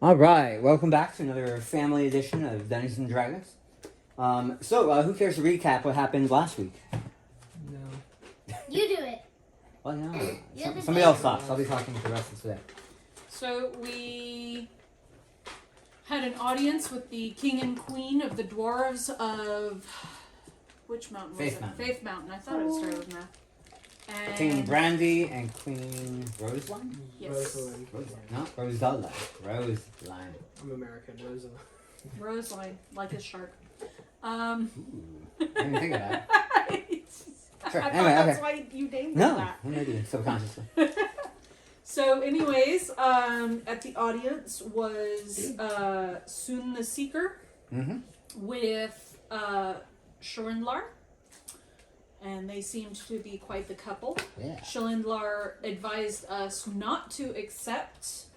All right, welcome back to another family edition of Dungeons and Dragons. Who cares to recap what happened last week? No. You do it. Well, no, You're the somebody else talks. I'll be talking for the rest of today. So we had an audience with the king and queen of the dwarves of which mountain was Faith it? Mountain. Faith Mountain. I thought it started with math. And King Brandy and Queen Roseline? Yes. Rosaline. No, Roseline. Roseline. I'm American. Rosaline. Roseline, like a shark. Ooh, I didn't think of that. Sure. I thought Anyway, that's okay. why you named it No, that. maybe subconsciously. So, anyways, at the audience was Soon the Seeker Mm-hmm. with Shalindlar, and they seemed to be quite the couple. Yeah. Shalindlar advised us not to accept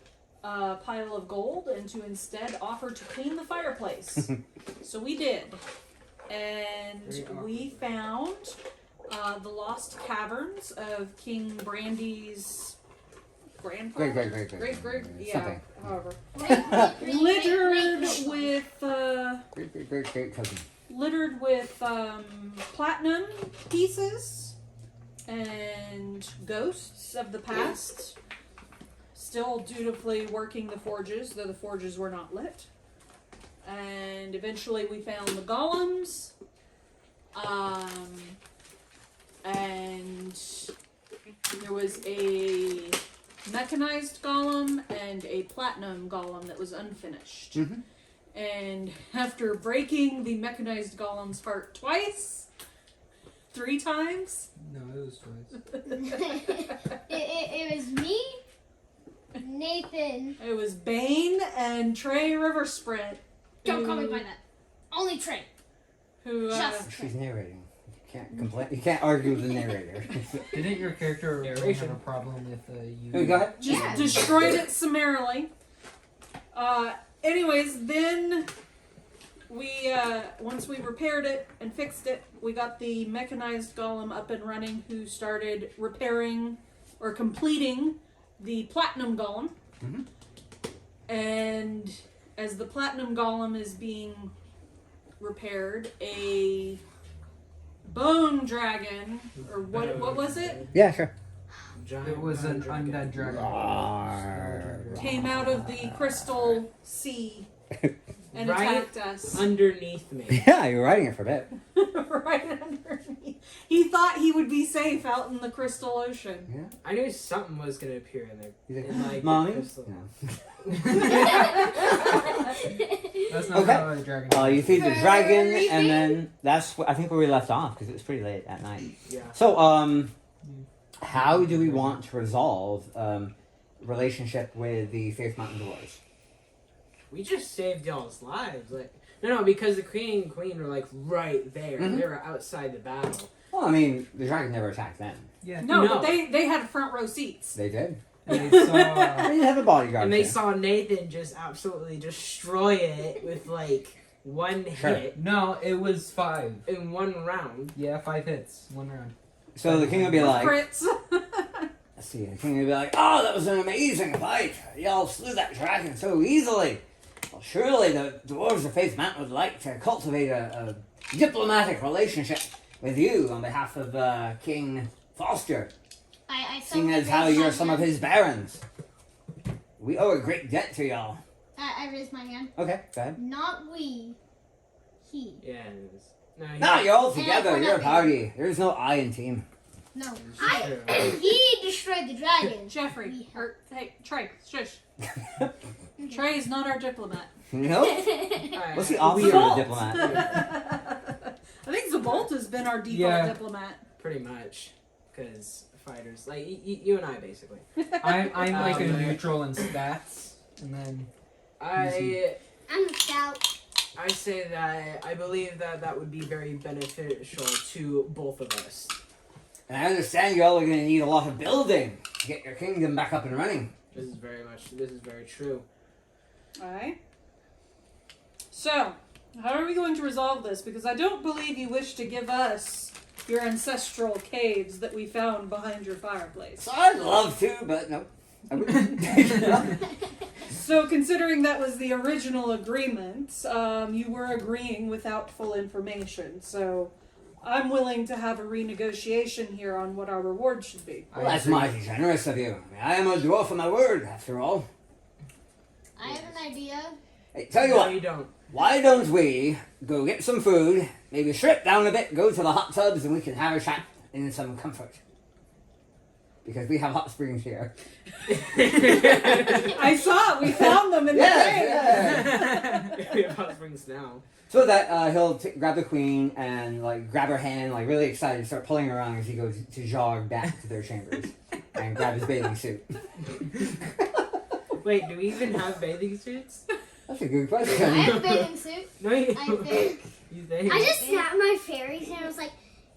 a pile of gold and to instead offer to clean the fireplace. So we did, and we found the lost caverns of King Brandy's grandfather. Great, yeah, Something. however. Great Littered cousin. with Great cousin. platinum pieces and ghosts of the past, still dutifully working the forges, though the forges were not lit. And eventually we found the golems, and there was a mechanized golem and a platinum golem that was unfinished. Mm-hmm. And after breaking the mechanized golem's heart three times, No, it was twice. It was me, Nathan. it was Bane and Trey River Sprint. Don't call me by that. Only Trey. Who, Just She's narrating. You can't complain. You can't argue with the narrator. Didn't your character Narration. have a problem with you? Hey, go ahead. just Yeah. destroyed it summarily. Anyways, then we, once we repaired it and fixed it, we got the mechanized golem up and running, who started repairing or completing the platinum golem. Mhm. And as the platinum golem is being repaired, a bone dragon, or what was it? Yeah, sure. Giant It was an dragon. undead dragon. Came out of the crystal sea and Right attacked us. Underneath me. Yeah, you were writing it for a bit. Right underneath. He thought he would be safe out in the crystal ocean. Yeah. I knew something was gonna appear in there. He's like, In, like, Mommy? the crystal. No. That's not Okay. how a dragon. You feed the dragon, Furry and then that's I think where we left off because it was pretty late at night. Yeah. So, how do we want to resolve relationship with the Faith Mountain Dwarves? We just saved y'all's lives. Like no, because the queen and queen were like right there. Mhm. They were outside the battle. Well, I mean, the dragon never attacked them. Yeah. No, No. but they had front row seats. They did. And they saw. They didn't have a bodyguard. And they there. saw Nathan just absolutely destroy it with like one Sure. hit No, it was 5. in one round. Yeah, 5 hits, 1 round. So the king would be like, Crits. let's see, the king would be like, oh, that was an amazing fight. Y'all slew that dragon so easily. Well, surely the dwarves of Faith Mountain would like to cultivate a diplomatic relationship with you on behalf of King Foster, I seeing as how you're some of his barons. We owe a great debt to y'all. I raised my hand. Okay, go ahead. Not we. He. Yeah, it was. No, No, you're all Yeah, together. we're You're a not- party. There's no I in team. No. true. He destroyed the dragon. Jeffrey. We- Or, hey, Trey. Shush. Trey is not our diplomat. No? Alright, What's the we opposite are of a diplomat? I think Zabolt has been our default Yeah. diplomat. pretty much because fighters like you and I basically. I'm like a Um, neutral in stats, and then I I'm a scout. I say that I believe that would be very beneficial to both of us. And I understand y'all are going to need a lot of building to get your kingdom back up and running. This is very true. Alright. So, how are we going to resolve this? Because I don't believe you wish to give us your ancestral caves that we found behind your fireplace. So I'd love to, but no. I wouldn't. So, considering that was the original agreement, you were agreeing without full information. So, I'm willing to have a renegotiation here on what our reward should be. Well, that's mighty generous of you. I mean, I am a dwarf of my word, after all. I have an idea. Hey, tell you No, what. you don't. Why don't we go get some food, maybe strip down a bit, go to the hot tubs, and we can have a chat in some comfort. Because we have hot springs here. I saw it. We found them in the cave. We have hot springs now. So that he'll grab the queen and like grab her hand, like really excited, start pulling her around as he goes to jog back to their chambers and grab his bathing suit. Wait, do we even have bathing suits? That's a good I question. have a bathing suit. No, you I think. You think? I just snapped my fairies and I was like,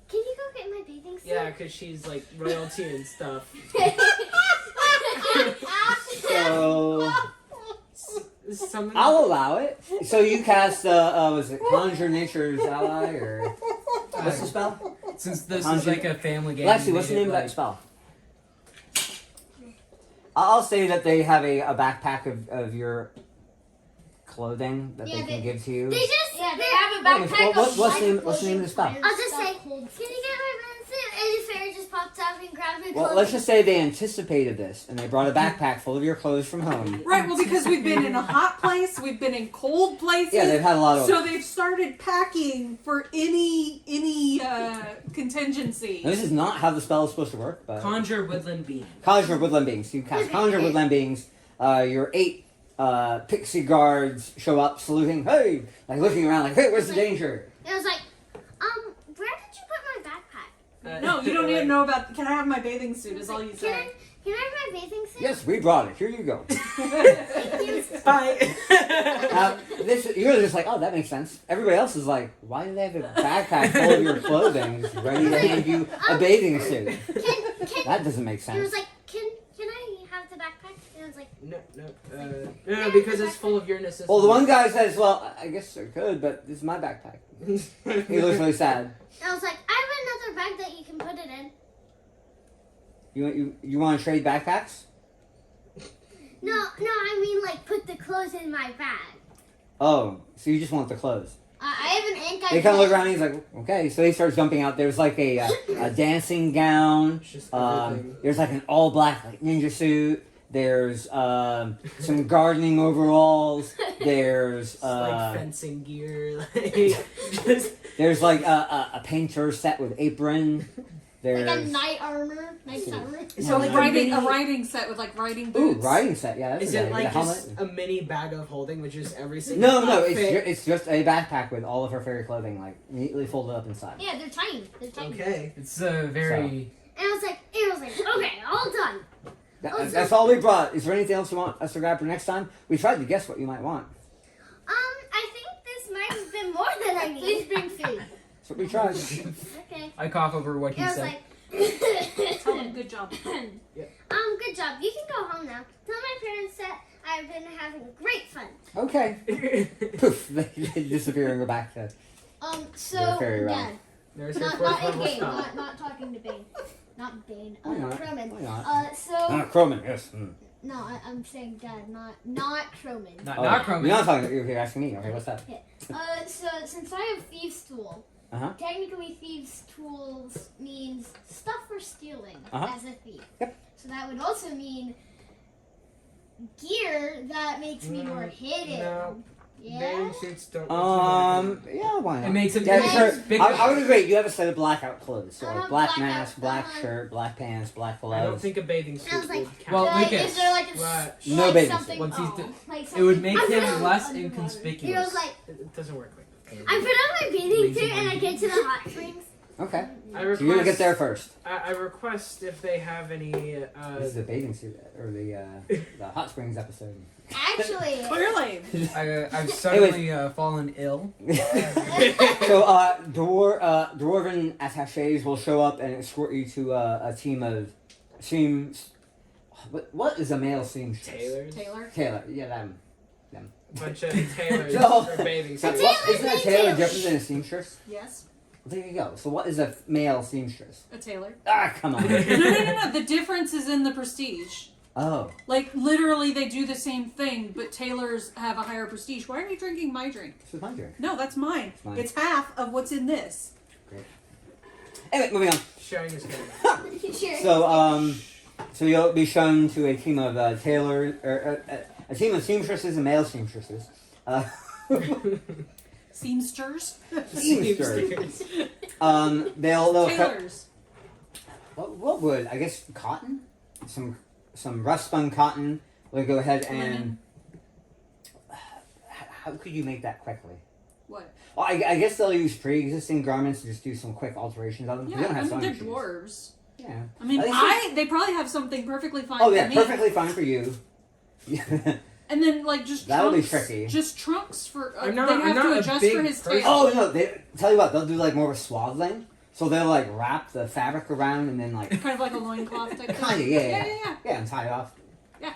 can you go get my bathing suit? Yeah, because she's like royalty and stuff. So Something. I'll allow it. So you cast was it Conjure Nature's Ally or what's the spell? Since this Conjure- is like a family game. Lexi, we what's the made name it, of that like- spell? I'll say that they have a backpack of your clothing that Yeah, they can they- give to you. They just Yeah, they they're- have a Well, backpack what's of the light name- what's the name of the spell? I'll just say, can you get my bathing suit? And the fairy just popped up and grabbed my Well, clothes. let's just say they anticipated this and they brought a backpack full of your clothes from home. Right, well, because we've been in a hot place, we've been in cold places. Yeah, they've had a lot of. So they've started packing for any contingency. Now, this is not how the spell is supposed to work, but Conjure woodland being. Conjure Woodland Beings. You cast Conjure Woodland Beings. Your 8 pixie guards show up, saluting. Hey, like looking around, like, hey, where's the danger? And I was like, where did you put my backpack? No, you don't even know about. Can I have my bathing suit? Is all you Can I, say. can I have my bathing suit? Yes, we brought it. Here you go. Bye. You're just like, oh, that makes sense. Everybody else is like, why do they have a backpack full of your clothing ready to hand you a bathing suit? Can That doesn't make and I was sense. like, can I have the backpack? And I was like, No, because it's full of your necessities. Well, the one guy says, well, I guess I could, but this is my backpack. He looks really sad. and I was like, I have another bag that you can put it in. You want to trade backpacks? No, I mean like put the clothes in my bag. Oh, so you just want the clothes? I have an ink. They kind of look around and he's like, okay. So he starts jumping out. There's like a dancing gown. It's just everything. There's like an all black like ninja suit. There's some gardening overalls. There's like fencing gear. Like, just there's like a painter set with apron. There's Like a knight armor. So like Yeah. a riding set with like riding ooh, boots. riding set. Yeah, that's is a it good like idea. The just helmet. a mini bag of holding, which is every single No, outfit? it's just a backpack with all of her fairy clothing like neatly folded up inside. Yeah, they're tiny. They're tiny. Okay. It's a very. And I was like, okay, all done. That's all we brought. Is there anything else you want us to grab for next time? We tried to guess what you might want. I think this might have been more than I need. Please bring food. That's what we tried. Okay. I cough over what he And I was said. like, Tell them good job. good job. You can go home now. Tell my parents that I've been having great fun. Okay. Poof. They disappear and go back to. So They're very round. yeah, There's your not first in level game, spell. not talking to Bane, not Bane. Why not? Croman. Why not? Croman, yes. Mm. No, I'm saying Dad, not Croman. Not Chrome. You're not talking. You're asking me. Okay, what's that? So since I have Thieves' Tool, Uh-huh. technically Thieves' Tools means stuff for stealing Uh-huh. as a thief. Yep. So that would also mean gear that makes me more hidden. No. Yeah. Bathing suits don't. Yeah, why not? It makes it Yeah, big- sure. big- I would agree. You have a set of blackout clothes, so like Uh-huh, black blackout, mask, black uh-huh. shirt, black pants, black gloves. I don't think a bathing I suit was like, would count. Well, like, Lucas. is there like a Right. No like bathing something? suit. Once he's like It would something- make I put him on less underwater. inconspicuous. It was like It doesn't work like that. I put on my bathing suit and I get to the hot springs. Okay. I So you're gonna get request. there first. I request if they have any. This is the bathing suit or the hot springs episode. Actually, Clearly. I've suddenly fallen ill. So dwarven attaches will show up and escort you to a team of seams. What is a male seamstress? tailors. Tailor. Yeah, them. Bunch of tailors No. for bathing So suits. what, isn't a tailor tailor. different than a seamstress? Yes. Well, there you go. So what is a male seamstress? A tailor. Ah, come on. No. The difference is in the prestige. Oh. Like, literally, they do the same thing, but tailors have a higher prestige. Why are you drinking my drink? This is my drink. No, that's mine. Mine. It's half of what's in this. Great. Anyway, moving on. Sharing is caring. Sure. So you'll be shown to a team of a team of seamstresses and male seamstresses. Seamsters? Seamsters. They'll cut. Tailors. What would I guess cotton? Some rough spun cotton. We'll go ahead and. How could you make that quickly? What? Well, I guess they'll use pre-existing garments to just do some quick alterations on them. Yeah, We don't I have mean, sewing they're machines. dwarves. Yeah. I mean, they probably have something perfectly fine Oh for yeah, me. perfectly fine for you. And then, like, just That'll be trunks. tricky. Just trunks for. I'm not- they I'm have not to a adjust big for his person. tail. Oh no! Tell you what, they'll do like more of a swaddling. So they'll like wrap the fabric around and then like Kind of like a loincloth type thing. kind of yeah, and tie it off. Yeah.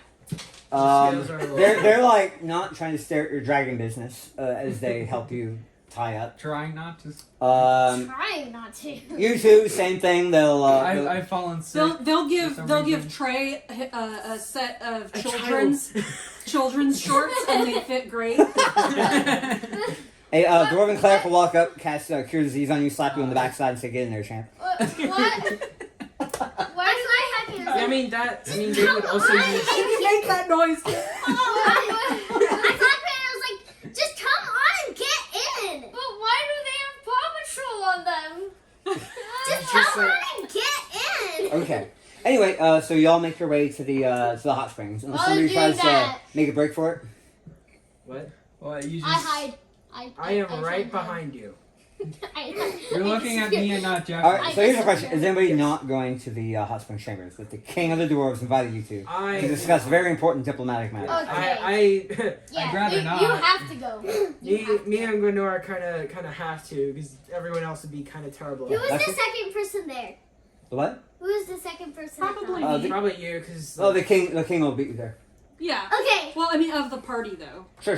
Scales are a little- They're like not trying to stare at your dragon business as they help you tie up. Trying not to. Trying not to. You two, same thing. They'll. I've fallen sick. They'll give for some they'll reason. give Trey a set of A children's shorts, and they fit great. A dwarven cleric will walk up, cast Cure Disease on you, slap you on the backside, and say, "Get in there, champ." What? Why is my happy? I mean, they would also use. You make that noise. I thought I was like, just come on and get in. But why do they have Paw Patrol on them? Just come on and get in. Okay. Anyway, so y'all make your way to the hot springs. Unless I'll somebody do tries to that. make a break for it. What? Well, you I just. hide. I am right behind you. You're looking at me and not Jeff. All right. So here's a question: is anybody not going to the hot springs chambers that the king of the dwarves invited you to discuss very important diplomatic matters? Okay. I'd rather not. You have to go. Me and Gwenora kind of have to because everyone else would be kind of terrible. Who was That's the it? second person there? The what? Who was the second person? that Probably got- me. Probably you because. Oh, the king will beat you there. Yeah. Okay. Well, I mean, of the party though. Sure.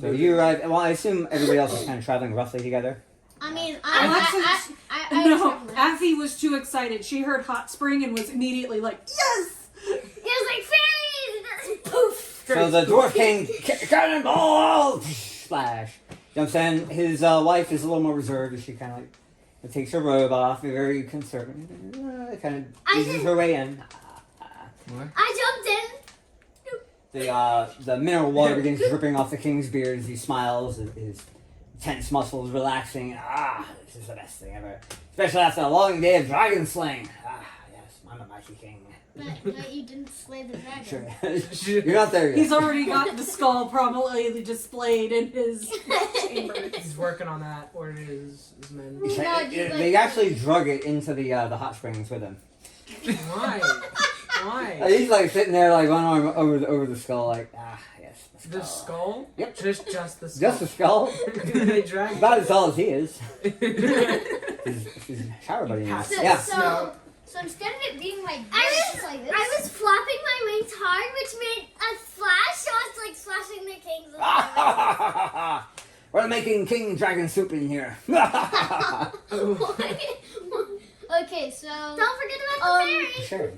So you arrive. Well, I assume everybody else is kind of traveling roughly together. I mean, Alexis- I No, Affy was too excited. She heard hot spring and was immediately like, yes. It was like fairies. Poof. So the dwarf king, cannonball, splash. Jumps in. His wife is a little more reserved as she kind of like takes her robe off, very conservative, kind of eases her way in. I jumped in. The mineral water begins dripping off the king's beard as he smiles, his tense muscles relaxing. This is the best thing ever. Especially after a long day of dragon slaying. Yes, I'm a mighty king. But you didn't slay the dragon. Sure. You're not there yet. He's already got the skull prominently displayed in his chamber. He's working on that. Or his men. They actually drug it into the hot springs with him. Why? Why? He's like sitting there, like one arm over the skull, like yes, The skull? Yep. Just the skull. Just the skull. They drag. About as tall as he is. His shower buddy. Now. So- Yeah. So instead of it being like this, I was flopping my wings hard, which made a flash, so I was like splashing the kings. We're making king dragon soup in here. Okay, so don't forget about the fairy. Sure.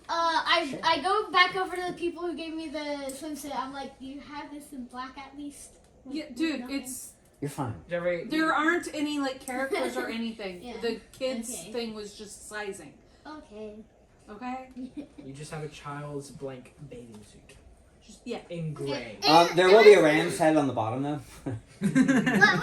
I go back over to the people who gave me the swimsuit. I'm like, do you have this in black at least? Yeah, dude, Nothing. it's You're fine. there aren't any like characters or anything. Yeah. The kids Okay. thing was just sizing. Okay. Okay, You just have a child's blank bathing suit just yeah. in gray. There will be a ram's head on the bottom though. What head on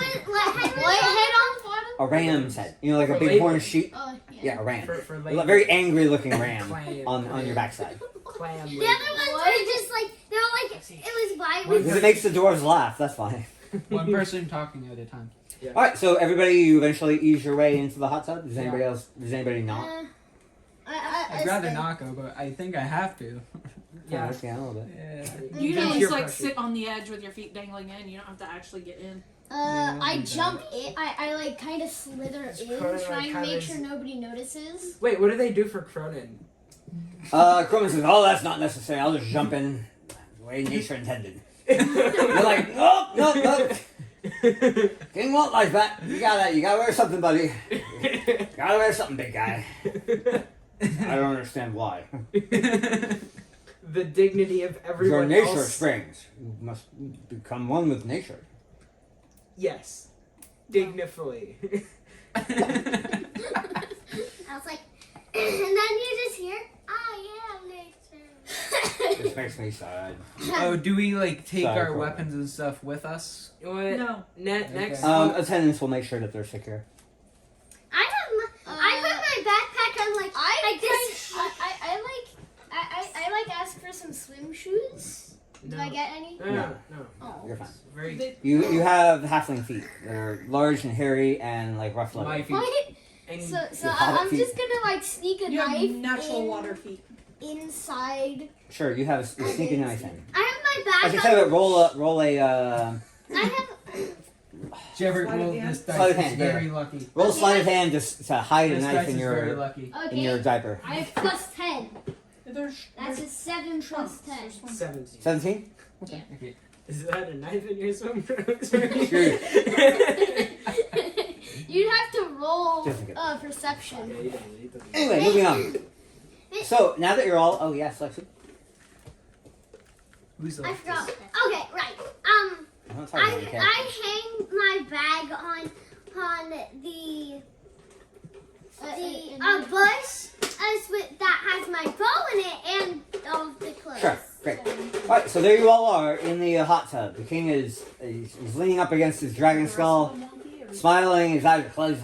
the bottom? A ram's head. You know, like a For big labor. horn sheep. Oh, Yeah, a ram. For A very angry looking ram Clam. on your backside. Clam. The other ones were just like, they were like, it was white. Because it makes the dwarves laugh. That's fine. One person talking at a time. All right, so everybody, you eventually ease your way into the hot tub. Does anybody else? Does anybody not? I'd rather not go, but I think I have to. Yeah. Yeah, a little bit. Yeah. You Peer can just like pressure. sit on the edge with your feet dangling in. You don't have to actually get in. I jump in. I like kind of slither It's in, kinda try like and how make there's- sure nobody notices. Wait, what do they do for Cronin? Cronin says, "Oh, that's not necessary. I'll just jump in the way nature intended." You're like, nope. King won't like that. You gotta wear something, buddy. Gotta wear something, big guy. I don't understand why. the dignity of Your everyone nature else. springs. You must become one with nature. Yes. Dignifully. I was like, and then you just hear, I am nature. This makes me sad. Oh, do we like take Sorry, our problem. weapons and stuff with us? What? No. Next. Attendants will make sure that they're secure. I put my backpack on like this. I like ask for some swim shoes. No. Do I get any? No. Oh. You're fine. Very. You have halfling feet. They're large and hairy and like rough leather. My feet. What? And So You have I'm feet. just gonna like sneak a You have knife natural water feet. inside. Sure, you have a sneaky knife in. I have my I can back tell on. you what, roll a I have. Whichever Sleight of roll hand? this Sleight dice of is hand, very yeah. lucky. roll sleight of hand just to hide a This knife dice in is very your lucky. Okay. in your diaper. I have plus 10. That's a 7 plus 10. 17. 17? Okay. Is that a knife in your swim trunks? Sure. You'd have to roll Just a good- perception. Yeah, you don't need them. Anyway, moving on. So now that you're all yes, Lexi. Who's the I left? forgot. Okay, right. I'm not talking about your character. I hang my bag on the bush that has my bow in it and all the clothes. Sure, great. Alright, so there you all are in the hot tub. The king is he's leaning up against his dragon skull, smiling, his eyes are closed.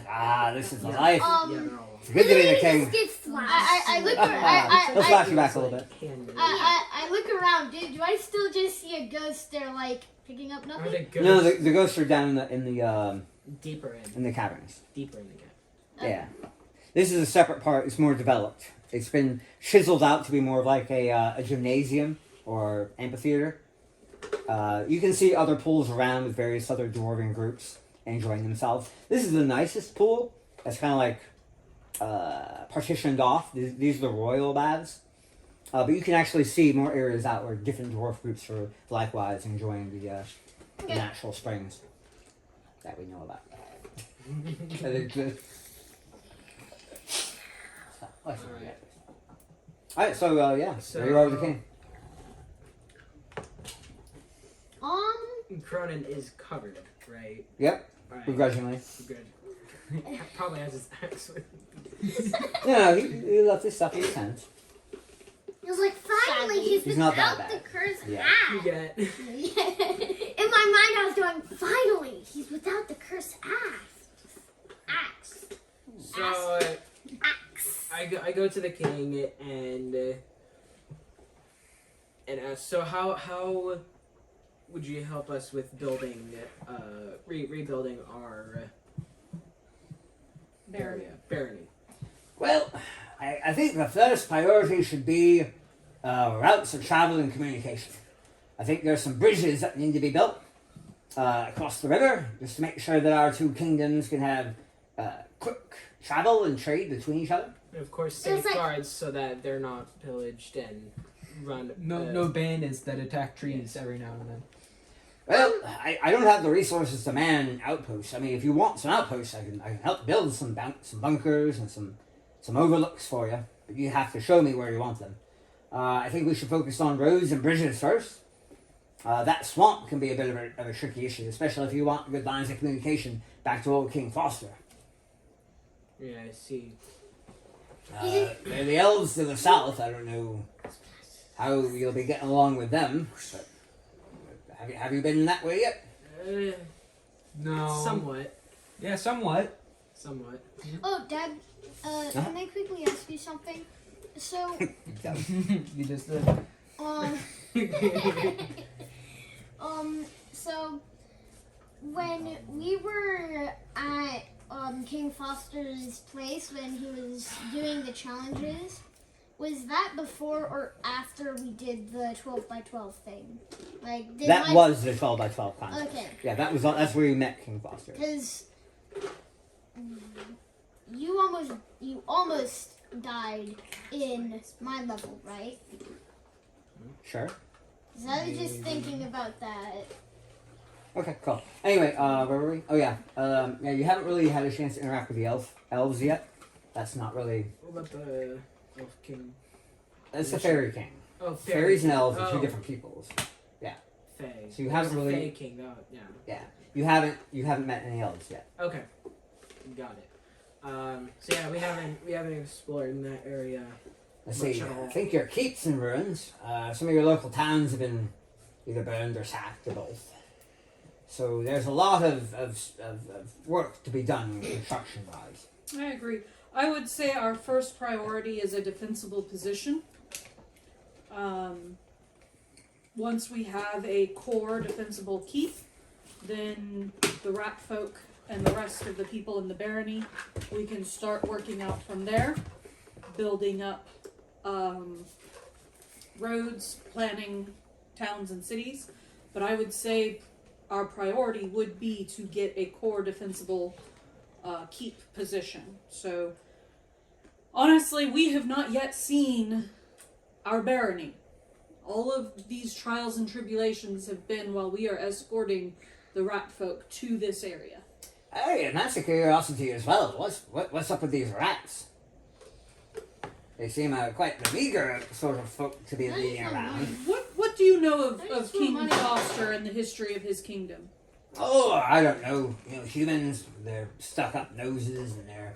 This is the life. Yeah, they're all. It's good to be the He king. just gets flashed. I look Let's flash you back a little bit. I look around. Do I still just see a ghost there, like picking up Are nothing? they good? No, the ghosts are down in Deeper in. the caverns. Deeper in the gap. Yeah. This is a separate part. It's more developed. It's been chiseled out to be more of like a gymnasium or amphitheater. You can see other pools around with various other dwarven groups enjoying themselves. This is the nicest pool. That's kind of like partitioned off. These are the royal baths. But you can actually see more areas out where different dwarf groups are likewise enjoying the natural springs that we know about. That exist. Alright, so yeah, So- there you are with the king. Cronin is covered, right? Yep, Alright. begrudgingly. Good. Probably has his axe with No, he left his stuff in his hands. It was like, finally, He's not that without the bad. curse Yeah. You axe. get. In my mind, I was going, finally, he's without the cursed axe. So Axe. I go to the king and ask. So how would you help us with building rebuilding our barony? Well, I think the first priority should be routes of travel and communication. I think there's some bridges that need to be built across the river, just to make sure that our two kingdoms can have quick travel and trade between each other. And of course, It was like- safeguards so that they're not pillaged and run. No bandits that attack trees every now and then. Well, I don't have the resources to man outposts. I mean, if you want some outposts, I can help build some bunkers and some overlooks for you. But you have to show me where you want them. I think we should focus on roads and bridges first. That swamp can be a bit of a tricky issue, especially if you want good lines of communication back to old King Foster. Yeah, I see. The elves to the south, I don't know how you'll be getting along with them. But have you been that way yet? No. Somewhat. Yeah, somewhat. Somewhat. Oh, Dad, can I quickly ask you something? So, You just so when we were at King Foster's place when he was doing the challenges, was that before or after we did the 12 by 12 thing? Like That was the 12 by 12 contest. Okay. Yeah, that's where you met King Foster. Because you almost died in my level, right? Sure. 'Cause I was just thinking about that. Okay, cool. Anyway, where were we? Oh yeah. Yeah, you haven't really had a chance to interact with the elves yet. That's not really. What about the elf king? It's the fairy king. Oh, Fairies and elves are two Oh. different peoples. Fae. So you There's haven't a really- Fae king, oh, yeah. Yeah. You haven't met any elves yet. Okay. Got it. So yeah, we haven't explored in that area. Let's Much see. at all. I think your keep's in ruins. Some of your local towns have been either burned or sacked or both. So there's a lot of work to be done construction-wise. I agree. I would say our first priority is a defensible position. Once we have a core defensible keep, then the rat folk and the rest of the people in the barony, we can start working out from there, building up roads, planning towns and cities. But I would say our priority would be to get a core defensible keep position. So honestly, we have not yet seen our barony. All of these trials and tribulations have been while we are escorting the rat folk to this area. Hey, and that's a curiosity as well. What's up with these rats? They seem quite the meager sort of folk to be leading around. What do you know of Thanks for King money. Foster and the history of his kingdom? Oh, I don't know. You know, humans, their stuck-up noses and their...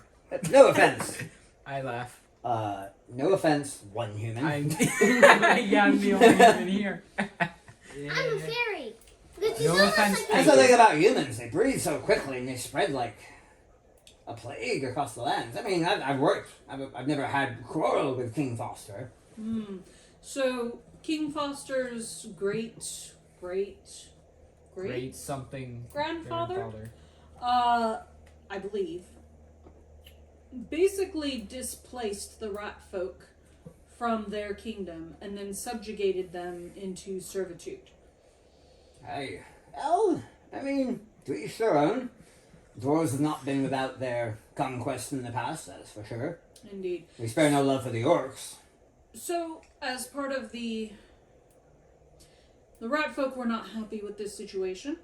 No offense. I laugh. No offense, one human. I'm the only human here. I'm a fairy. But you No know offense, that's That's the thing about humans. They breed so quickly and they spread like a plague across the lands. I mean, I've worked. I've never had quarrel with King Foster. So King Foster's great Something. grandfather, I believe, basically displaced the rat folk from their kingdom and then subjugated them into servitude. Hey, well, I mean, to each their own. Dwarves have not been without their conquests in the past, that's for sure. Indeed. We spare no love for the orcs. So, as part of the rat folk were not happy with this situation,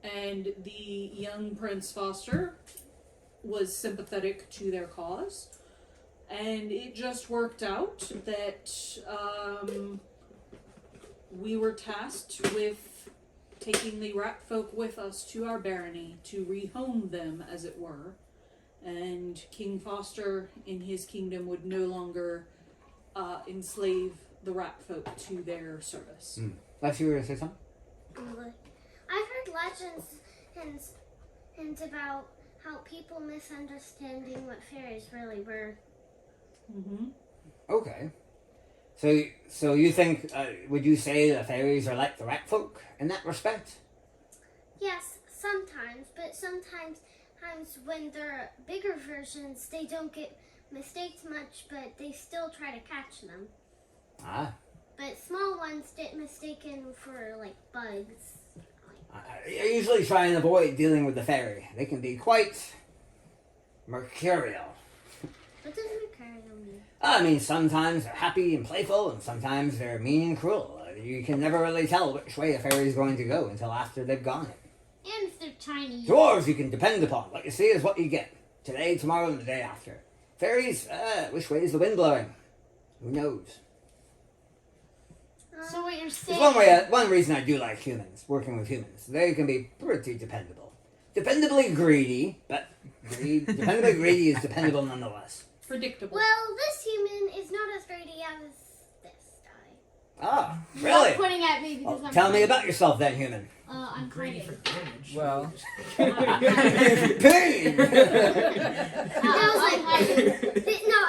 and the young Prince Foster was sympathetic to their cause, and it just worked out that we were tasked with taking the rat folk with us to our barony to rehome them, as it were, and King Foster in his kingdom would no longer enslave the rat folk to their service. Lex, you were going to say something? I've heard legends and about how people misunderstanding what fairies really were. Mm-hmm. Okay. So you think, would you say the fairies are like the rat folk in that respect? Yes, sometimes, but sometimes when they're bigger versions, they don't get mistakes much, but they still try to catch them. Ah. But small ones get mistaken for like bugs. I usually try and avoid dealing with the fairy. They can be quite mercurial. What does Mercurial mean? I mean, sometimes they're happy and playful, and sometimes they're mean and cruel. You can never really tell which way a fairy is going to go until after they've gone it. And if they're tiny. Dwarves you can depend upon. What you see is what you get. Today, tomorrow, and the day after. Fairies, which way is the wind blowing? Who knows? So what you're There's saying? one reason I do like humans, working with humans. They can be pretty dependable. Dependably greedy, but dependably greedy is dependable nonetheless. Predictable. Well, this human is not as greedy as this guy. Ah, You're not really? pointing at me because Well, I'm tell me greedy. about yourself then, human. I'm Greedy greedy. for damage. Well. Pain!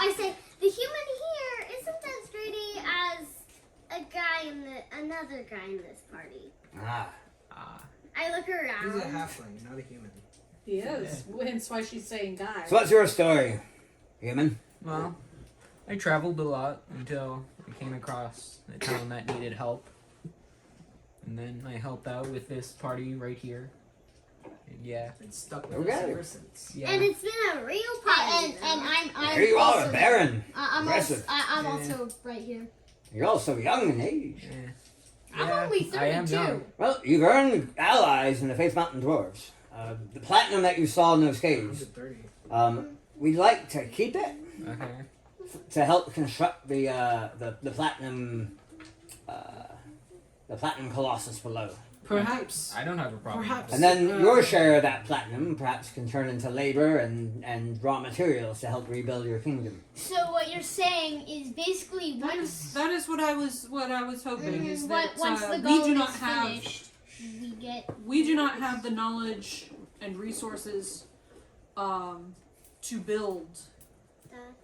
I say the human here isn't as greedy as another guy in this party. Ah. I look around. He's a halfling, not a human. He is. Hence why she's saying guy. So what's your story, human? Well, I traveled a lot until I came across a town that needed help. And then I helped out with this party right here. And yeah. Been stuck with Okay. us ever since. Yeah. And it's been a real party. And I'm Here you also, are, a baron. I'm Impressive. also right here. You're also young in age. Yeah. I'm Yeah, only I am 32. young. Well, you've earned allies in the Faith Mountain Dwarves. The platinum that you saw in those caves, 130. we'd like to keep it Okay. to help construct the platinum the platinum colossus below. Perhaps. I don't have a problem. Perhaps. And then your share of that platinum perhaps can turn into labor and raw materials to help rebuild your kingdom. So what you're saying is basically once That is what I was hoping. Is that once the we goal do is not have finished, we do not have the knowledge and resources to build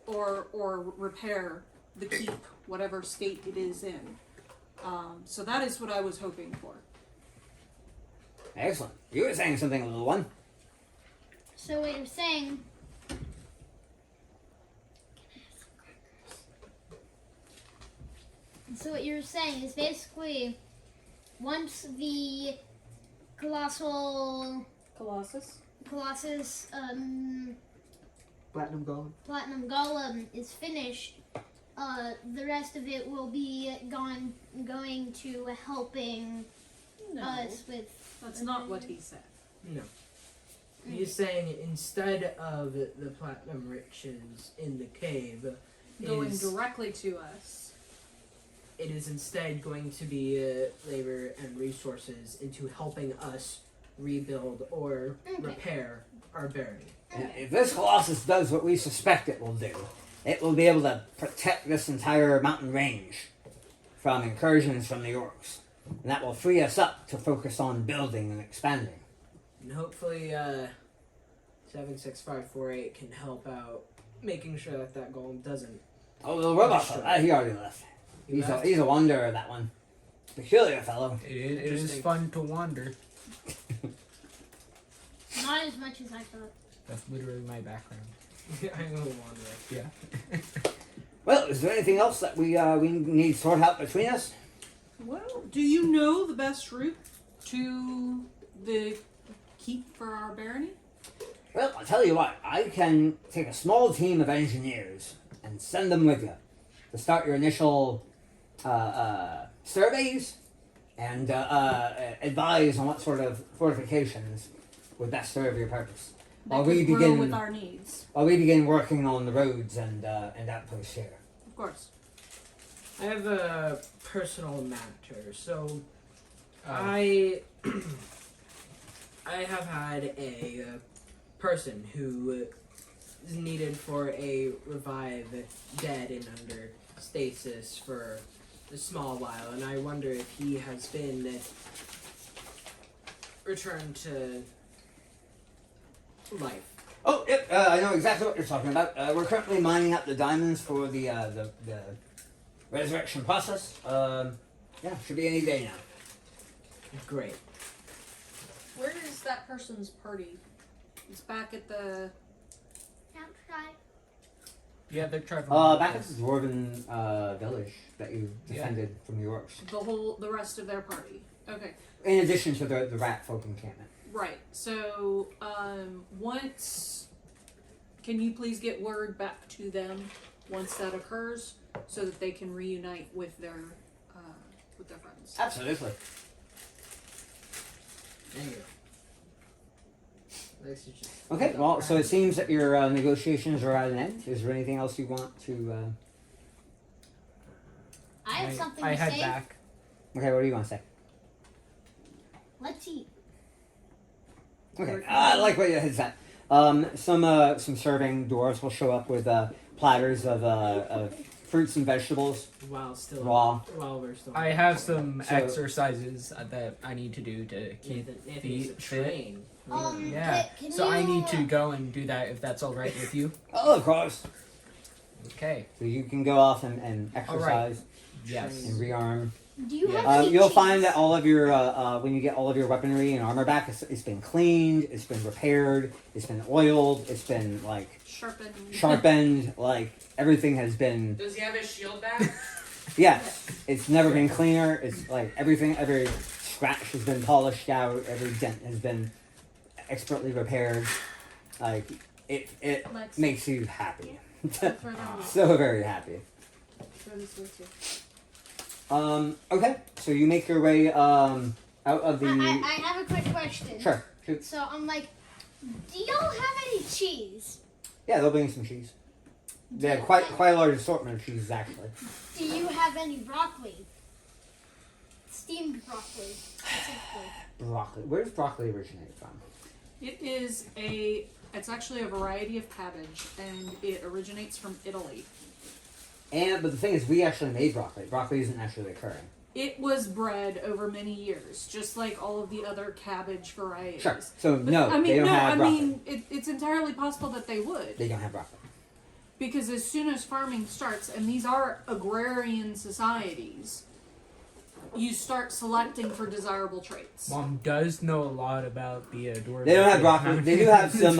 or repair the keep, whatever state it is in. So that is what I was hoping for. Excellent. You were saying something, little one. So what you're saying is basically once the Colossus Platinum Golem. Platinum Golem is finished, the rest of it will be going to helping us with. That's not what he said. No. He's saying instead of the platinum riches in the cave, Going directly to us. it is instead going to be labor and resources into helping us rebuild or repair our barony. If this colossus does what we suspect it will do, it will be able to protect this entire mountain range from incursions from the orcs. And that will free us up to focus on building and expanding. And hopefully 76548 can help out making sure that golem doesn't. Oh, the robot fellow, he already left. He's a wanderer, that one. Peculiar fellow. It is fun to wander. Not as much as I thought. That's literally my background. I'm a wanderer. Yeah. Well, is there anything else that we need to sort out between us? Well, do you know the best route to the keep for our barony? Well, I'll tell you what, I can take a small team of engineers and send them with you to start your initial surveys and advise on what sort of fortifications would best serve your purpose. That could grow with our needs. While we begin working on the roads and outposts here. Of course. I have a personal matter. So, I have had a person who is needed for a revive dead and under stasis for a small while, and I wonder if he has been returned to life. Oh, yep, I know exactly what you're talking about. We're currently mining up the diamonds for the resurrection process. Yeah, should be any day now. Great. Where is that person's party? It's back at the... Outside. Yeah, they're traveling. Back at the dwarven village that you defended from the orcs. The rest of their party. Okay. In addition to the rat folk encampment. Right. So, once... Can you please get word back to them once that occurs so that they can reunite with their friends? Absolutely. There you go. Okay, well, so it seems that your negotiations are at an end. Is there anything else you want to... I have something I to head say. back. Okay, what do you want to say? Let's eat. Okay, I like what you had said. Some serving dwarves will show up with platters of fruits and vegetables. While still Raw. While we're still. I have some So- exercises that I need to do to keep Nathan feet needs to fit. train. Yeah. Can So I you- need to go and do that if that's all right with you. Oh, of course. Okay. So you can go off and exercise Yes. and rearm. Do you have Yeah. any You'll cheese? find that all of your when you get all of your weaponry and armor back, it's been cleaned, it's been repaired, it's been oiled, it's been like sharpened, like everything has been. Does he have his shield back? Yes, it's never been cleaner. It's like everything, every scratch has been polished out, every dent has been expertly repaired. Like it Let's makes you happy. throw that So very happy. throw this with you. Okay, so you make your way out of the. I have a quick question. Sure. Shoot. So I'm like, do y'all have any cheese? Yeah, they'll bring some cheese. They have quite a large assortment of cheeses, actually. Do you have any broccoli? steamed broccoli, specifically. Broccoli. Where does broccoli originate from? It's actually a variety of cabbage, and it originates from Italy. But the thing is, we actually made broccoli. Broccoli isn't naturally occurring. It was bred over many years, just like all of the other cabbage varieties. Sure. So But, no, they don't have broccoli. It's entirely possible that they would. They don't have broccoli. Because as soon as farming starts, and these are agrarian societies, you start selecting for desirable traits. Mom does know a lot about the dwarves. They don't have broccoli. They do have some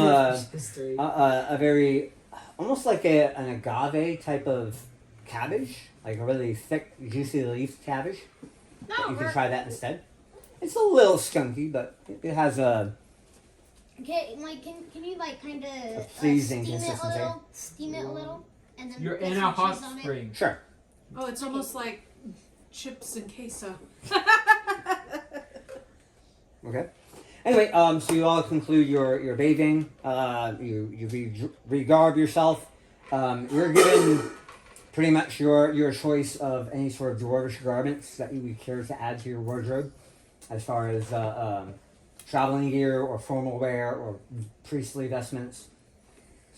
History. a very almost like an agave type of cabbage, like a really thick, juicy leaf cabbage. No, You can try that instead. It's a little skunky, but it has a. Okay, like, can you like kind of A pleasing steam it a consistency. little, steam it a little, and then You're put in some a hot cheese on it? spring. Sure. Oh, it's almost like chips and queso. Okay. Anyway, so you all conclude your bathing. You regarb yourself. You're given pretty much your choice of any sort of dwarvish garments that you would care to add to your wardrobe, as far as traveling gear or formal wear or priestly vestments.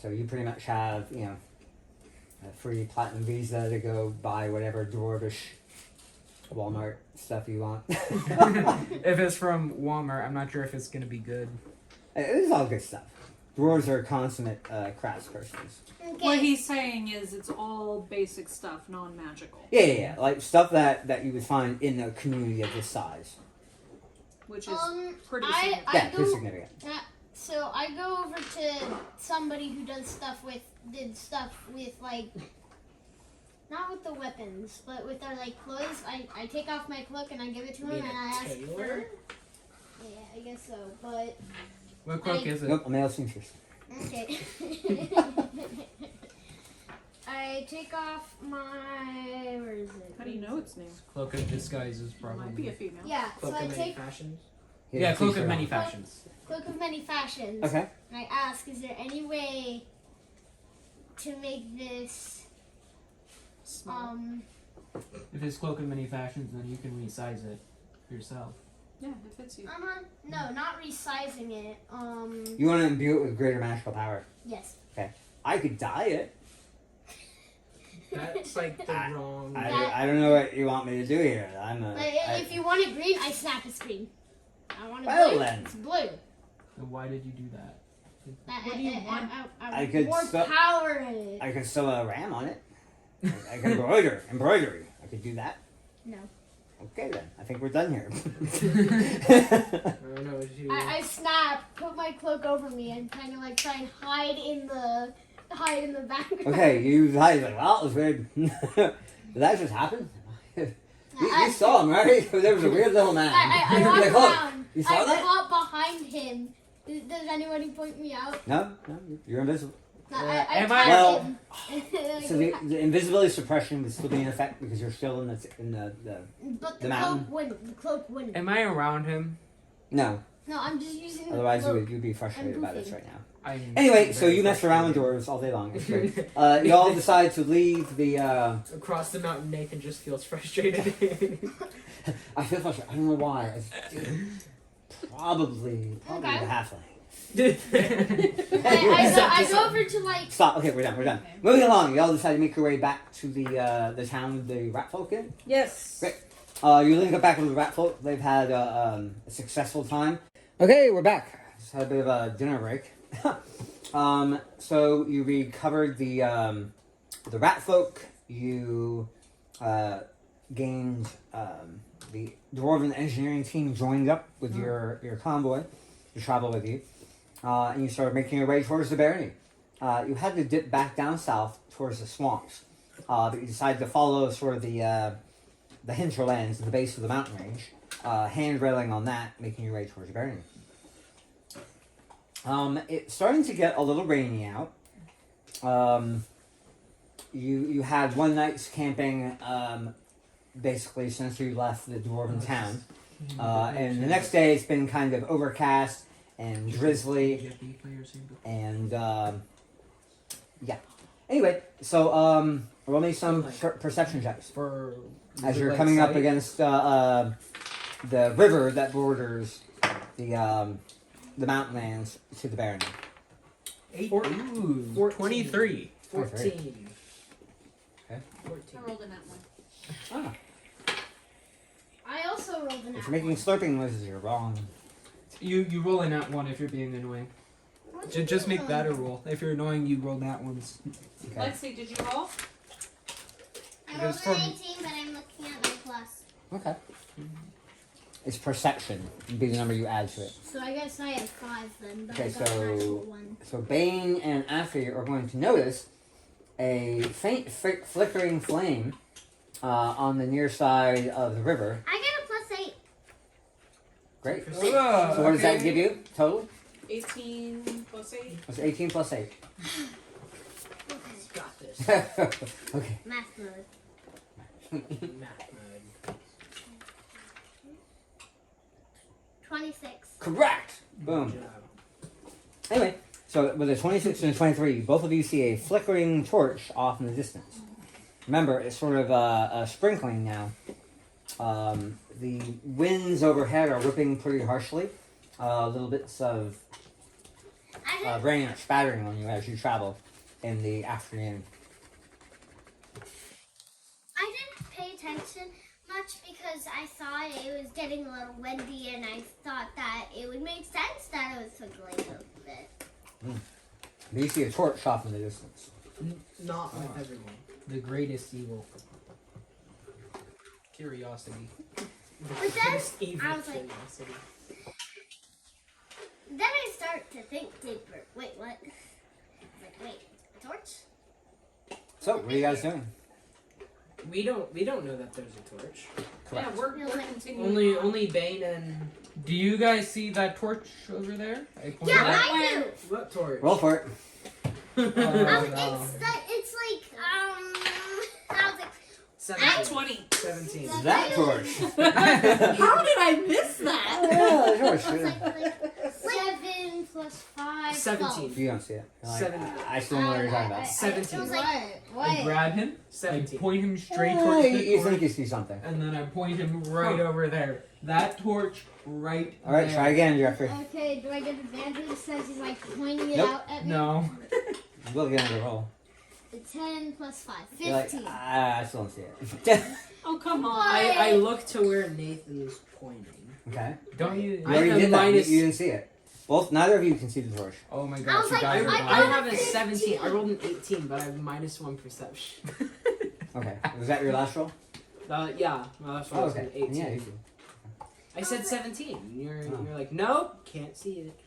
So you pretty much have a free platinum visa to go buy whatever dwarvish Walmart stuff you want. If it's from Walmart, I'm not sure if it's gonna be good. It is all good stuff. Dwarves are consummate craftspersons. What Okay. he's saying is it's all basic stuff, non-magical. Yeah. Like stuff that you would find in a community of this size. Which is pretty I significant. Yeah, go. pretty significant. So I go over to somebody who did stuff with like, not with the weapons, but with their like clothes. I take off my cloak and I give it to him Being and a I ask tailor? for. Yeah, I guess so. But What cloak is it? Nope, a male seamstress. okay. I take off my. Where is it? How do you know its name? Cloak of disguises, It might be probably. a female. Yeah. So Cloak I of many take fashions. Yeah, cloak of t-shirt many on. fashions. cloak of many fashions. Okay. And I ask, is there any way to make this Small. If it's cloak of many fashions, then you can resize it yourself. Yeah, it fits you. No, not resizing it. You want to imbue it with greater magical power. Yes. I could dye it. That's like the wrong. I don't know what you want me to do here. If you want it green, I snap it's green. I want it Well blue. then. It's blue. Then why did you do that? What do you want? I could more sew- power in it. I could sew a ram on it. I could embroidery. I could do that. No. Okay then. I think we're done here. I don't know what you. I snap, put my cloak over me, and kind of like try and hide in the background. Okay, you hide like, well, it was weird. Did that just happen? You saw him, right? There was a weird little man. I walk Like, look, around. you saw I that? walk behind him. Does anybody point me out? No, you're invisible. Am tap I- Well, him. So the invisibility suppression would still be in effect because you're still in the But the the mountain? cloak wouldn't. The cloak wouldn't. Am I around him? no. No, I'm just using Otherwise, the cloak. you'd be frustrated I'm about this goofy. right now. I'm Anyway, so very you mess around with frustrated. dwarves all day long. It's great. You all decide to leave the. Across the mountain, Nathan just feels frustrated. I feel frustrated. I don't know why. Probably Okay. the halfling. I go over to like. Stop. Okay, we're done. Okay. Moving along, y'all decide to make your way back to the town with the rat folk in. Yes. Great. You link up back with the rat folk. They've had a successful time. Okay, we're back. Just had a bit of a dinner break. So you recovered the rat folk. You gained the dwarven engineering team joined up with your convoy to travel with you, and you started making your way towards the barony. You had to dip back down south towards the swamps, but you decided to follow sort of the hinterlands at the base of the mountain range, hand railing on that, making your way towards the barony. It's starting to get a little rainy out. You had one night's camping, basically since you left the dwarven town, and the next day it's been kind of overcast and drizzly, and yeah. Anyway, so roll me some perception checks. For as it you're like coming up sight? against the river that borders the mountain lands to the Barren. Ooh, 14. 23. 14. Okay. 14. I rolled in that one. Ah, I also rolled an if apple. you're making slurping noises, you're wrong. You roll in that one if you're being annoying. Just make that a rule. If you're annoying, you roll that ones. Okay. Lexi, did you roll? I rolled an 18, but I'm looking at my plus. Okay. It's perception. Would be the number you add to it. So I guess I had 5 then, but Okay, I got an so- actual 1. So Bane and Afi are going to notice a faint flickering flame on the near side of the river. I get a plus 8. Great. Oh, So what does that give you total? 18 plus 8. It's 18 plus 8. Got this. Okay. Math mode. Math mode. 26. Correct. Boom. Good job. Anyway, so with a 26 and a 23, both of you see a flickering torch off in the distance. Remember, it's sort of a sprinkling now. The winds overhead are whipping pretty harshly. Little bits of I rain are spattering on you as you travel in the afternoon. didn't pay attention much because I thought it was getting a little windy and I thought that it would make sense that it was twinkling a bit. But you see a torch off in the distance. Not with everyone. The greatest evil. Curiosity. But then Evil I was like- curiosity. Then I start to think deeper. Wait, what? I was like, wait, a torch? So, what are you guys doing? We don't know that there's a torch. Correct. Yeah, we're continuing. Only Bane and Do you guys see that torch over there? I pointed Yeah, out? I do. what torch? Roll for it. Oh, no. It's like, I was like, 17. 20. 17. That torch. How did I miss that? Yeah, the torch. I was yeah. like 7 plus 5. 17. You don't see it. You're like, Seven. I still know what you're talking about. 17. It was like, I grab him, I 17. point him straight Yeah, towards the you torch, think you see something. and then I point him right over there. That torch right Alright, there. try again, Jeffrey. Okay, do I get advantage since he's like pointing it Nope. out at me? No. We'll get another roll. 10 plus 5. You're like, 15. I still don't see it. Oh, come on. I look to where Nathan's pointing. Okay. Don't you? You I already have did that. minus- You didn't see it. Both, neither of you can see the torch. Oh my I gosh, was you like, guys are I I blind. have a 17. I rolled an 18, but I have -1 perception. Okay. Was that your last roll? Yeah, my last one Oh, was okay. an 18. Yeah, you see. I said 17. You're Oh. like, nope, can't see it.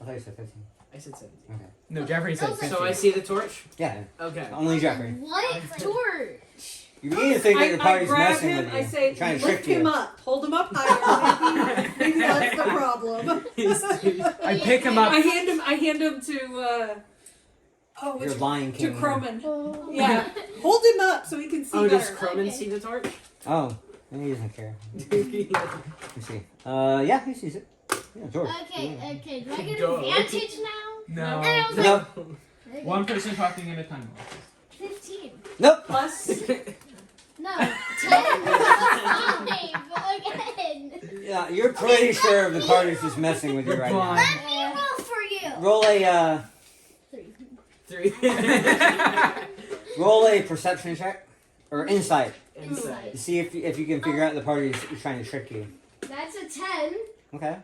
I thought you said 15. I said 17. Okay. No, Jeffrey said So 50. So I see the torch? Yeah, Okay. only Jeffrey. What torch? You need to think that your I party's grab messing him, with you. I say, trying to lift trick him you. up. Hold him up higher. Maybe that's the problem. I pick him up. I hand him to, Your Lion to King. Croman. Oh. Yeah. Hold him up so he can see Oh, better. does Croman Okay. see the torch? Oh, he doesn't care. Let me see. Yeah, he sees it. Yeah, torch. Okay, do I get Duh. advantage now? No. And I was No. like, One person talking at a time. 15. Nope. Plus, No, 10 plus 5 again. Yeah, you're pretty sure the party's just messing with you right now. Blind. let me roll for you. Roll a 3. roll a perception check or insight Inside. to see if you can figure out the party's trying to trick you. That's a 10. Okay. And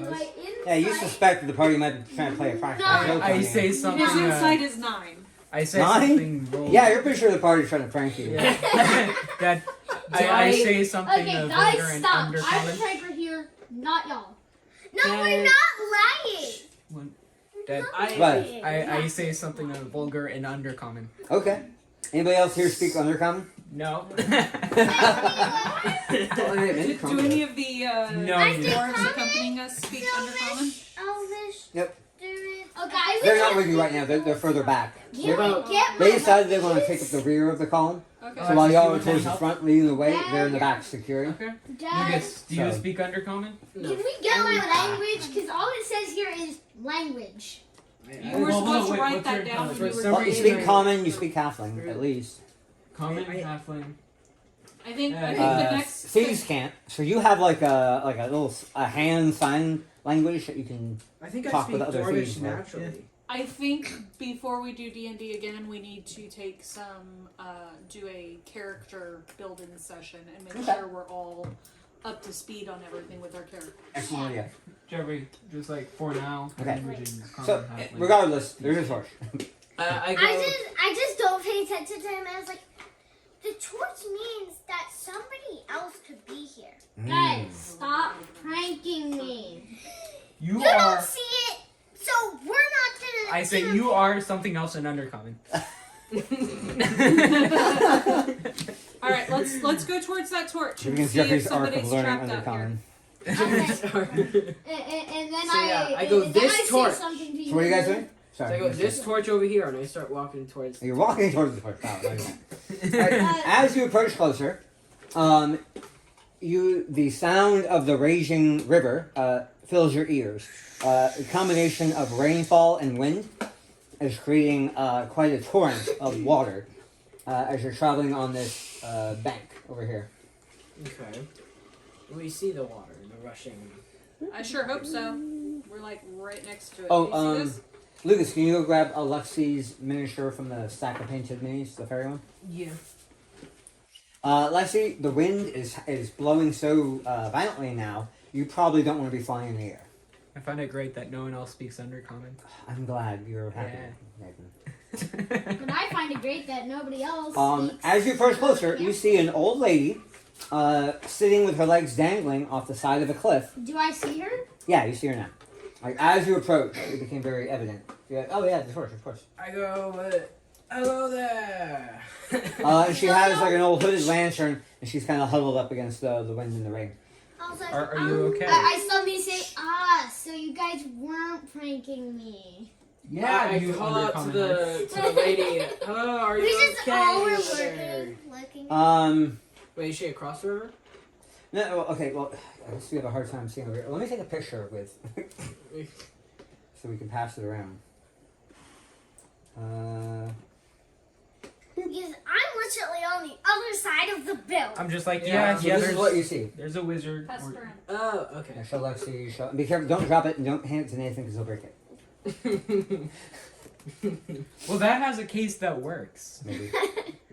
Plus. my insight. Yeah, you suspect that the party might be trying to play a practical joke on I you. say something. his insight is 9. I say 9? something. Roll. Yeah, you're pretty sure the party's trying to prank you. Yeah. That I say something Okay, vulgar guys, and stop. I'm the undercommon. tiger here, not y'all. No, we're not lying. That Right. I say something vulgar and undercommon. Okay. Anybody else here speak undercommon? No. Do any of the No. dwarves accompanying us speak undercommon? Elvish. Yep. Druid. Oh, guys, They're not with you right now. They're further back. Get my They decided they want to take up the rear of the column. Okay. So while so y'all you are want towards the help? front leading the way, they're in the back securing. Okay. Dad, Lucas, do you So- speak undercommon? Can we get my language? Because all it says here is language. You were supposed to write that down when you were Well, you speak common, you speak halfling, at least. Common, I- halfling. I think the next Thieves can't. So you have like a little hand sign language that you can. I think I Talk speak with other Dwarvish thieves, right? naturally. I think before we do D&D again, we need to take do a character building session and make Okay. sure we're all up to speed on everything with our character. Excellent idea. Jeffrey, just like for now. Okay. we can So comment halfway. regardless, there's a torch. I go. I just don't pay attention to him. I was like, the torch means that somebody else could be here. Guys, stop pranking me. You You are. don't see it, so we're not gonna. I say you are something else in Undercommon. All right, let's go towards that torch and Begins see if Jeffrey's arc somebody's of learning trapped out here. Undercommon. And then So, yeah, I go then this I say torch. something to you. So what are you guys doing? So Sorry. I go this torch over here, and I start walking towards. You're walking towards the torch. Wow, Alright, as you approach closer, the sound of the raging river fills your ears. A combination of rainfall and wind is creating quite a torrent of water as you're traveling on this bank over here. Okay. We see the water, the rushing. I sure hope so. We're like right next to it. Oh, Do you see this? Lucas, can you go grab Alexi's miniature from the stack of painted minis, the fairy one? Yeah. Lexi, the wind is blowing so violently now, you probably don't want to be flying in the air. I find it great that no one else speaks Undercommon. I'm glad you're happy, Nathan. But I find it great that nobody else speaks. As you approach closer, you see an old lady sitting with her legs dangling off the side of a cliff. Do I see her? Yeah, you see her now. Like as you approach, it became very evident. You're like, oh yeah, of course. I go. Hello there. And she has like an old hooded lantern, and she's kind of huddled up against the wind and the rain. I was like, Are you okay? I saw me say, so you guys weren't pranking me. I you call out to Undercommon the lady. Hello, are you we just okay? all were there?" looking. Wait, is she across the river? No, okay, well, I guess we have a hard time seeing over here. Let me take a picture with, so we can pass it around. Because I'm literally on the other side of the building. I'm just like, So yeah, this is there's, what you see. there's a wizard. Pass it or- around. Oh, okay. Yeah, show Lexi, show. Be careful, don't drop it, and don't hand it to Nathan because he'll break it. Well, that has a case that works. Maybe.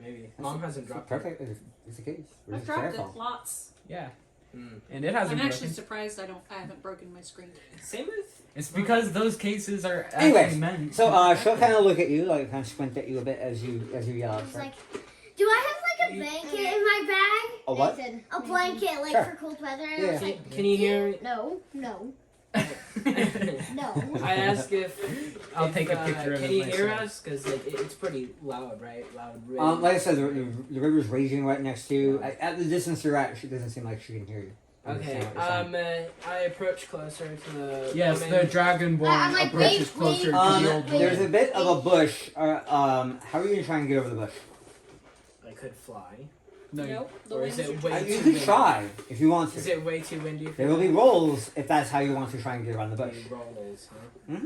Maybe. Mom hasn't dropped it. Perfect. It's a case. We're I've just dropped careful. it lots. Yeah. Mm. And it hasn't I'm actually broken. surprised I haven't broken my screen. Same with. It's because those cases are actually Anyways, meant. So she'll kind of look at you, like kind of squint at you a bit as you yell I out. was Right? like, do I have like a blanket in my bag? A what? Nathan. A blanket, like Sure. for cold weather? And Yeah. I was like, Can you hear me? No. I ask if I'll take a picture of can it you hear myself. us? Because like it's pretty loud, right? Loud. Like I said, the river's raging right next to you. At the distance you're at, it doesn't seem like she can hear you. Okay. Understand what you're saying. I approach closer to the. Yes, woman. the dragonborn I'm like, approaches wait, closer to Um, the old there's a woman. bit of a bush. How are you gonna try and get over the bush? I could fly. No, Nope. The Or is winds it are way You too could windy? try if you want Is to. it way too windy? For There will be that? rolls if that's how you want to try and get around the bush. Rolls, huh?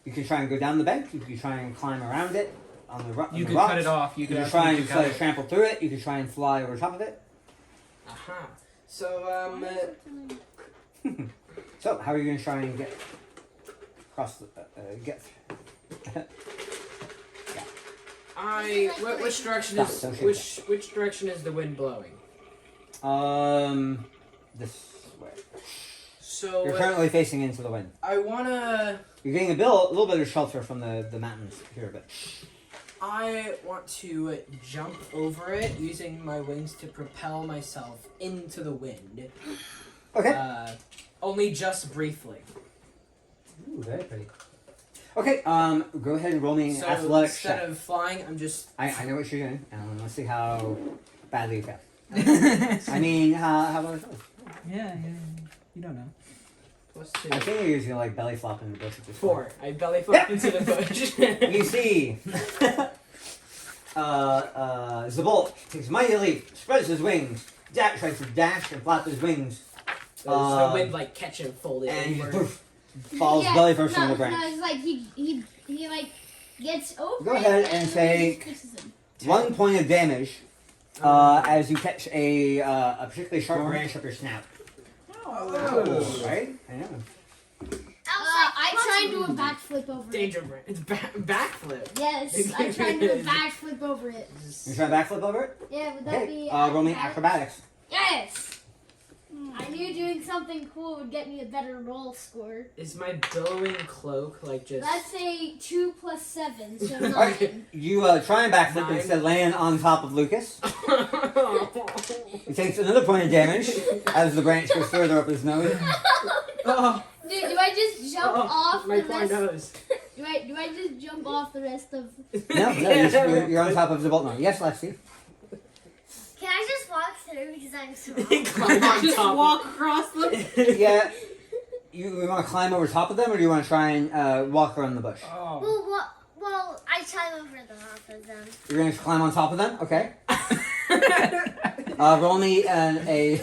You can try and go down the bank. You can try and climb around it on the, on you the could rocks. cut it off. You You could can try and absolutely cut it. trample through it. You can try and fly over top of it. Aha. So So how are you gonna try and get across the get? which direction Stop, is don't shoot which direction is the wind blowing? This way. So You're currently facing into the wind. I wanna. You're getting a little bit of shelter from the mountains here, but I want to jump over it using my wings to propel myself into the wind. okay. Only just briefly. Ooh, very pretty. Okay, go ahead and roll me an So athletics instead check. of flying, I'm just. I know what you're doing, and let's see how badly you fail. I mean, how about it? Yeah, you don't know. Plus I 2. think you're using like belly flop in the bush at this 4. I belly flop into the bush. point. You see, Zabolt takes a mighty leap, spreads his wings, tries to dash and flap his wings, So the wind like catch and fold it and he inward. poof, falls belly first on the No, branch. it's like he like gets over. Go it ahead and he take fixes him. 1 point of damage as you catch a particularly sharp branch up your snout. Oh. Right? I know. I try and do a backflip over it. Danger brand. It's backflip. Yes, I try and do a backflip over it. You try to backflip over it? Yeah, would that Okay. be Roll me acrobatics. Yes! I knew doing something cool would get me a better roll score. Is my billowing cloak like just? That's a 2 + 7, so 9. Alright, you try and backflip 9. instead of laying on top of Lucas. He takes another point of damage as the branch goes further up his nose. Oh, Dude, do I just jump off my the poor rest? nose. Do I just jump off the rest of? No, you're on top of the bolt now. Yes, Lexi. Can I just walk through because I'm small? Climb on Just top. walk across them. Yeah. You want to climb over top of them, or do you want to try and walk around the bush? Oh. Well, I climb over the top of them. You're going to climb on top of them? Okay. Roll me a...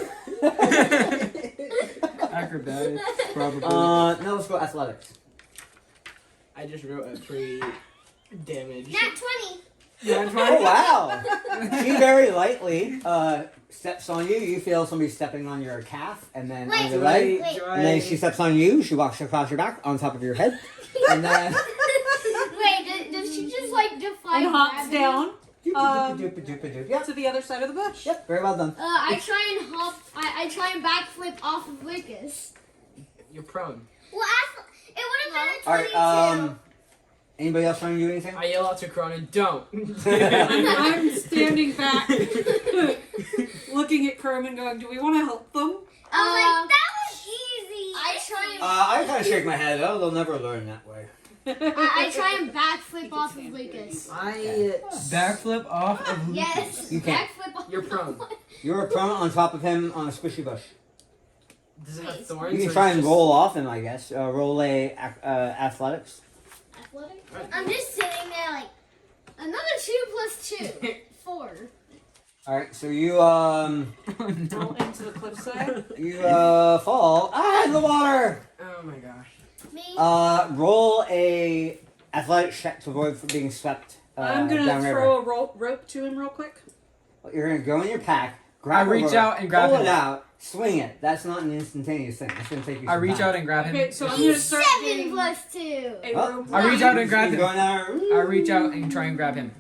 Acrobatics, probably. no, let's go athletics. I just wrote a pretty damage. Nat 20. Oh, wow. She very lightly steps on you. You feel somebody stepping on your calf, and then on your leg. Wait. And then she steps on you. She walks across your back on top of your head. And then... Wait, does she just like defy And hops gravity? down Yep. to the other side of the bush. Yep, very well done. I try and hop. I try and backflip off of Lucas. You're prone. Well, it would have been a 22. Alright, anybody else trying to do anything? I yell out to Cronin, don't. I'm standing back, looking at Kerm and going, "Do we want to help them?" I'm like, that was easy. I try and I kind of shake my head. Oh, they'll never learn that way. I try and backflip off of Lucas. Backflip off of Lucas. Yes. You can't. Backflip off. You're prone. You're prone on top of him on a squishy bush. Does it have Wait, thorns? You can or try it's and just- roll off him, I guess. Roll a athletics. Athletic? I'm just sitting there like, Another 2 + 2. 4. All right, so you Roll into the cliffside. you fall in the water. Oh my gosh. me. Roll a athletics check to avoid from being swept. I'm gonna downriver. throw a rope to him real quick. You're gonna go in your pack, I grab reach over, out and grab pull him. it out, swing it. That's not an instantaneous thing. It's gonna take you. I some reach time. out and grab him. Okay, so I'm gonna He's start 7 getting + 2. a Oh. rope. I reach out and grab He's him. going there. I reach out and try and grab him.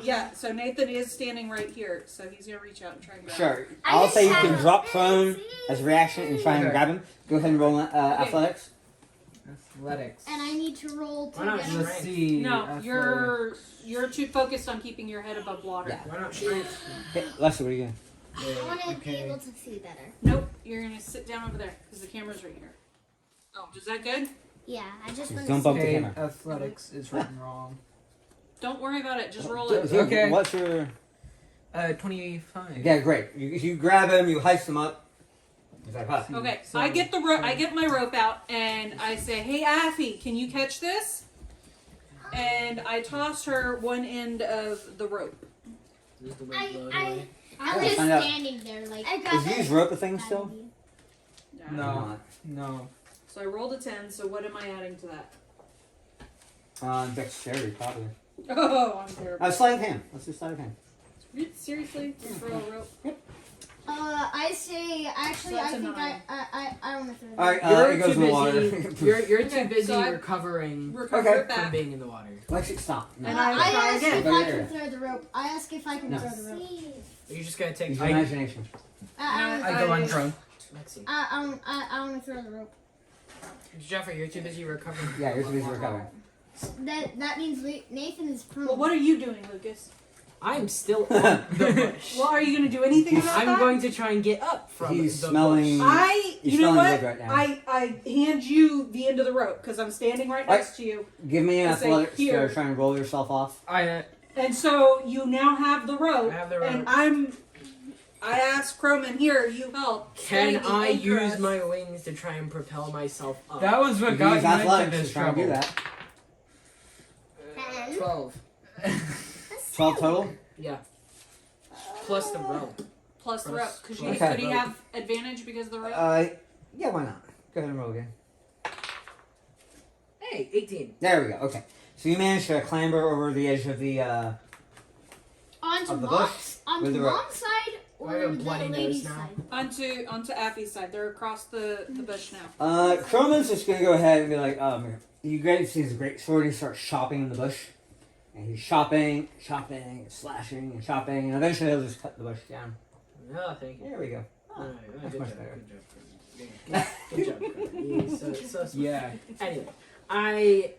Yeah, so Nathan is standing right here, so he's gonna reach out and try and grab him. Sure. I I'll just say you have can a drop prone fancy- as a reaction and try and Okay. grab him. Go ahead and roll athletics. Athletics. And I need to roll to Why not get strength? Let's see. No, athletics. you're too focused on keeping your head above water. Yeah. Why not strength? Hey, Leslie, what are you doing? I want to be Okay. able to see better. Nope, you're gonna sit down over there because the camera's right here. Oh, is that good? Yeah, I just Just want don't to bump see. the Okay, camera. athletics is written wrong. Don't worry about it. Just roll it. Okay. What's your? 25. Yeah, great. You grab him, you heist him up. He's like, huh. Okay, So- I get I get my rope out and I say, "Hey, Affy, can you catch this?" And I toss her one end of the rope. Is the wind blowing I- away? I'm Yeah, just find out. standing there like. I got Is used rope a thing still? No. No. So I rolled a 10. So what am I adding to that? Dexterity, probably. Oh, I'm terrible. Sleight of hand. Let's do sleight of hand. Seriously, just throw a rope. I say actually So that's I a think 9. I want to throw. All right, You're it goes too in the water. busy. You're too Okay, busy so I- recovering Recover Okay. it from back. being in the water. Lexi, stop. No. And I I try ask again. if Go I there. can throw the rope. I ask if I can No. throw the rope. You're just gonna take. Use your imagination. I go undrunk. Lexi. I want to throw the rope. Jeffrey, you're too busy recovering. Yeah, you're too busy recovering. That means Nathan is prone. Well, what are you doing, Lucas? I'm still on the bush. Well, are you going to do anything about I'm that? going to try and get up from He's the smelling. bush. He's You know smelling what? wood right now. I hand you the end of the rope because I'm standing right What? next to you. Give me an I say, athletics here. to try and roll yourself off. And so you now have the rope. I have the rope. And I asked Croman, here, you help. Can steady the I anchor use us. my wings to try and propel myself up? That was You what can got use you into athletics this to try and do trouble. that. 10. 12. 12 total? Yeah. Plus the rope. Plus the rope. Could he, Okay. could he have advantage because of the rope? Yeah, why not? Go ahead and roll again. Hey, 18. There we go. Okay. So you managed to clamber over the edge of the Onto bush. moss. On With the the rope. wrong side I or have a the bloody nose lady's now. side? Onto Affy's side. They're across the bush now. Croman's just gonna go ahead and be like, you guys see his great sword. He starts chopping in the bush, and he's chopping, slashing, and chopping, and eventually he'll just cut the bush down. No, thank you. There we go. No, that's good much job, better. good job. Yeah, so smart. Yeah. Anyway,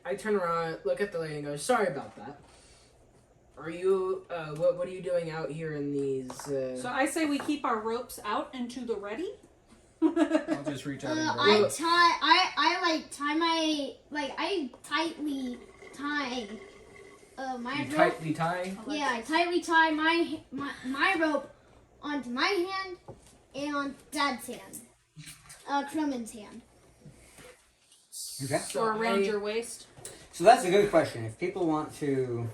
I turn around, look at the lady, and go, "Sorry about that. Are you? What are you doing out here in these?" So I say we keep our ropes out and to the ready. I'll just reach out and grab I it. tightly tie my You rope. tightly tie? Yeah, I tightly tie my rope onto my hand and on Dad's hand. Croman's hand. Okay. So Or around I- your waist. So that's a good question. If people want to,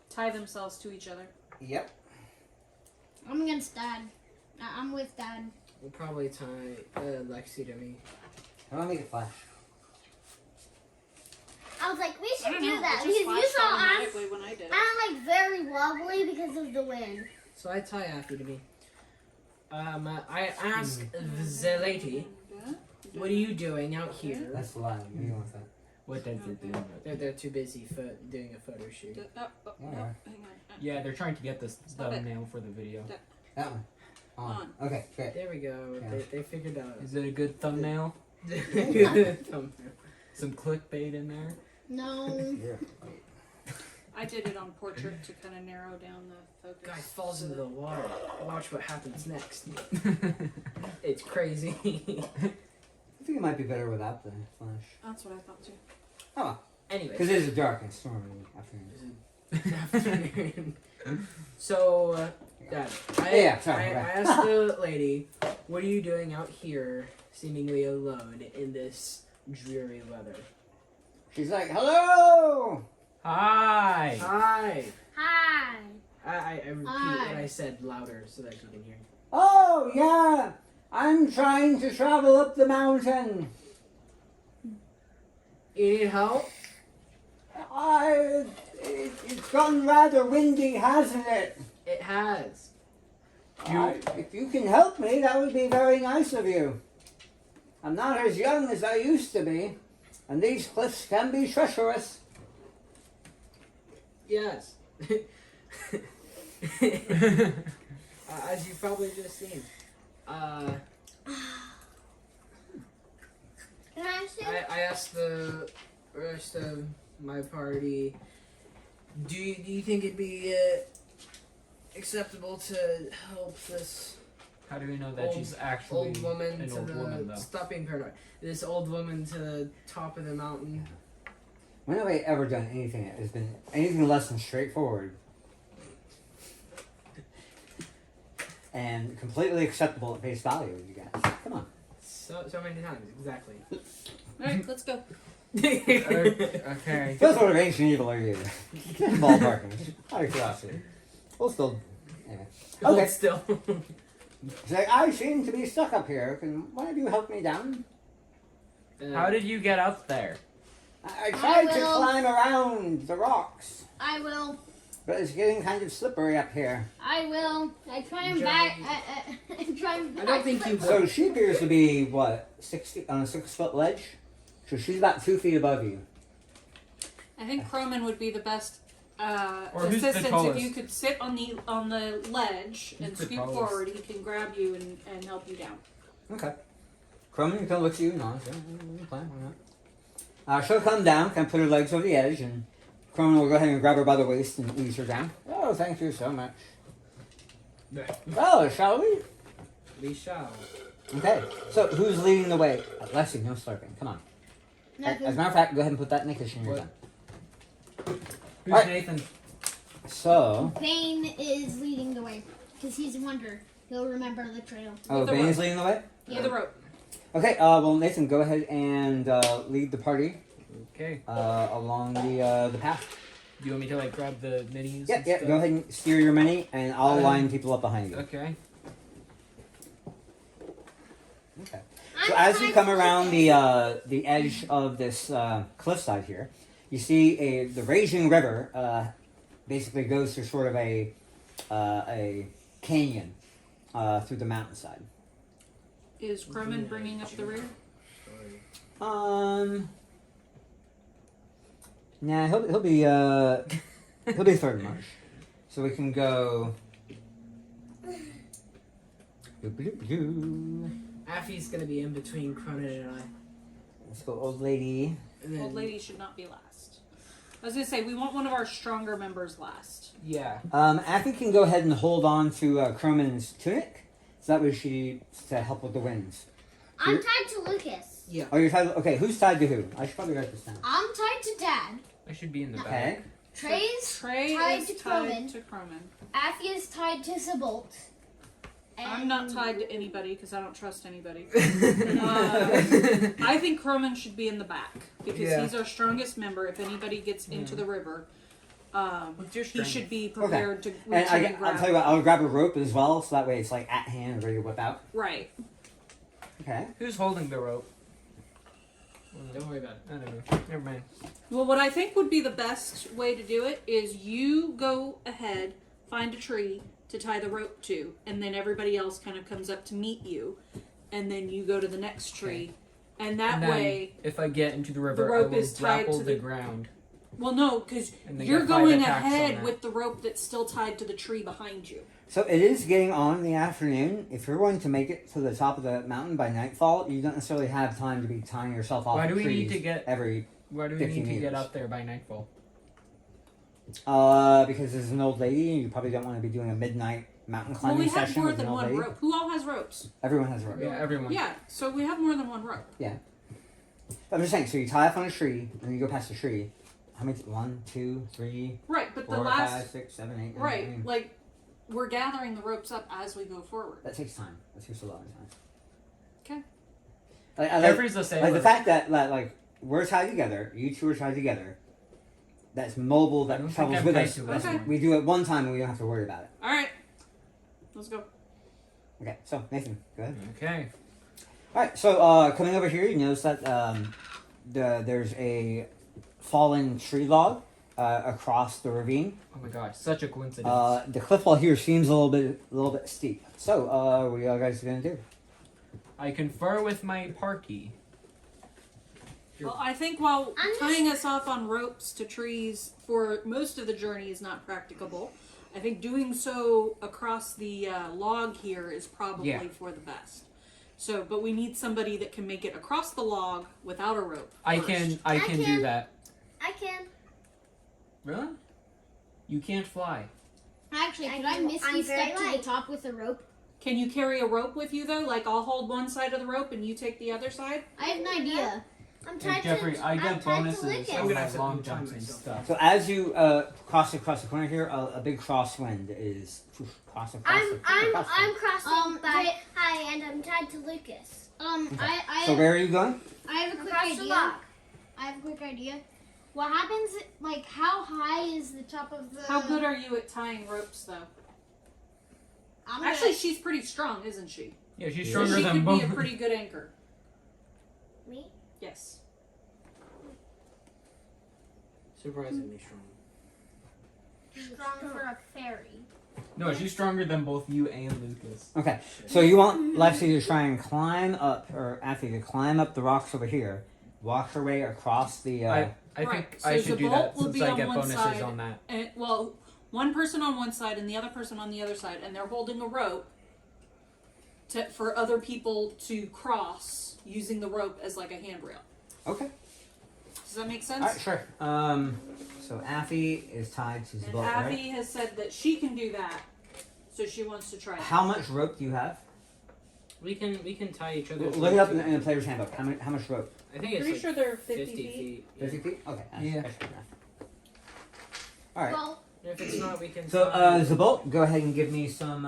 Tie themselves to each other. yep. I'm against Dad. I'm with Dad. We'll probably tie Lexi to me. I want to make it flash. I was like, we I should don't do know. that It because just you flashed saw us. automatically when I did it. I'm like very wobbly because of the wind. So I tie Affy to me. I ask the lady, "What are you doing out here?" That's the line. What do you want that? What does it do? They're too busy doing a photo shoot. Oh, Yeah. hang on. Yeah, they're trying to get this Stop it. thumbnail for the video. That one. On. Okay, great. There we go. Yeah. They figured out. Is it a good thumbnail? Thumbnail. Some clickbait in there? No. Yeah. I did it on portrait to kind of narrow down the focus. Guy falls into the water. Watch what happens next. It's crazy. I think it might be better without the flash. That's what I thought too. Oh, Anyway. because it is dark and stormy afternoon. Afternoon. So, Dad, Yeah, sorry, I right. asked the lady, "What are you doing out here, seemingly alone in this dreary weather?" She's like, hello! Hi! Hi. Hi. I repeat Hi. what I said louder so that you can hear. Oh, yeah! I'm trying to travel up the mountain. You need help? It's gotten rather windy, hasn't it? It has. If you can help me, that would be very nice of you. I'm not as young as I used to be, and these cliffs can be treacherous. Yes. As you've probably just seen. Can I ask you? I asked the rest of my party, do you think it'd be acceptable to help this How do we know that Old- she's actually old woman an to old the woman, though? stop being paranoid? This old woman to the top of the mountain. When have I ever done anything that has been anything less than straightforward and completely acceptable at face value, you guys? Come on. So many times, exactly. Alright, let's go. Okay. What sort of ancient evil are you? Ballparking. Out of curiosity. We'll still. Anyway. Hold Okay. still. She's like, I seem to be stuck up here. Can one of you help me down? How did you get up there? I tried to will. climb around the rocks, I will. but it's getting kind of slippery up here. I will. I try and Joe. back. I try and I don't think you So would. she appears to be, what, 60 on a 6-foot ledge? So she's about 2 feet above you. I think Croman would be the best Or who's the assistance if tallest? you could sit on the ledge and Who's the scoot tallest? forward. He can grab you and help you down. Okay. Croman kind of looks at you and nods. Yeah, fine, why not? She'll come down, kind of put her legs over the edge, and Croman will go ahead and grab her by the waist and ease her down. Oh, thank you so much. Well, shall we? We shall. Okay. So, who's leading the way? Lexi, no slurping. Come on. As a matter of fact, go ahead and put that in the kitchen. You're What? done. Who's Alright. Nathan? So, Bane is leading the way because he's a wonder. He'll remember the trail. oh, the Bane's leading the way? Yeah. The rope. Okay, well, Nathan, go ahead and lead the party Okay. along the path. Do you want me to like grab the minis? Yeah, and yeah, stuff? go ahead and steer your mini, and I'll line people up behind you. Okay. Okay. So as you come around the edge of this cliffside here, you see the raging river basically goes through sort of a a canyon through the mountainside. Is Croman bringing up the rear? Nah, he'll be third march, so we can go. Affy's gonna be in between Cronin and I. Let's go, old lady. And then, Old lady should not be last. I was gonna say we want one of our stronger members last. Yeah. Affy can go ahead and hold on to Croman's tunic, so that way she to help with the winds. I'm tied to Lucas. Yeah. Oh, you're tied. Okay, who's tied to who? I should probably write this down. I'm tied to Dad. I should be in the Okay. back. Trey's Trey tied is to tied Croman. to Croman. Affy is tied to Sabolt. I'm not tied to anybody because I don't trust anybody. I think Croman should be in the back because Yeah. he's our strongest member. If anybody gets into the river, What's your he strength? should be prepared to reach And in and I'll grab. tell you what, I'll grab a rope as well, so that way it's like at hand, ready to whip out. Right. Okay. Who's holding the rope? Don't worry about it. I don't know. Never mind. Well, what I think would be the best way to do it is you go ahead, find a tree to tie the rope to, and then everybody else kind of comes up to meet you, and then you go to the next tree, and that And then way. if I get into the river, rope I will is tied grapple to the the- ground. Well, no, because And they you're get 5 going attacks on ahead that. with the rope that's still tied to the tree behind you. So it is getting on in the afternoon. If you're going to make it to the top of the mountain by nightfall, you don't necessarily have time to be tying yourself off. Why do of we need trees to get- every? Why do we 50 need to get meters. up there by nightfall? Because there's an old lady, and you probably don't want to be doing a midnight mountain Well, climbing we have session more with an than old one lady. rope. Who all has ropes? Everyone has a rope. Yeah, everyone. Yeah, so we have more than one rope. I'm just saying. So you tie off on a tree, and then you go past the tree. How many? 1, 2, 3, Right, but the 4, last 5, 6, 7, 8, 9, right, 10. like we're gathering the ropes up as we go forward. That takes time. That takes a lot of time. Okay. I like, Jeffrey's the sailor. like the fact that like we're tied together, you two are tied together. That's mobile. I That don't think travels I'm with tied us. to That's- anyone. We do it one time, and we don't have to worry about it. All right, let's go. Okay. So Nathan, go ahead. Okay. All right. So coming over here, you notice that there's a fallen tree log across the ravine. Oh my god, such a coincidence. The cliff wall here seems a little bit steep. So what are you guys gonna do? I confer with my party. Well, I think while I'm just- tying us off on ropes to trees for most of the journey is not practicable, I think doing so across the log here is probably Yeah. for the best. So, but we need somebody that can make it across the log without a rope. I first. can I do can. that. I can. Really? You can't fly. Actually, I could I can- misty I'm very step to the light. top with a rope? Can you carry a rope with you though? Like I'll hold one side of the rope and you take the other side. I have an idea. I'm Hey, tied Jeffrey, to. I I'm get tied to bonuses Lucas. I'm on gonna my have to long time jumps and myself. stuff. So as you cross across the corner here, a big crosswind is cross across. I'm crossing by wait. hi, and I'm tied to Lucas. I So where are you going? I have a quick Across the idea. log. I have a quick idea. What happens? Like, how high is the top of the? How good are you at tying ropes though? I'm Actually, she's pretty strong, isn't she? Yeah, she's So So stronger she than could both. be a pretty good anchor. Me? Yes. Surprisingly strong. strong for a fairy. No, she's stronger than both you and Lucas. Okay. So you want Lexi to try and climb up, or Affy to climb up the rocks over here, walk her way across the. I Right, think so I should do Zabolt that will since be I on get one bonuses side. on that. And well, one person on one side and the other person on the other side, and they're holding a rope for other people to cross using the rope as like a handrail. Okay. Does that make sense? All right. Sure. So Affy is tied to And Zabot, Abby right? has said that she can do that, so she wants to try that. How much rope do you have? We can tie each other. Look it up in the player's handbook. How much rope? I think I'm it's pretty like sure they're 50 50 feet. feet. 50 feet? Okay. Yeah. That's good enough. All right. Well, If it's not, we can. So, tie- Zabot, go ahead and give me some.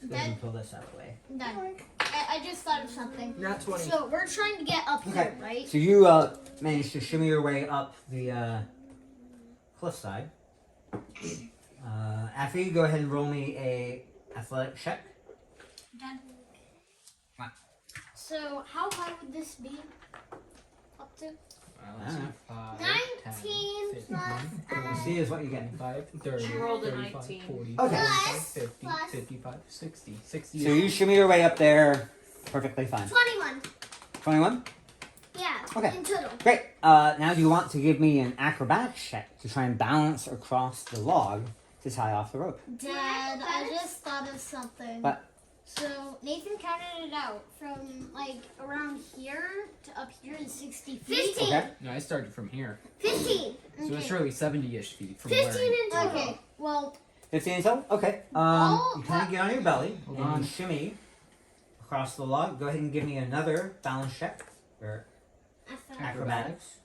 then, Pull this out of the way. then I just thought of something. Not 20. So we're trying to get up Okay. there, right? So you managed to shimmy your way up the cliffside. Affy, go ahead and roll me a athletic check. Done. Come on. So how high would this be? Up to? Let's see. 5, 10, 19 15, plus, 20, C is what you get. 25, 30, She rolled a 35, 19. 40, Okay. 45, 50, Plus. 55, 60. 60 So you shimmy your way up there. Perfectly fine. 21. 21? Yeah. Okay. In total. Great. Now do you want to give me an acrobatics check to try and balance across the log to tie off the rope? Dad, I just thought of something. What? So Nathan counted it out from like around here to up here is 60 feet. 15. Okay. No, I started from here. 15. So it's Okay. really 70-ish feet from 15 where in total. Okay. Well, 15 in total? Okay. Oh, You kind of get on your belly Hold and on. shimmy across the log. Go ahead and give me another balance check. Or acrobatics.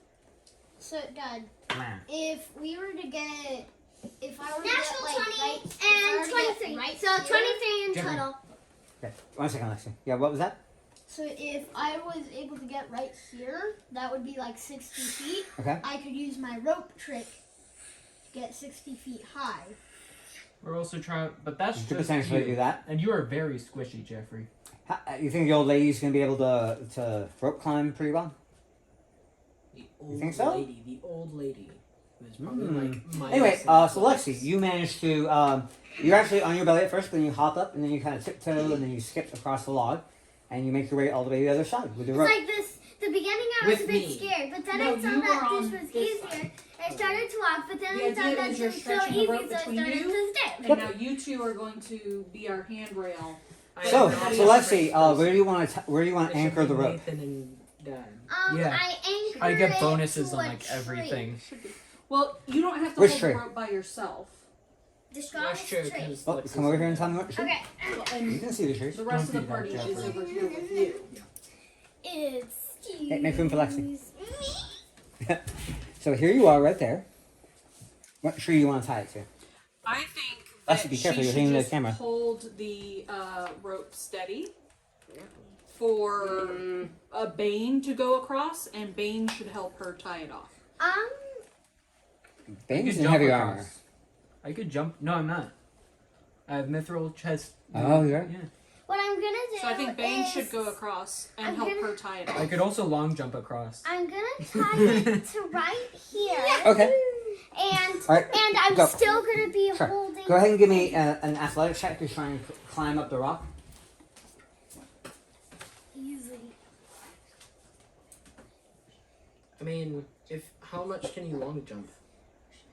So Dad, Man. if we were to get, if I were to Natural get like 20 right, and if I were to get 23. right So here, 23 in Jeffrey. total. Okay. 1 second, Lexi. Yeah, what was that? So if I was able to get right here, that would be like 60 feet. Okay. I could use my rope trick to get 60 feet high. we're also trying, but that's You could just potentially you. do that. And you are very squishy, Jeffrey. You think the old lady's going to be able to rope climb pretty well? The old think so? lady. The old lady. Who's probably Hmm. like minus Anyway, in so class. Lexi, you managed to, you're actually on your belly at first, then you hop up, and then you kind of tiptoe, and then you skip across the log, and you make your way all the way to the other side with your It's rope. like this. The beginning, I was With a bit me. scared, but then No, I saw you were that on this was this easier. side. I started to walk, but then The I thought idea that is you're this was so stretching the easy, rope so I between started you. to step. And now you two are going to be our handrail. I So, am not so a Lexi, French where person. do you want to It anchor should the be rope? Nathan and Dad. Yeah. I anchored I get it bonuses to on a like tree. everything. Well, you don't have to Which hold tree? the rope by yourself. The That's strongest true. tree. 'cause Oh, Lexi's come over in here and there. tell me what tree. Okay. Well, You and can see the trees. the rest Don't of the do that, party is Jeffrey. over here with you. It's Hey, make room for Lexi. me. So here you are, right there. What tree you want to tie it to? I think Lexi, that be careful, she you're should hitting the just camera. hold the rope steady for Bane to go across, and Bane should help her tie it off. I Bane's could in jump heavy across. armor. I could jump. No, I'm not. I have mithril chest. Oh, you're right. Yeah. What I'm gonna do So I think Bane is should go across and I'm help gonna- her tie it off. I could also long jump across. I'm gonna tie it to right here. Okay. And All right. and I'm Go. still gonna be Sure. holding. Go ahead and give me an athletics check to try and climb up the rock. Easy. I mean, how much can you long jump?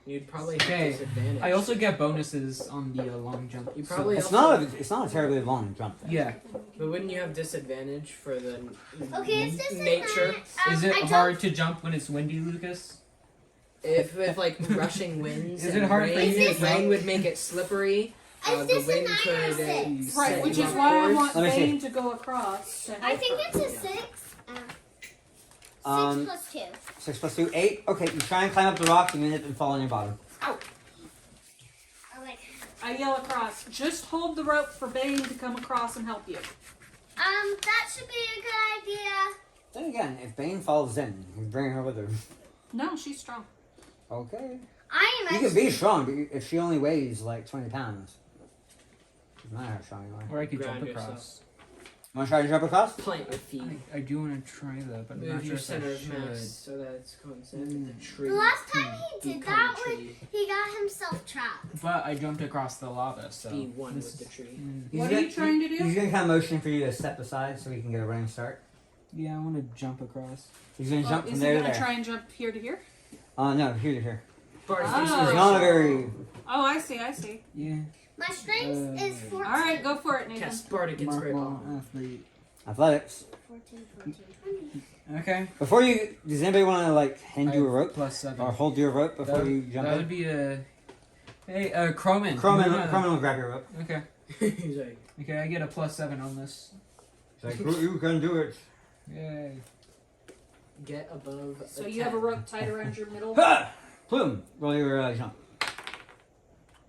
You'd probably Okay. have disadvantage. I also get bonuses on the long jump. You probably It's also, not a terribly long jump. Though. Yeah. but wouldn't you have disadvantage for the Okay, it's just nature? Is it hard to jump when it's windy, Lucas? If like rushing winds Is and it hard for rain, you to rain jump? would make it slippery. Is The this a wind 9 or could a 6? Right, set which you is off why I course. want Let me see. Bane to go across. To help I think her. it's a 6. 6 plus 2. 6 plus 2, 8. Okay, you try and climb up the rock, and you end up and fall on your bottom. I like. I yell across, just hold the rope for Bane to come across and help you. That should be a good idea. Then again, if Bane falls in, you bring her with her. No, she's strong. Okay. I am You can be strong, but if she only weighs like 20 pounds, doesn't matter how strong you are. Or I could Ground jump yourself. across. Want to try to jump across? Plant your feet. I do want to try that, but I'm not Move sure your if I center of mass should. so that it's coincident with the tree. The last time he did Become that, a tree. he got himself trapped. But I jumped across the lava, so. Be one this with the tree. What are you trying to do? He's going to kind of motion for you to step aside so we can get a running start. Yeah, I want to jump across. He's going to jump Is from he there to gonna there. try and jump here to here? No, here to here. Bardic Oh. He's inspiration. not a very... Oh, I see, I see. Yeah. My strength is 14. All right, go for it, Nathan. Cast Bardic Mark inspiration. one athlete. Athletics. 14, 20. Okay. Before you... Does anybody want to, like, hand you a rope? Plus 7. Or hold your rope before that, you jump that in? would be a. Hey, Croman. Croman will grab your rope. Okay. He's like, Okay, I get a plus 7 on this. He's like, you can do it. Yay. get above. So you have a rope tied around your middle. Ha! Plume! Roll your jump.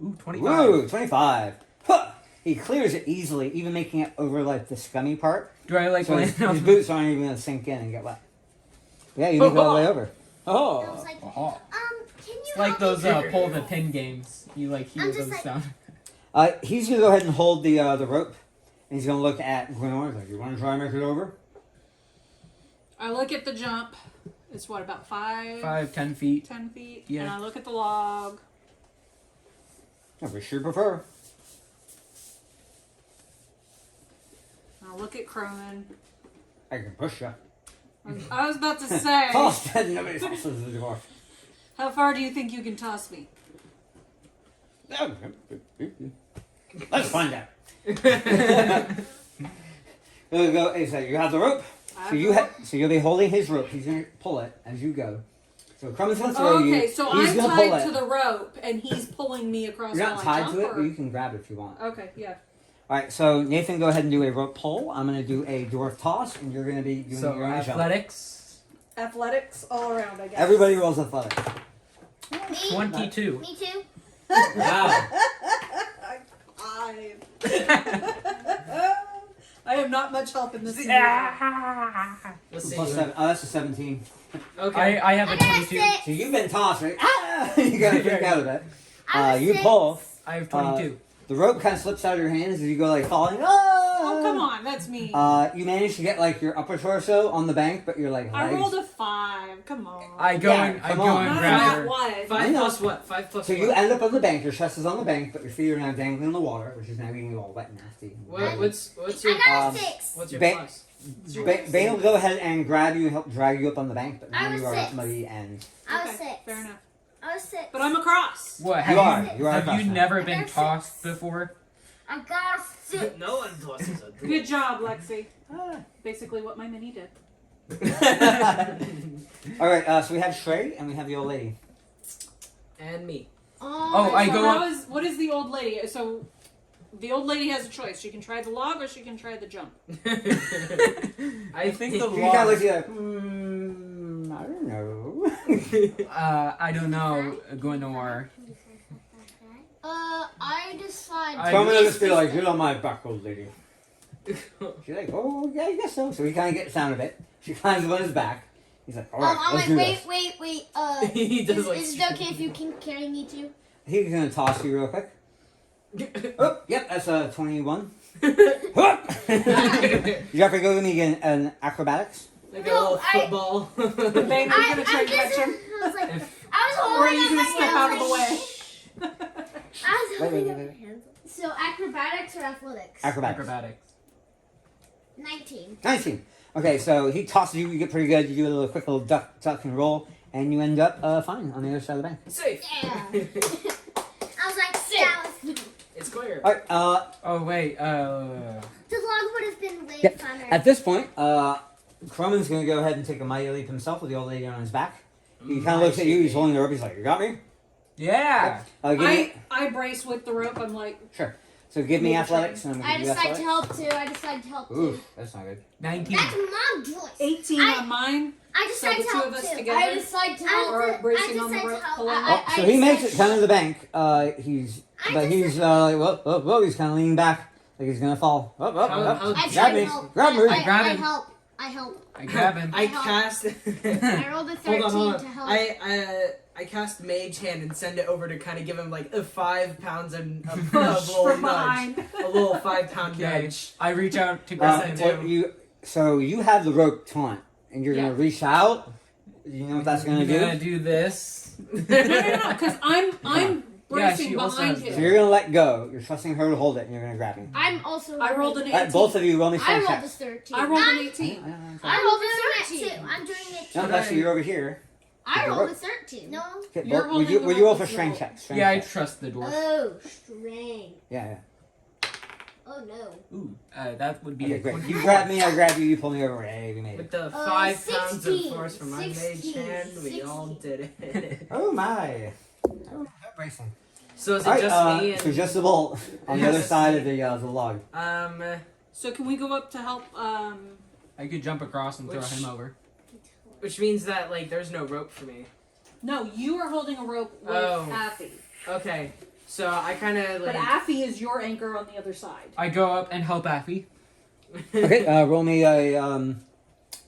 Ooh, 25. Woo! 25. Huh! He clears it easily, even making it over like the scummy part. Do I like So his, land on his boots aren't even gonna sink in and get wet. Yeah, you make it all the way over. I was Oh! like, Oh. can you It's like help those me? pull the pin games. You like hear I'm just those like- sound. He's gonna go ahead and hold the rope, and he's gonna look at Glenore. Like, you want to try and make it over? I look at the jump. It's what, about 5? 10 feet. 10 feet? Yeah. And I look at the log. Which you prefer? And I look at Cronin. I can push you. I was about to say, Toss that. Nobody tosses the dwarf. how far do you think you can toss me? Let's find out. We'll go. So you have the rope. So you'll be holding his rope. He's gonna pull it as you go. So Crum's gonna throw you. Okay, so He's I'm gonna pull tied it. to the rope, and he's pulling me across You're while not I tied jump, to it, or- but you can grab it if you want. Okay, yeah. All right. So Nathan, go ahead and do a rope pull. I'm gonna do a dwarf toss, and you're gonna be doing So your own jump. athletics. Athletics all around, I guess. Everybody rolls athletic. Me? 22. Me too. Wow. I am not much help in this. Let's see. Plus 7. Oh, that's a 17. Okay. I have a I got a 22. 6. So you've been tossed, right? Ah! You gotta freak out a bit. I was You 6. pull. I have 22. The rope kind of slips out of your hands as you go like falling. Oh, come on, that's me. You manage to get like your upper torso on the bank, but you're like I legs. rolled a 5. Come on. I go and come go on. and Not grab enough her. one. 5 I know. plus what? 5 plus So what? you end up on the bank. Your chest is on the bank, but your feet are now dangling in the water, which is now getting you all wet and nasty. What's your I got Um, a 6. what's your Ba- plus? Bane will go ahead and grab you and help drag you up on the bank, but now I was you are 6. muddy and I was Okay, 6. fair enough. I was 6. But I'm across. What? You Have are. You are Have across you now. never I been got tossed 6. before? I got a 6. No one tosses a dwarf. Good job, Lexi. Basically what my mini did. All right. So we have Shrey and we have the old lady. And me. Oh, I So go how up. is- what is the old lady? So the old lady has a choice. She can try the log or she can try the jump. I think the She kind of log. looks at you like, I don't know. I don't know, Gwenor. I decide. I- So I'm gonna just be like, get on my back, old lady. She's like, oh, yeah, I guess so. So we kind of get the sound of it. She climbs on his back. He's like, all right, I'm let's like, do wait, this. wait. He does like. Is it okay if you can carry me too? He's gonna toss you real quick. Oh, yep, that's a 21. Hup! You have to go with me again an acrobatics. Like No, a little I- football. Bang, you're gonna try I and catch him. was like, If- I was Or are holding you up gonna my step hands out of the like, way? I was holding up wait. my hands. So acrobatics or athletics? Acrobatics. Acrobatics. 19. 19. Okay, so he tosses you, you get pretty good, you do a little quick little duck and roll, and you end up fine on the other side of the bank. Safe. Yeah. I was like, south. It's clear. Alright, Oh wait. The log would have been way Yep. funner. at this point, Croman's gonna go ahead and take a mighty leap himself with the old lady on his back. He kind of looks at you, he's holding the rope, he's like, you got me? Yeah. Give me, I brace with the rope. I'm like, sure. So give me Make a athletics, and I'm I gonna give you decide to athletics. help too. I decide to help too. Ooh, that's not good. 19. That's my voice. 18 I- on mine. I So decide the to two help of us too. together? I decide to help. Or bracing on the decide rope, to help. pulling. So he makes it kind of the bank. He's like, whoa, he's kind of leaning back, like he's gonna fall. How- I Grab try me, to help. grab me. I Grab him. help. I help. I grab him. I help. cast. I rolled a 13 hold on. to help. I cast Mage Hand and send it over to kind of give him like a 5 pounds and a Push little from nudge, behind. a little 5-pound Okay. nudge. I reach out to grab him too. So you have the rope taunt, and you're gonna Yeah. reach out. You know what that's gonna I'm do? gonna do this. No, because I'm bracing she also behind has So him. you're gonna let go. You're trusting her to hold it, and you're gonna grab me. I'm also. I rolled an All right, 18. both of you roll me I strength rolled a checks. 13. I rolled an 18. I rolled a 13. I'm doing it too. No, actually, you're over here. I rolled a 13. No. Okay, You're would holding you the would you roll rope for as strength well. checks? Strength Yeah, I checks. trust the dwarf. Oh, strength. Yeah. Oh no. Ooh, that would be Okay, a great. 20. You grab me, I grab you. You pull me over. Hey, we made With it. the 5 pounds of 16, force from my Mage 16, Hand, we all 16. did it. Oh my. Oh, bracing. So is it All right, just me and so just the bolt on the other side of the log. So can we go up to help? I could jump across and throw Which- him over. which means that like there's no rope for me. No, you are holding a rope with Oh. Affy. Okay, so I kind of But like. Affy is your anchor on the other side. I go up and help Affy. Okay, roll me a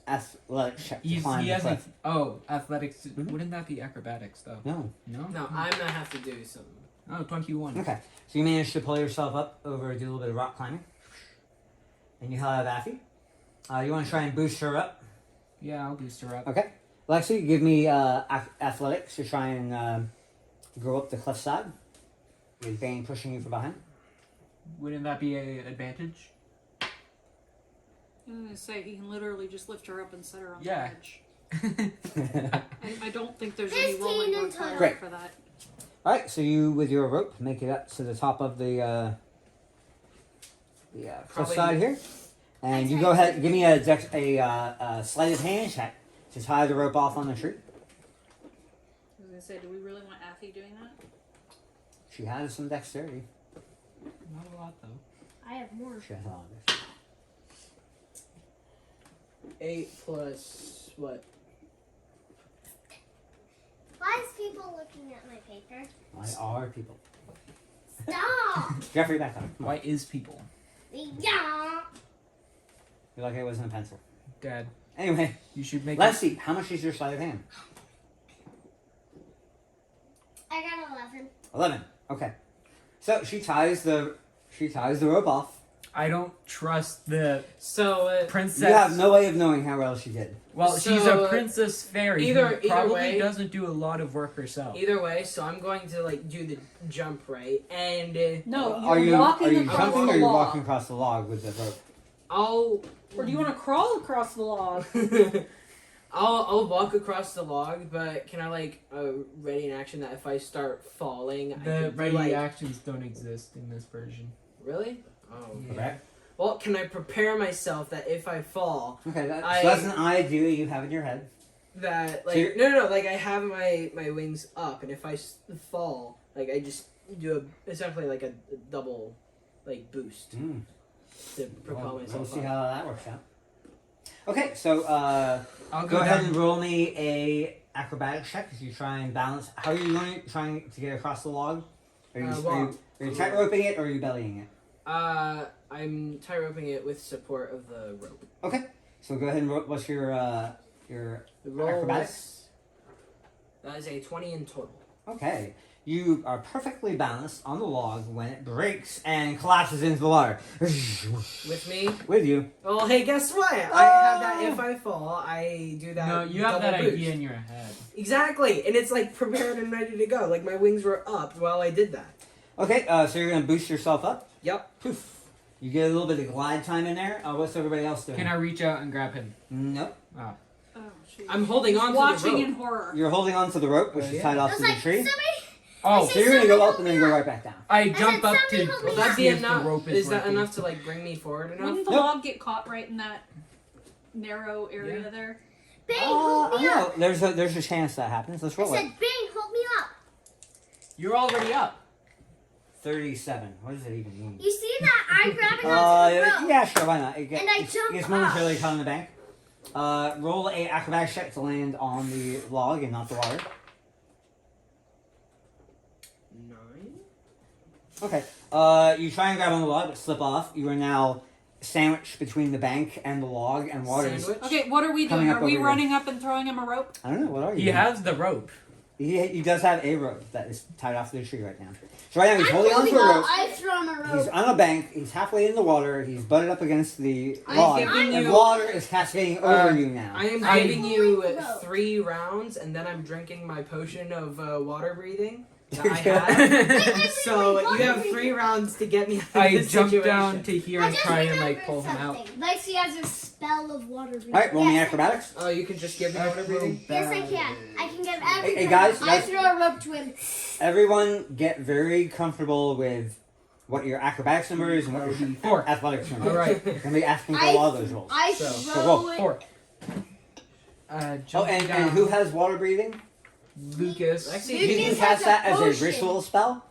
athletic check. to He climb the hasn't. cliff. Oh, athletics. Mhm. Wouldn't that be acrobatics though? No. No. No, I'm gonna have to do some. Oh, 21. Okay, so you managed to pull yourself up over, do a little bit of rock climbing, and you have Affy. You want to try and boost her up? Yeah, I'll boost her up. Okay. Lexi, give me athletics to try and go up the cliffside. With Bane pushing you from behind. Wouldn't that be an advantage? I'm gonna say he can literally just lift her up and set her on Yeah. the edge. I don't think there's any 15 rolling in required Great. for that. Alright, so you, with your rope, make it up to the top of the cliffside here. And you go ahead, give me a sleight of hand check to tie the rope off on the tree. I was gonna say, do we really want Affy doing that? She has some dexterity. Not a lot though. I have more. She has a lot of dexterity. 8 plus what? Why is people looking at my paper? Why are people? Stop! Jeffrey, back up. Come on. Why is people? Yeah. You're lucky it wasn't a pencil. Dad, Anyway, you should make let's see. How much is your sleight of hand? I got 11. 11. Okay. So she ties the rope off. I don't trust the So, princess. You have no way of knowing how well she did. Well, she's So, a princess fairy either who probably way- doesn't do a lot of work herself. either way, so I'm going to like do the jump right, and No, Are you're you walking across jumping the or are you log. walking across the log with the rope? I'll Or do you want to crawl across the log? I'll walk across the log, but can I like ready in action that if I start falling, I The can ready like actions don't exist in this version. really? Oh. Yeah. Okay. Well, can I prepare myself that if I fall, Okay, so I- that's an idea you have in your head. that So like you're- no, like I have my wings up, and if I fall, like I just do essentially like a double like boost Mm. to propel Well, we'll myself see up. how that works out. Okay, so I'll go ahead and down. roll me a acrobatics check as you try and balance. How are you trying to get across the log? Are you, Walk. are you tight roping it or are you bellying it? I'm tie roping it with support of the rope. Okay, so go ahead and what's your The roll acrobatics? was, that is a 20 in total. Okay, you are perfectly balanced on the log when it breaks and collapses into the water. With me? With you. Well, hey, guess what? I have that if I fall, I do that. No, you have double that boost. idea in your head. Exactly, and it's like prepared and ready to go. Like my wings were up while I did that. Okay, so you're gonna boost yourself up. Yep. Poof. You get a little bit of glide time in there. What's everybody else doing? Can I reach out and grab him? Nope. Oh. Oh, jeez. I'm holding on to the Watching rope. in horror. You're holding on to the rope, which Oh, is yeah. tied I off was to the like, tree. somebody, Oh, So you're gonna go up and then go right back down. I jump up somebody to help me Will that see be if enough? the rope Is that working. enough to like bring me forward enough? Wouldn't the Nope. log get caught right in that narrow area Yeah. there? Bang, hold I me up. know. There's a chance that happens. Let's I roll it. said, Bang, hold me up. You're already up. 37. What does it even mean? You see that? I'm grabbing onto the rope. Yeah, sure. Why not? And I jump It gets up. momentarily caught in the bank. Roll a acrobatics check to land on the log and not the water. 9. Okay. You try and grab on the log, but slip off. You are now sandwiched between the bank and the log, and water is. Sandwich. Okay, what are we Coming doing? up Are we over running up and throwing him a rope? I don't know. What are you? He doing? has the rope. He does have a rope that is tied off to the tree right now. So right now he's I'm holding onto a holding rope. on. I throw him a He's rope. on a bank. He's halfway in the water. He's butted up against the I'm log, giving and you- water is cascading over you now. I am I- giving you Holding rope. 3 rounds, and then I'm drinking my potion of water breathing that I Okay. have. So you have 3 rounds to get me out of I this jump situation. down to here I and just try and remembered like pull him out. something. Lexi has a spell of water breathing. All right, roll me acrobatics. Oh, you can just give me water breathing? Yes, I can. I can give everything. Hey, guys, I throw a rope to him. Everyone get very comfortable with what your acrobatics number is and what your 4. athletics number is. All right. We're going to be asking for a lot of those rolls. I So- throw roll. it. 4. Oh, Jumping and down. who has water breathing? Lucas. Actually, You can Lucas cast has a that as a potion. ritual spell.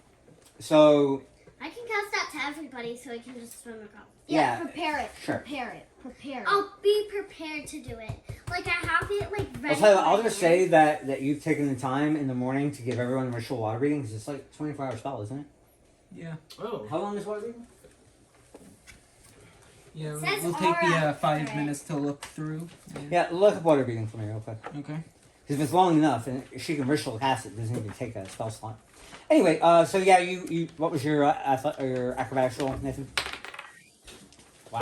So, I can cast that to everybody so I can just swim across. yeah, Prepare it. Sure. Prepare it. Prepare it. I'll be prepared to do it. Like, I have it, like, ready. I'll tell you what, I'll right just now. say that you've taken the time in the morning to give everyone ritual water breathing because it's like a 24-hour spell, isn't it? Yeah. Oh. How long is water breathing? Yeah, It says we'll take the aura. 5 Alright. minutes to look through. Yeah, look up water breathing for me real quick. Okay. Because if it's long enough, and she can ritual cast it, doesn't even take a spell slot. Anyway, so yeah, you what was your acrobatics roll, Nathan? Wow!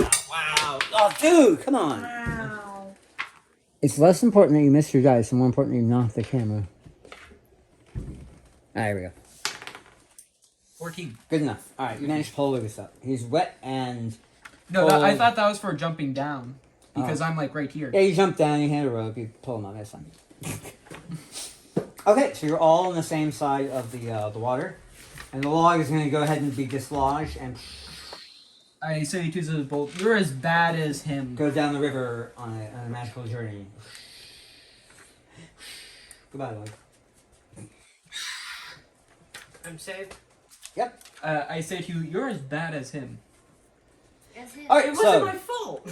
Oh, dude, come on! Wow. It's less important that you miss your dice and more important that you knock the camera. There we go. 14. Good enough. Alright, you managed to pull Lucas up. He's wet and... No, cold. I thought that was for jumping down. Because I'm like right here. Yeah, you jump down, you hand a rope, you pull him up, that's fine. Okay, so you're all on the same side of the water. And the log is going to go ahead and be dislodged and I say to the bolt, you're as bad as him. go down the river on a magical journey. Goodbye, log. I'm safe. Yep. I say to you, you're as bad as him. Alright, It wasn't my fault.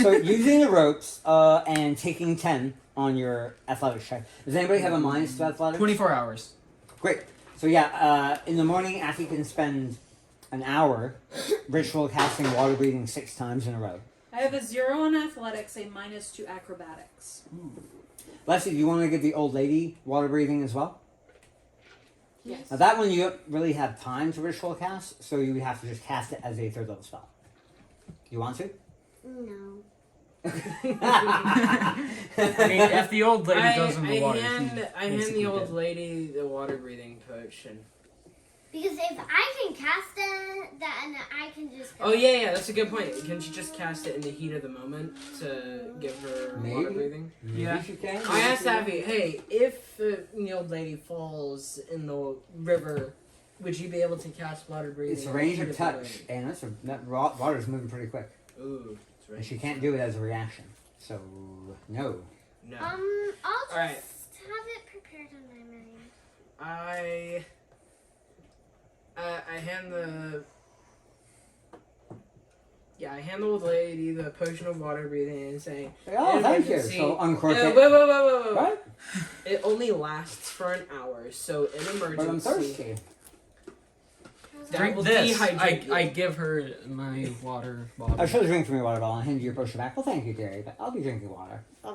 so using the ropes and taking 10 on your athletics check. Does anybody have a minus to athletics? 24 hours. Great. So yeah, in the morning after you can spend an hour ritual casting water breathing 6 times in a row. I have a 0 on athletics, a -2 acrobatics. Leslie, do you want to give the old lady water breathing as well? Yes. Now that one you don't really have time to ritual cast, so you would have to just cast it as a 3rd level spell. You want to? No. I mean, if the old lady goes in the water, I hand basically the old dead. lady the water breathing potion. Because if I can cast it, then I can just. Oh yeah, that's a good point. Can she just cast it in the heat of the moment to give her water Maybe. breathing? Yeah. Yes, you can. I asked Abby, hey, if the old lady falls in the river, would you be able to cast water breathing? It's a in the range heat of the touch, moment? and that water's moving pretty quick. Ooh, it's And right. she can't do it as a reaction. So, no. No. I'll just Alright. have it prepared in my mind. I hand the old lady the potion of water breathing and saying, Oh, thank you. emergency- So, uncork wait, it. wait. Right? It only lasts for an hour, so in emergency, But I'm thirsty. that Drink will this. dehydrate you. I give her my water bottle. I should have drank from your water bottle and hand you your potion back. Well, thank you, Gary, but I'll be drinking water. I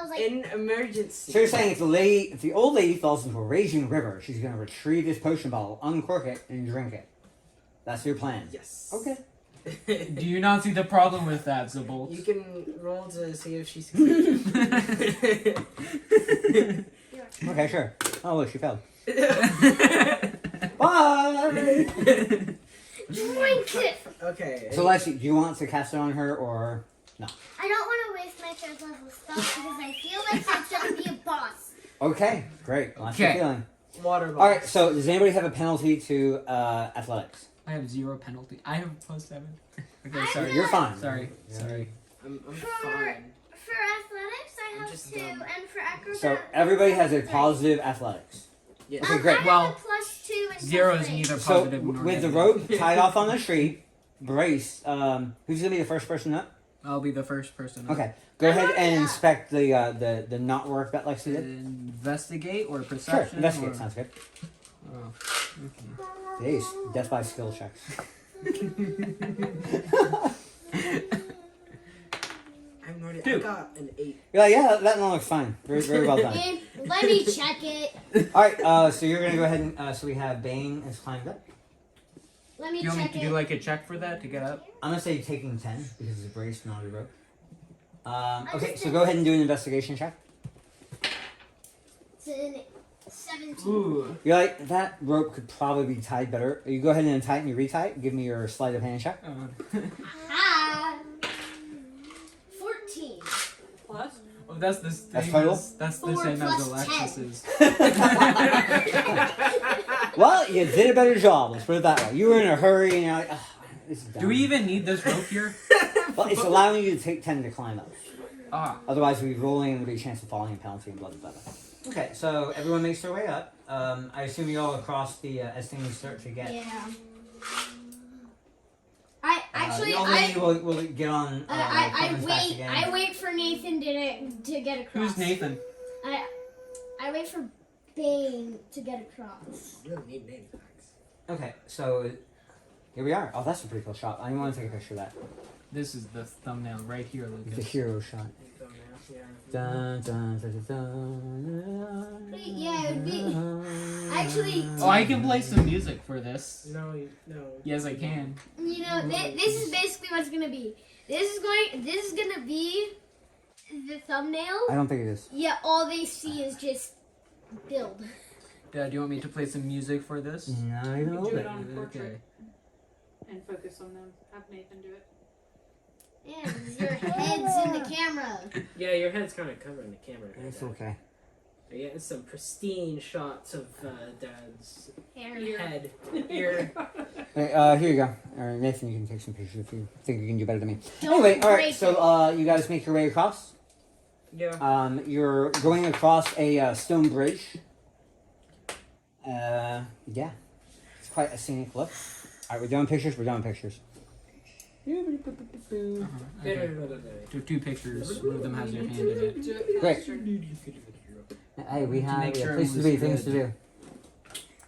was like, In emergency. So you're saying if the old lady falls into a raging river, she's going to retrieve this potion bottle, uncork it, and drink it. That's your plan. Yes. Okay. Do you not see the problem with that, Zabolt? You can roll to see if she succeeds. Okay, sure. Oh, look, she failed. Bye! drink it! Okay. So, Lexi, do you want to cast it on her, or... I don't want to waste my 3rd level spell because I feel like that's going to be a boss. Okay, great. Well, that's your Okay. feeling. Water bottle. Alright, so does anybody have a penalty to athletics? I have 0 penalty. I have +7. Okay, I'm sorry. You're fine. Sorry. Yeah. Sorry. I'm For- fine. For athletics, I have Just 2, dumb. and for acrobatics, So, everybody has a 3. positive athletics. Yes. Okay, great. I Well, have a +2 and 0 is +3. neither So, positive nor with the negative. rope tied off on the tree, Brace, who's going to be the first person up? I'll be the first person. Okay, go ahead and Yeah. inspect the knot work that Lexi did. Investigate or Sure, perception? investigate or... sounds good. Oh, Jeez, death by skill checks. I have no idea. I Dude. got an 8. You're like, yeah, that one looks fine. Very, very well done. Let me check it. Alright, so you're going to go ahead and, so we have Bane has climbed up. Let me Do you want me check to it. do like a check for that to get up? I'm going to say taking 10 because it's a brace, not a rope. Okay, just so go ahead and do an investigation check. It's an 17. Ooh. You're like, that rope could probably be tied better. You go ahead and untie it and you retie it. Give me your sleight of hand check. Ah. 14. Plus. Oh, that's the same. That's total? That's the 4 same as plus Alexis's. Well, you did a better job. Let's put it that way. You were in a hurry and you're like, oh, this is dumb. Do we even need this rope here? Well, it's allowing you to take 10 to climb up. Ah. Otherwise, we'd be rolling and there'd be a chance of falling and penalty and blah, blah, blah. Okay, so everyone makes their way up. I assume you all across the, as things start to get... Yeah. I actually, the old lady will get on. I Clemens back wait. again. I wait for Nathan to get across. Who's Nathan? I wait for Bane to get across. I really need name tags. Okay, so here we are. Oh, that's a pretty cool shot. I want to take a picture of that. This is the thumbnail right here, The Lucas. hero shot. Yeah. Dun, dun, dun, dun, dun, Yeah, it would be. Actually, Oh, I can play some music for this. No. Yes, I can. you know, this is basically what's gonna be. This is gonna be the thumbnail, I don't think it is. yeah, all they see is just build. Dad, do you want me to play some music for this? Not even a little Do it bit. on portrait Okay. and focus on them. Have Nathan do it. Yeah, 'cause your head's in the camera. Yeah, your head's kind of covering the camera. It's okay. You're getting some pristine shots of Dad's Hair. head, ear. Hey, here you go. All right, Nathan, you can take some pictures if you think you can do better than me. Don't Anyway, all right. break So you guys make your way across. Yeah. You're going across a stone bridge. Yeah, it's quite a scenic look. All right, we're doing pictures. We're doing pictures. Okay. Do 2 pictures. One of them has your hand in it. Do it Great. faster. Hey, we have make sure it places to was be, things to good.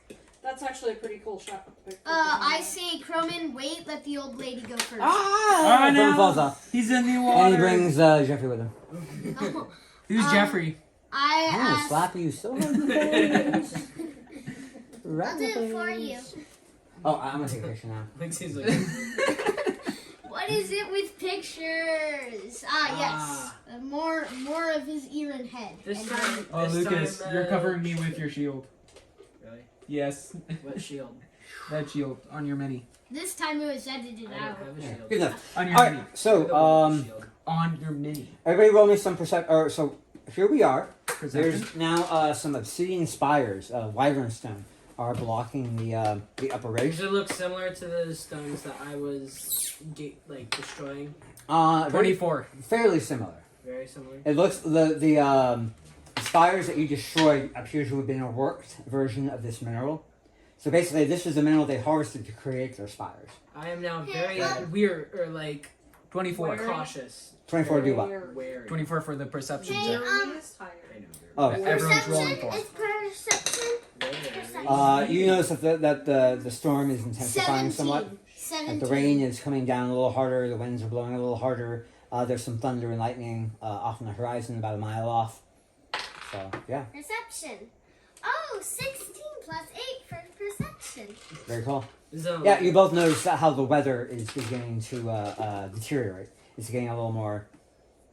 do. That's actually a pretty cool shot. I say, Croman, wait, let the old lady go first. Ah! Oh, Everyone no. falls off. He's in the And water. he brings Jeffrey with him. Oh, Who's Jeffrey? I I'm gonna asked, slap you so hard. in the face. Right I'll in do the it for face. you. Oh, I'm gonna take a picture now. He's like, What is it with pictures? Yes. More of his ear and head. This And time. Oh, this Lucas, time, you're covering me with your shield. Really? Yes. What shield? That shield on your mini. this time it was edited I don't out. have a Yeah, shield. good enough. On your All mini. right, so Shield. On your mini. everybody roll me some percent. Or so here we are. Perception. There's now some obsidian spires, wyvern stone, are blocking the upper ridge. Does it look similar to the stones that I was destroying? Very 24. fairly similar. Very similar. It looks the spires that you destroyed appears to have been a worked version of this mineral. So basically, this is the mineral they harvested to create their spires. I am now very weird or 24. Where? cautious. 24 do what? Wary. 24 for the perception Hey, check. Is higher. I know. Oh, Everyone's rolling Perception for. is perception. Wary. you notice that the storm is intensifying somewhat. 17. Like the rain is coming down a little harder, the winds are blowing a little harder. There's some thunder and lightning off on the horizon, about a mile off. So yeah, Perception. Oh, 16 plus 8 for perception. very cool. So, Yeah, you both notice that how the weather is beginning to deteriorate. It's getting a little more.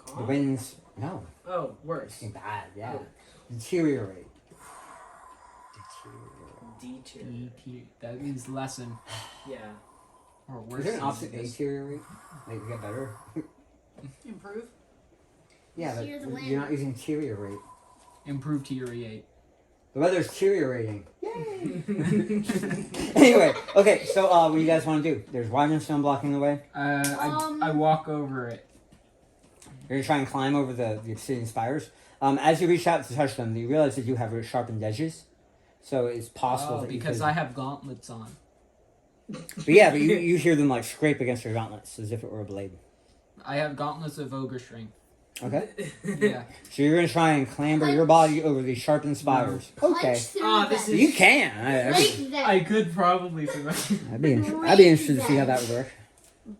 The calm? winds, no, Oh, it's worse. getting bad. Yeah, Oh. deteriorate. Detour. That means lessen. Yeah. Or worse. Is there an than opposite this. deteriorate? Like get better? Improve. Yeah, Hear the but wind. you're not using deteriorate. Improve deteriorate. The weather's deteriorating. Anyway, okay. So what do you guys want to do? There's wyvern stone blocking the way. I walk over it. You're gonna try and climb over the obsidian spires. As you reach out to touch them, you realize that you have sharpened edges. So it's possible that because you I have gauntlets on. But you hear them like scrape against your gauntlets as if it were a blade. I have gauntlets of ogre strength. Okay. Yeah. So you're gonna try and clamber your body over these sharpened spires. Okay. Punch through Ah, them. this is- You can. Break them. I could probably survive. I'd be interested to see how that would work.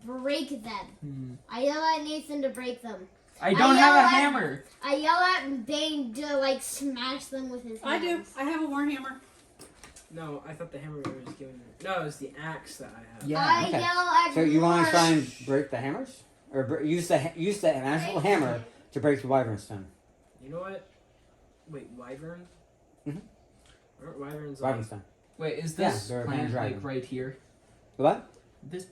Break them. I yell at Nathan to break them. I don't have yell a at- hammer. I yell at Bane to smash them with his I do. hands. I have a warhammer. No, I thought the hammer was giving it. No, it was the axe that I have. Yeah. I okay. yell at So you want to Marsh. try and break the hammers, or use the magical hammer to break the wyvern stone. You know what? Wait, wyvern? Mhm. Aren't wyverns Wyvern like... stone. Wait, is Yeah, this they're a plant dragon. like right here? What? This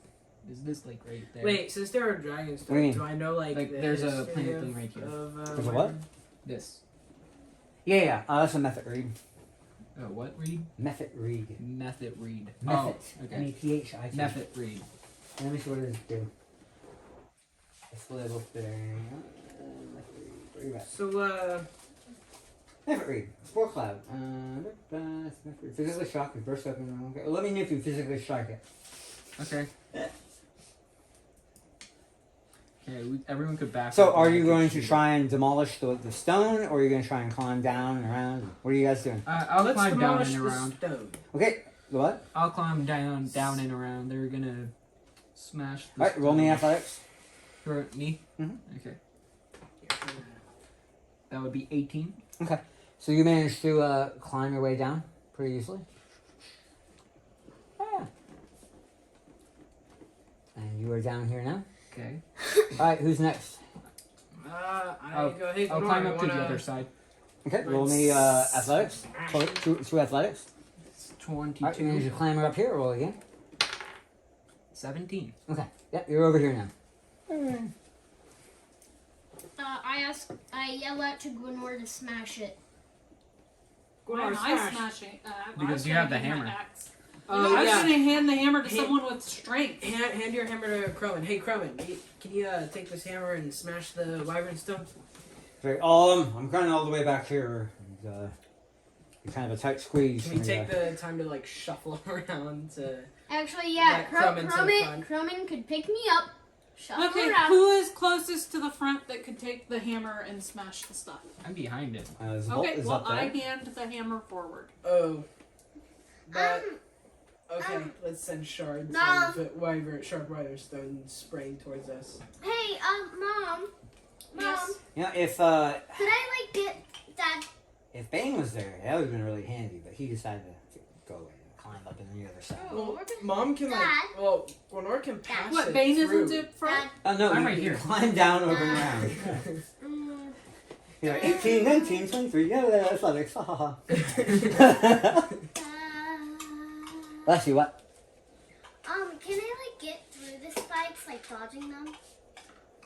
is this like right there? Wait, since there are dragons, What do you mean? do I know Like, the there's a history plant of- thing right here. Of, There's a what? wyvern? This. Yeah. That's a method read. Oh, what read? Method read. Method read. Method. Oh, okay. M-E-T-H-I-T. Method read. Let me see what it is do. It's the little thing. Method read. Where you at? So, Method read. Spore cloud. Method read. Physically shock. It bursts open. Okay. Let me know if you physically strike it. Okay. Okay, everyone could back So, up are and I you could going to shoot. try and demolish the stone, or are you going to try and climb down and around? What are you guys doing? I'll let's climb down demolish and the around. stone. Okay. What? I'll climb down and around. They're gonna smash. All right. Roll me athletics. For me? Mhm. Okay. That would be 18. Okay. So you managed to climb your way down pretty easily. Yeah. And you are down here now. Okay. All right. Who's next? I go, hey, I'll Gunnar, climb I up to the wanna- other side. Okay, roll me athletics. Two athletics. It's 22. Alright, you're going to climber up here. Roll again. 17. Okay, yep, you're over here now. I yell out to Gwenor to smash it. Why Gunnar, am I smash. smashing? I Because was you gonna have the give my hammer. axe. Oh, I was yeah. gonna hand the hammer to Hey. someone with strength. Hand your hammer to Crowan. Hey, Crowan, can you take this hammer and smash the wyvern stone? Okay, I'm running all the way back here. And, it's kind of a tight squeeze. Can we and, take the time to like shuffle around to? Actually, yeah, Let Crumman to the front. Crumman could pick me up, shuffle Okay, around. who is closest to the front that could take the hammer and smash the stuff? I'm behind it. Zolt Okay, is well up there. I hand the hammer forward. Oh. But okay, um, let's send shards Mom. of sharp wyvern stone spraying towards us. Hey, Mom. Yes. You know, if Could I like get that? if Bane was there, that would have been really handy. But he decided to go away and climb up in the other side. Well, Mom can Dad. like, well, Gwenor can pass What, it Bane through. isn't it front? Oh no, I'm you right can here. climb down over and around. You know, 18, 19, 23, yeah, athletics, ha ha ha. Bless you, what? Can I like get through the spikes, like dodging them?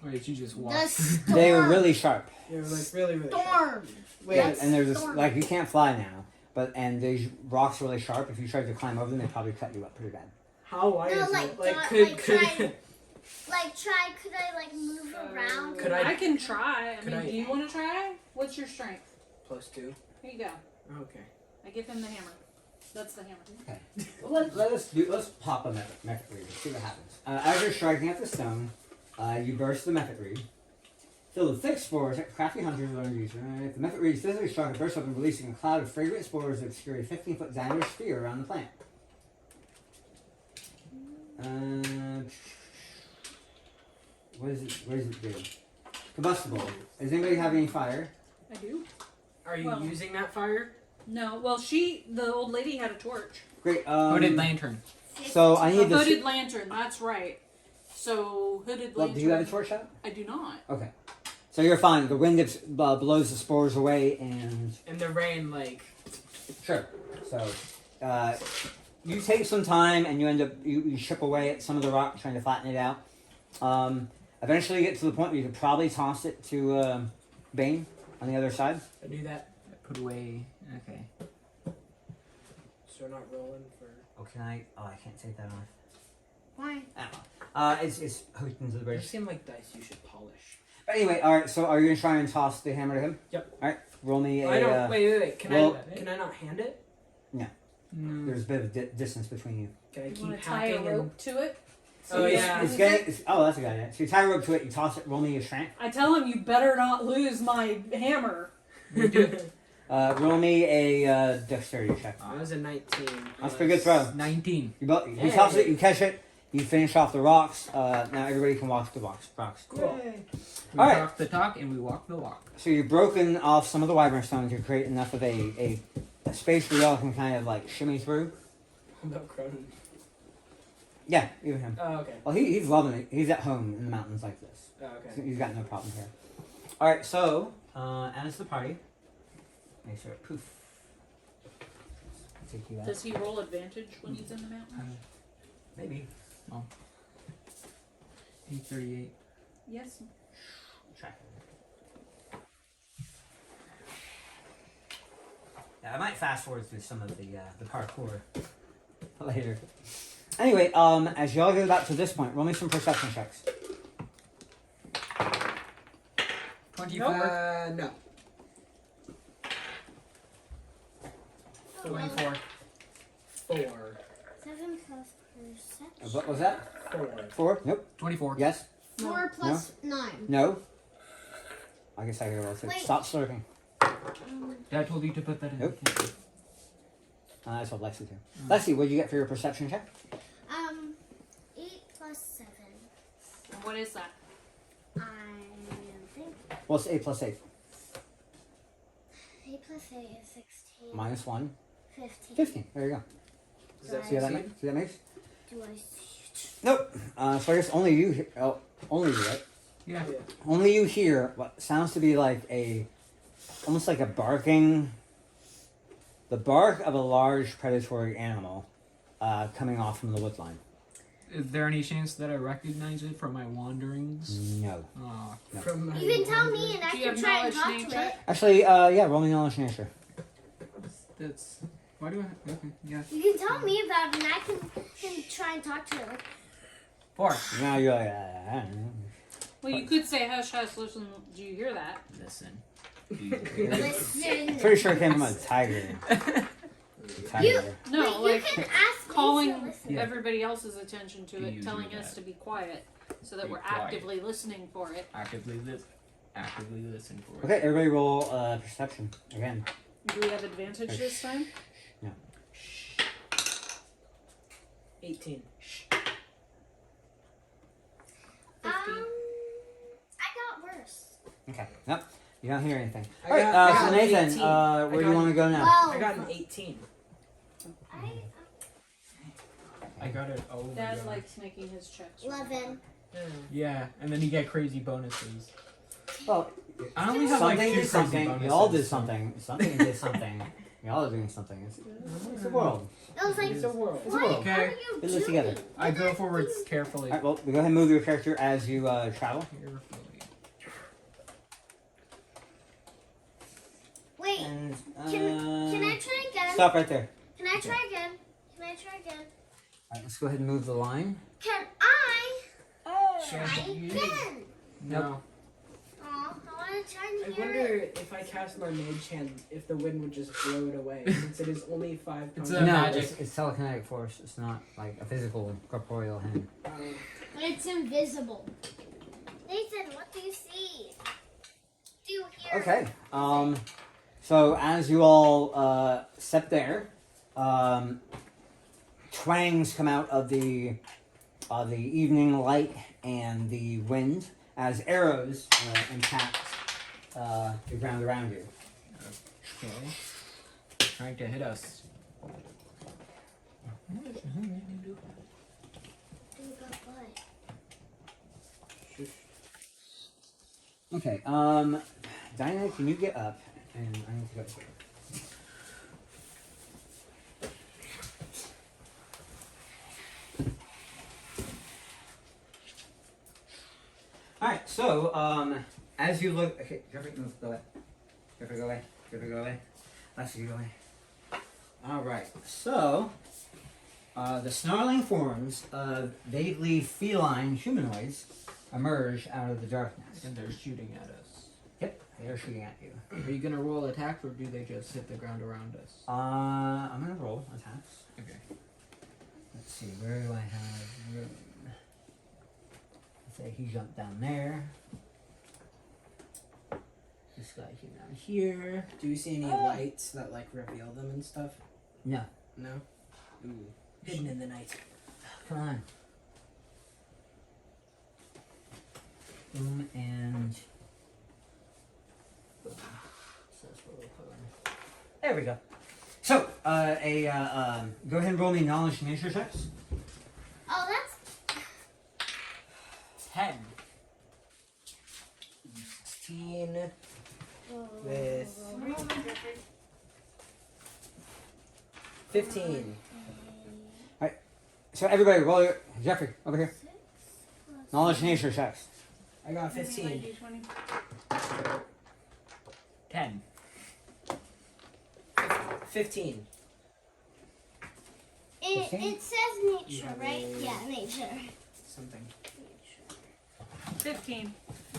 Wait, you just walk. The storm. They were really sharp. You're like really sharp. Storm. Wait, Yeah, and there's this, storm. like, you can't fly now. And these rocks are really sharp. If you tried to climb over them, they'd probably cut you up pretty bad. how wide No, is like, it? Like, dot- could like, could try- Could I like move around? Could I can try. Could I mean, I- do you want to try? What's your strength? +2? Here you go. Okay. I give him the hammer. That's the hammer. Okay. Well, let's pop a method reed. See what happens. As you're striking at the stone, you burst the method reed. Filled with thick spores that crafty hunters learn to use. If the method reed is physically struck, it bursts open, releasing a cloud of fragrant spores that obscure a 15-foot diameter sphere around the plant. What does it do? Combustible. Does anybody have any fire? I do. Are you Well- using that fire? No, well, the old lady had a torch. Great. Hooded lantern. So I A need the. hooded lantern, that's right. So, hooded Well, lantern. do you have a torch out? I do not. Okay. So you're fine. The wind blows the spores away, and And the rain, like, sure. So you take some time, and you end up you chip away at some of the rock, trying to flatten it out. Eventually, you get to the point where you could probably toss it to Bane on the other side. I do that. Put away. Okay. So we're not rolling for. Oh, can I? Oh, I can't take that off. Why? It's hooked into the They bridge. seem like dice you should polish. But anyway, all right. So are you gonna try and toss the hammer to him? Yep. All right. Roll me a. I don't. Wait. Can well- I not hand it? There's a bit of distance between you. Can I You keep want to tie a hacking and? rope to it? Oh yeah. It's getting. Oh, that's a good idea. So you tie a rope to it. You toss it. Roll me a strength. I tell him, you better not lose my hammer. Roll me a dexterity check. That was a 19. That's a pretty good throw. 19. You toss it. You catch it. You finish off the rocks. Now everybody can walk the rocks. Cool. We All right. talk the talk and we walk the walk. So you've broken off some of the wyvern stone to create enough of a space where y'all can kind of like shimmy through. What about Cronin? Yeah, even him. Oh, okay. Well, he's loving it. He's at home in the mountains like this. Oh, So okay. he's got no problem here. All right, so as the party, make sure poof. Take you out. Does he roll advantage when he's in the mountain? Maybe. 838. Yes. Track. Yeah, I might fast forward through some of the parkour later. Anyway, as y'all get about to this point, roll me some perception checks. 24. No. 24. 4. 7 plus perception. What was that? 4. 4? Nope. 24. Yes? 4 plus 9. No? I guess I could roll 6. Wait. Stop slurping. Dad told you to put that in. Nope. I told Lexi too. Lexi, what did you get for your perception check? 8 plus 7. And what is that? I think Well, it's 8 plus 8. 8 plus 8 is 16. Minus 1. 15. 15. There you go. Does that See how that succeed? makes? See how that makes? Do I see it? Nope. So I guess only you, only you, right? Yeah. only you hear what sounds to be like almost like a barking, the bark of a large predatory animal coming off from the woodline. Is there any chance that I recognize it from my wanderings? No. Oh, No. From my You can tell me and I Do you can have try and knowledge talk nature? to it. Actually, yeah, roll me knowledge nature. that's. Why do I? Okay, yeah. You can tell me about it and I can try and talk to it. 4. Now you're like, I don't know. Well, you could say, hush, hush, listen. Do you hear that? Listen. Listen. Pretty sure it came from a tiger. Tiger. No, Wait, like you can ask calling me to listen. Yeah. everybody else's attention to Do it, you telling do us that? to be quiet, so that Be we're quiet. actively listening for it. Actively listen for it. Okay, everybody roll perception again. Do we have advantage this time? 18. I got worse. Okay. Nope. You don't hear anything. I All right. got- I So got Nathan, 18. where do you want to go now? Well, I got an 18. I got it. Oh my Dad God. likes making his checks. 11. Yeah, and then you get crazy bonuses. Well, I only have like something 2 did crazy something. bonuses. You all did something. Something did something. You all are doing something. It's the world. I was like, It's a world. It's a what world. Okay. are you We doing? live together. I go forwards carefully. All right. Well, go ahead and move your character as you travel. Carefully. Wait, And can I try again? stop right there. Can I try again? Can I try again? All right. Let's go ahead and move the line. Can I Sure. try again? No. Aw, I want to try I to hear wonder it. if I cast my mage hand, if the wind would just blow it away, since it is only 5 It's pounds. a- No, magic. it's telekinetic force. It's not like a physical corporeal hand. It's invisible. Nathan, what do you see? Do you hear? Okay. So as you all step there, twangs come out of the evening light and the wind as arrows impact the ground around you. Okay. Trying to hit us. Okay. Diana, can you get up? And I need to go here. Alright, so, as you look, okay, Jeffrey, move, go away. Jeffrey, go away. Jeffrey, go away. Lexi, go away. Alright, so, the snarling forms of vaguely feline humanoids emerge out of the darkness. And they're shooting at us. Yep, they are shooting at you. Are you gonna roll attacks or do they just hit the ground around us? I'm gonna roll attacks. Okay. Let's see, where do I have room? Let's say he jumped down there. This guy came down here. Do you see any lights that like reveal them and stuff? No, No. Ooh. Hidden in the night. come on. Boom and boom. So that's what we'll put on. There we go. So, go ahead and roll me knowledge nature checks. Oh, that's 10. 16 with 15. So everybody roll your, Jeffrey, over here. Knowledge nature checks. I got 15. 10. 15. it says You nature, have right? a- Yeah, nature. Something. 15.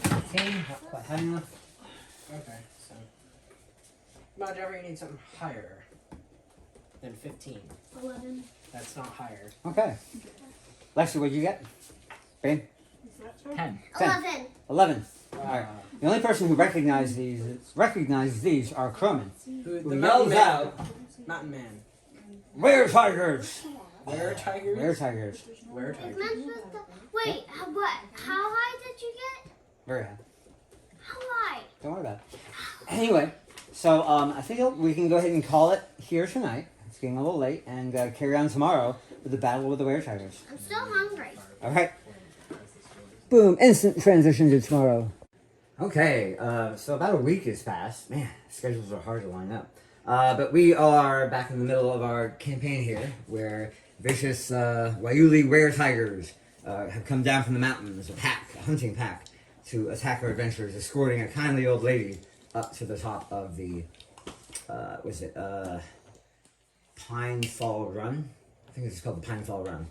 15, not quite high enough. Okay, so. Come on, Jeffrey, you need something higher than 15. 11. That's not higher. Okay. Lexi, what'd you get? Babe? 10. 11. 11. Alright. The only person who recognizes these are Crowman. Who Who the yells mountain out, man. Mountain man. "Where tigers? Where tigers? Where tigers?" Where It's tigers? meant with the, wait, what? How high did you get? Very high. How high? Don't worry about it. Anyway, so I think we can go ahead and call it here tonight. It's getting a little late, and carry on tomorrow with the battle with the were tigers. I'm still hungry. All right. Boom, instant transition to tomorrow. Okay, so about a week has passed. Man, schedules are hard to line up. But we are back in the middle of our campaign here, where vicious Waiuli were-tigers have come down from the mountains, a hunting pack, to attack our adventurers, escorting a kindly old lady up to the top of the, Pine Fall Run? I think it's called the Pine Fall Run.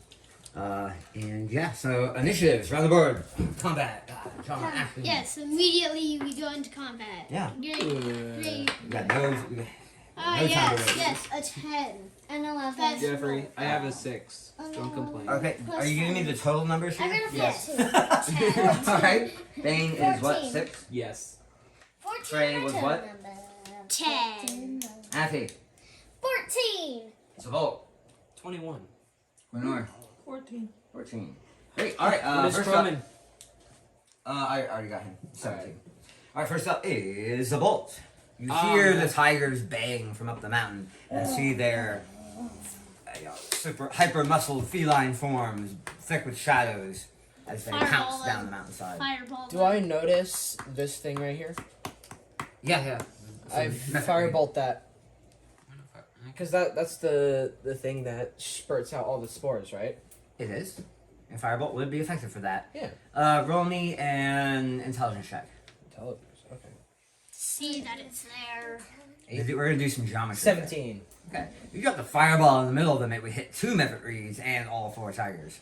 And yeah, so initiatives, round the board. Combat, drama, action. Yes, immediately we go into combat. Yeah. Great. We got no time to Yes, wait. yes, a 10. An 11. That's Jeffrey, I have a 6. Don't complain. Okay, are you giving me the total numbers I here? got a Yes. 14. Alright. Bane is what, 14. 6? Yes. 14. Trey was what? 10. Athy. 14. Savolt. 21. Quinor. 14. 14. Great, alright, What is first up. Drummond? I already got him. 17. Alright, first up is a bolt. You hear the tigers baying from up the mountain and see their super hyper muscled feline forms thick with shadows as they Fireball pounce down the mountainside. Fireball. Do I notice this thing right here? Yeah. I firebolt that. Because that's the thing that spurts out all the spores, right? It is. And Firebolt would be effective for that. Yeah. Roll me an intelligence check. Intelligence, okay. See that it's there. We're gonna do some geometry. 17. Okay. You got the fireball in the middle of them, it would hit 2 Mephit reeds and all 4 tigers.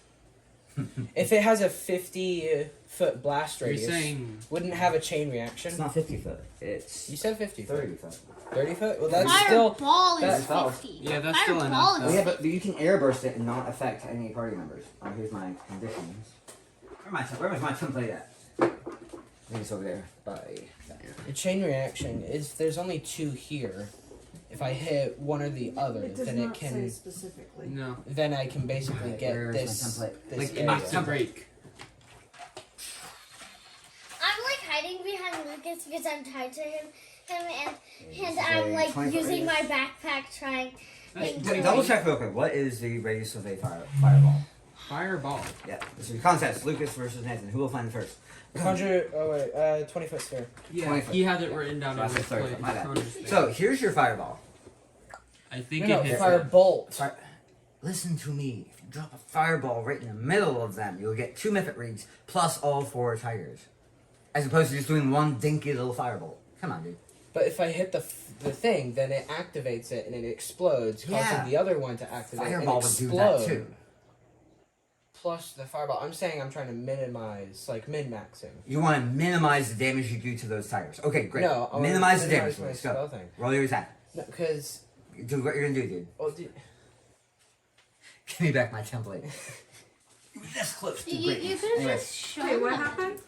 If it has a 50-foot blast You're radius, saying wouldn't it have a chain reaction? It's not 50 foot. It's You said 50 foot. 30 foot. 30 foot? Well, that's still... Fireball is that's- 50. yeah, that's still Fireball enough. is Yeah, but you can airburst it and not affect any party members. Here's my conditions. Where was my template at? I think it's over there. The chain reaction is there's only 2 here. If I hit one or the other, It does then not it can... say specifically. no. Then I can basically Alright, get where's this... my template? this Like it area. needs to break. I'm like hiding behind Lucas because I'm tied to him and It's I'm a like 20 foot using my radius. backpack trying. Hey, double check real quick. What is the radius of a fireball? Fireball. Yeah. This is your contest. Lucas versus Nathan. Who will find first? 20 foot sphere. Yeah, 20 foot. he had it written down So I on said his 30 plate. foot. My bad. on his plate. So here's your fireball. I think No, it hit fire bolt. Listen to me. If you drop a fireball right in the middle of them, you'll get 2 Mephit reeds plus all 4 tigers. As opposed to just doing one dinky little firebolt. Come on, dude. But if I hit the thing, then it activates it and it explodes, causing Yeah. the other one to activate Fireball and would do explode. that too. Plus the fireball. I'm saying I'm trying to minimize, like min-maxing. You want to minimize the damage you do to those tigers. Okay, great. No, I wanna minimize the damage. my Let's spell go. thing. Roll your attack. No, because Do what you're gonna do, dude. Give me back my template. You were this close to You greatness. could have Anyway. just shown Wait, what that. happened?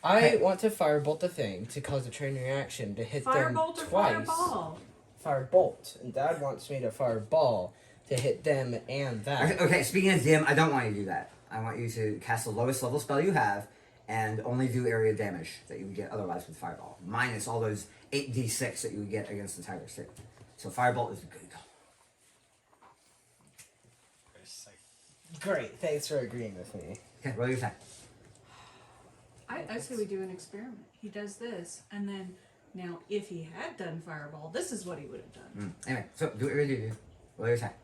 I want to firebolt the thing to cause a chain reaction to hit Firebolt them or twice. fireball? Firebolt. And Dad wants me to fireball to hit them and that. Okay, speaking of dim, I don't want you to do that. I want you to cast the lowest level spell you have and only do area damage that you would get otherwise with Fireball. Minus all those 8d6 that you would get against the Tigers too. So Firebolt is good. Great. Thanks for agreeing with me. Okay, roll your attack. I say we do an experiment. He does this, and then now if he had done fireball, this is what he would have done. Anyway, so do what you're gonna do, dude. Roll your attack.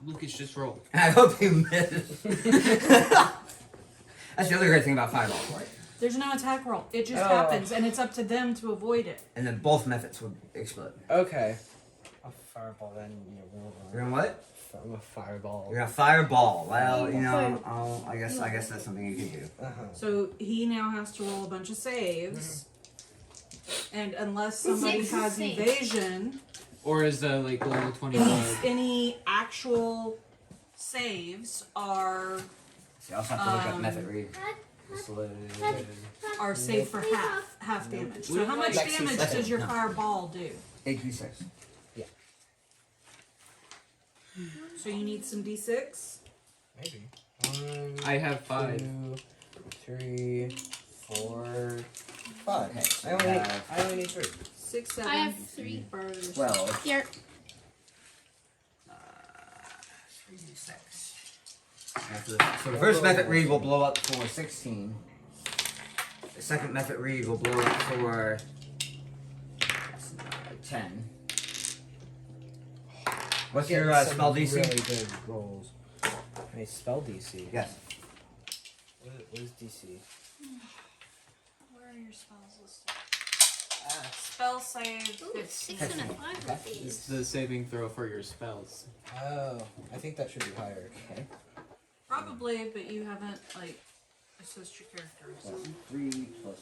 Lucas, just roll. I hope you miss. That's the other great thing about Fireball, right? There's no attack roll. It just Oh. happens, and it's up to them to avoid it. And then both methods would explode. Okay. A fireball then. You're gonna what? I'm a fireball. You're gonna Fireball. Well, you know, I guess that's something you can do. So he now has to roll a bunch of saves, and unless somebody Six has saves. evasion, Or is the like level 25? any actual saves are So you also have to look up method read. safe for half damage. So how much Lexi damage said does your no. fireball do? 8d6. So you need some d6. Maybe. 1, I have 5. 2, 3, 4, 5. Okay, so I only you need, have I only need 3. 6, 7. I have 3. 12. Here. 3d6. So the first method read will blow up for 16. The second method read will blow up for 10. What's your spell DC? Really good rolls. My spell DC. Yes. What is DC? Where are your spells listed? Spell save Ooh, 15. 6 and a 5 with It's these. the saving throw for your spells. Oh, I think that should be higher. Okay. Probably, but you haven't, like, assessed your character or something. 3 plus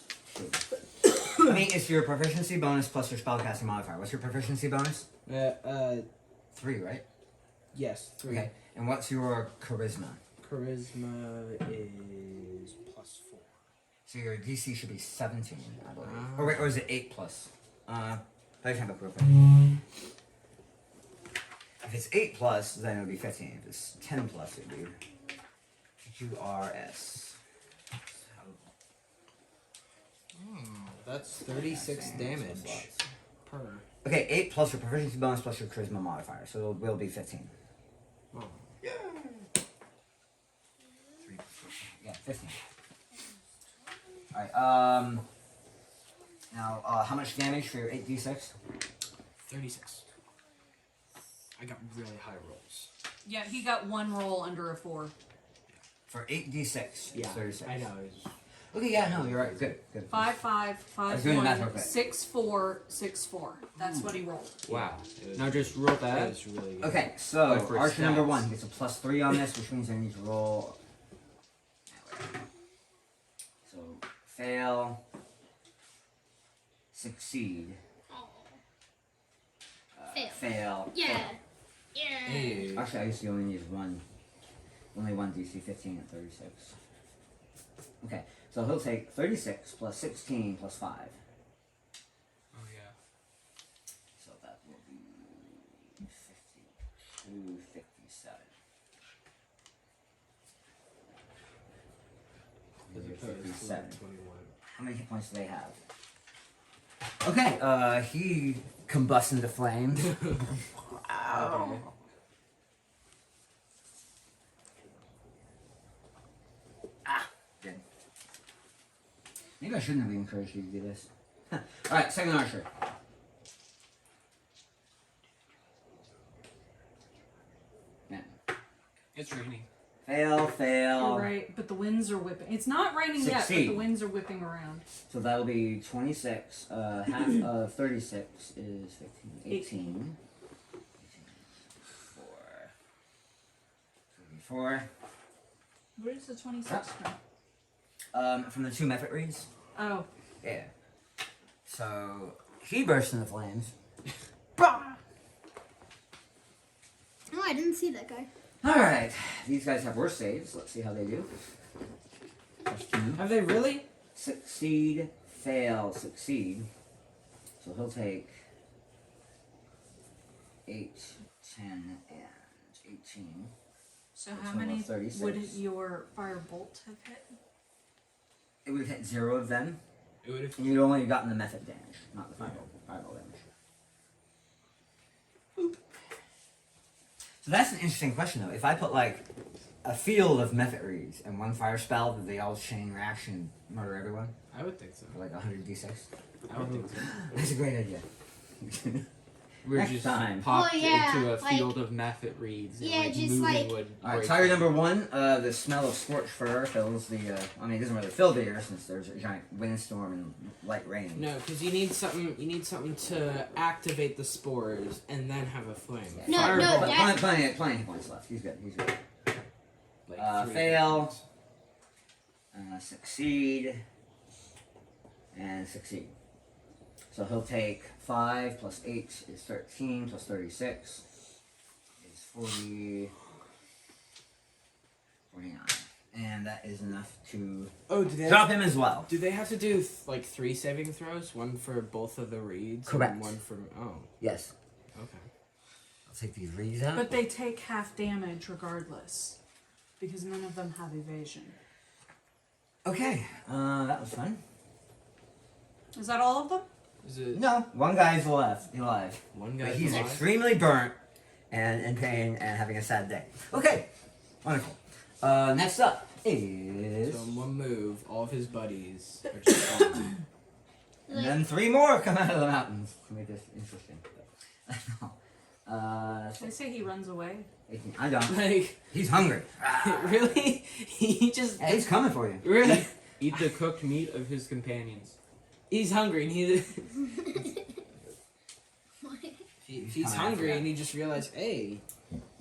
2. I mean, it's your proficiency bonus plus your spellcasting modifier. What's your proficiency bonus? 3, right? Yes, 3. Okay. And what's your charisma? Charisma is +4. So your DC should be 17, I believe. Or wait, or is it 8 plus? I just have a real quick. If it's 8 plus, then it would be 15. If it's 10 plus, it would be QRS. That's 36 damage per. Okay, 8 plus your proficiency bonus plus your charisma modifier, so it will be 15. Oh. Yeah. 3 plus 4. Yeah, 15. Alright, now, how much damage for your 8d6? 36. I got really high rolls. Yeah, he got 1 roll under a 4. For 8d6, Yeah, 36. I know. Okay, yeah, no, you're right. Good, good. 5, 5, 5, doing the math 1, real quick. 6, 4, 6, 4. That's what he rolled. Wow. It was- Now just roll That that. was really good. Okay, so Like for archer number stats. 1 gets a +3 on this, which means I need to roll. So fail, succeed, fail. Yeah. fail. Yeah. Hey. Actually, I used to only need only one DC 15 at 36. Okay, so he'll take 36 plus 16 plus 5. Oh yeah. So that will be 52, 57. As opposed to 57. 21. How many hit points do they have? Okay, he combusts into flames. Okay. Good. Maybe I shouldn't have encouraged you to do this. Alright, second archer. Yeah. It's raining. Fail, fail. You're right, but the winds are whipping. It's not raining yet, but Succeed. the winds are whipping around. So that'll be 26. Half of 36 is 15. 18. 4. Where's the 26 from? From the 2 method reads. Oh. Yeah. So he bursts into flames. Oh, I didn't see that guy. Alright, these guys have worse saves. Let's see how they do. Have they really? Succeed, fail, succeed. So he'll take 8, 10, and 18. So That's how one of many 36. would your firebolt have hit? It would have hit 0 of them. It would have. And you'd only gotten the method damage, not the fireball damage. Boop. So that's an interesting question though. If I put like a field of method reads and one fire spell, that they all chain reaction and murder everyone I would think so. for like 100 d6? I would think so. That's a great idea. We're Next just time. popped Oh, yeah, into a like- field of method reads. And, Yeah, like, just, moving like- would Alright, break tiger them. number 1, the smell of scorched fur fills the, I mean, it doesn't really fill the air since there's a giant windstorm and light rain. No, because you need something. You need something to activate the spores and then have a flame. No, Fireball, no, But that- plenty of hit points left. He's good, he's good. like, 3 fail. seconds. Succeed. And succeed. So he'll take 5 plus 8 is 13 plus 36 is 40. 49. And that is enough to Oh, do they? drop him as well. Do they have to do like 3 saving throws? One for both of the reeds. Correct. And one for. Oh, Yes. okay. I'll take these reeds out. But they take half damage regardless, because none of them have evasion. Okay, that was fun. Is that all of them? Is it No, one guy's alive. one But guy? he's extremely burnt and in pain and having a sad day. Okay, wonderful. Next up is. So in one move, all of his buddies are just gone. And then 3 more come out of the mountains to make this interesting. They say he runs away. 18. I don't. Like, He's hungry. really? He just Hey, he's coming for you. really. Eat the cooked meat of his companions. He's hungry and He's he's coming hungry after and he just realized, hey,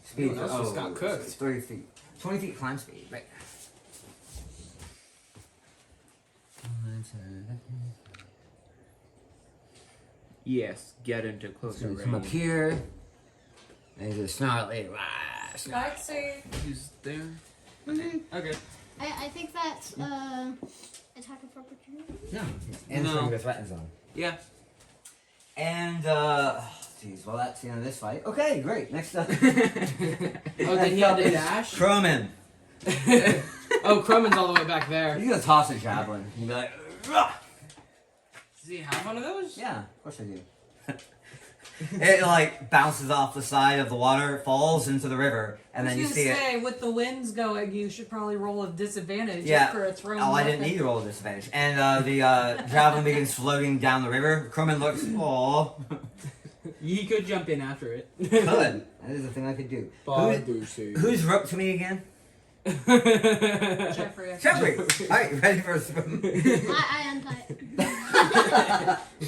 Speed. Everyone else just got cooked. It's 30 feet. 20 feet climb speed. Right. Yes, get into So closer we come up range. here. There's a snarly. I'd say Who's there? Mhm. Okay. I think that's attack of opportunity. No. Entering No. the threatened zone. Yeah. And, geez, well, that's the end of this fight. Okay, great. Next up. oh, then he had to dash. Croman. Oh, Crumman's all the way back there. He's gonna toss a javelin. He'll be like, "Rah!" Does he have one of those? Yeah, of course I do. It like bounces off the side of the water, falls into the river, and then you see it. with the winds going, you should probably roll a disadvantage Yeah. for a thrown Oh, I didn't weapon. need to roll a disadvantage. And the javelin begins floating down the river. Croman looks, "Aw." He could jump in after it. Good. That is a thing I could do. Who's roped to me again? Jeffrey, I Jeffrey! Alright, ready for a swim? I untie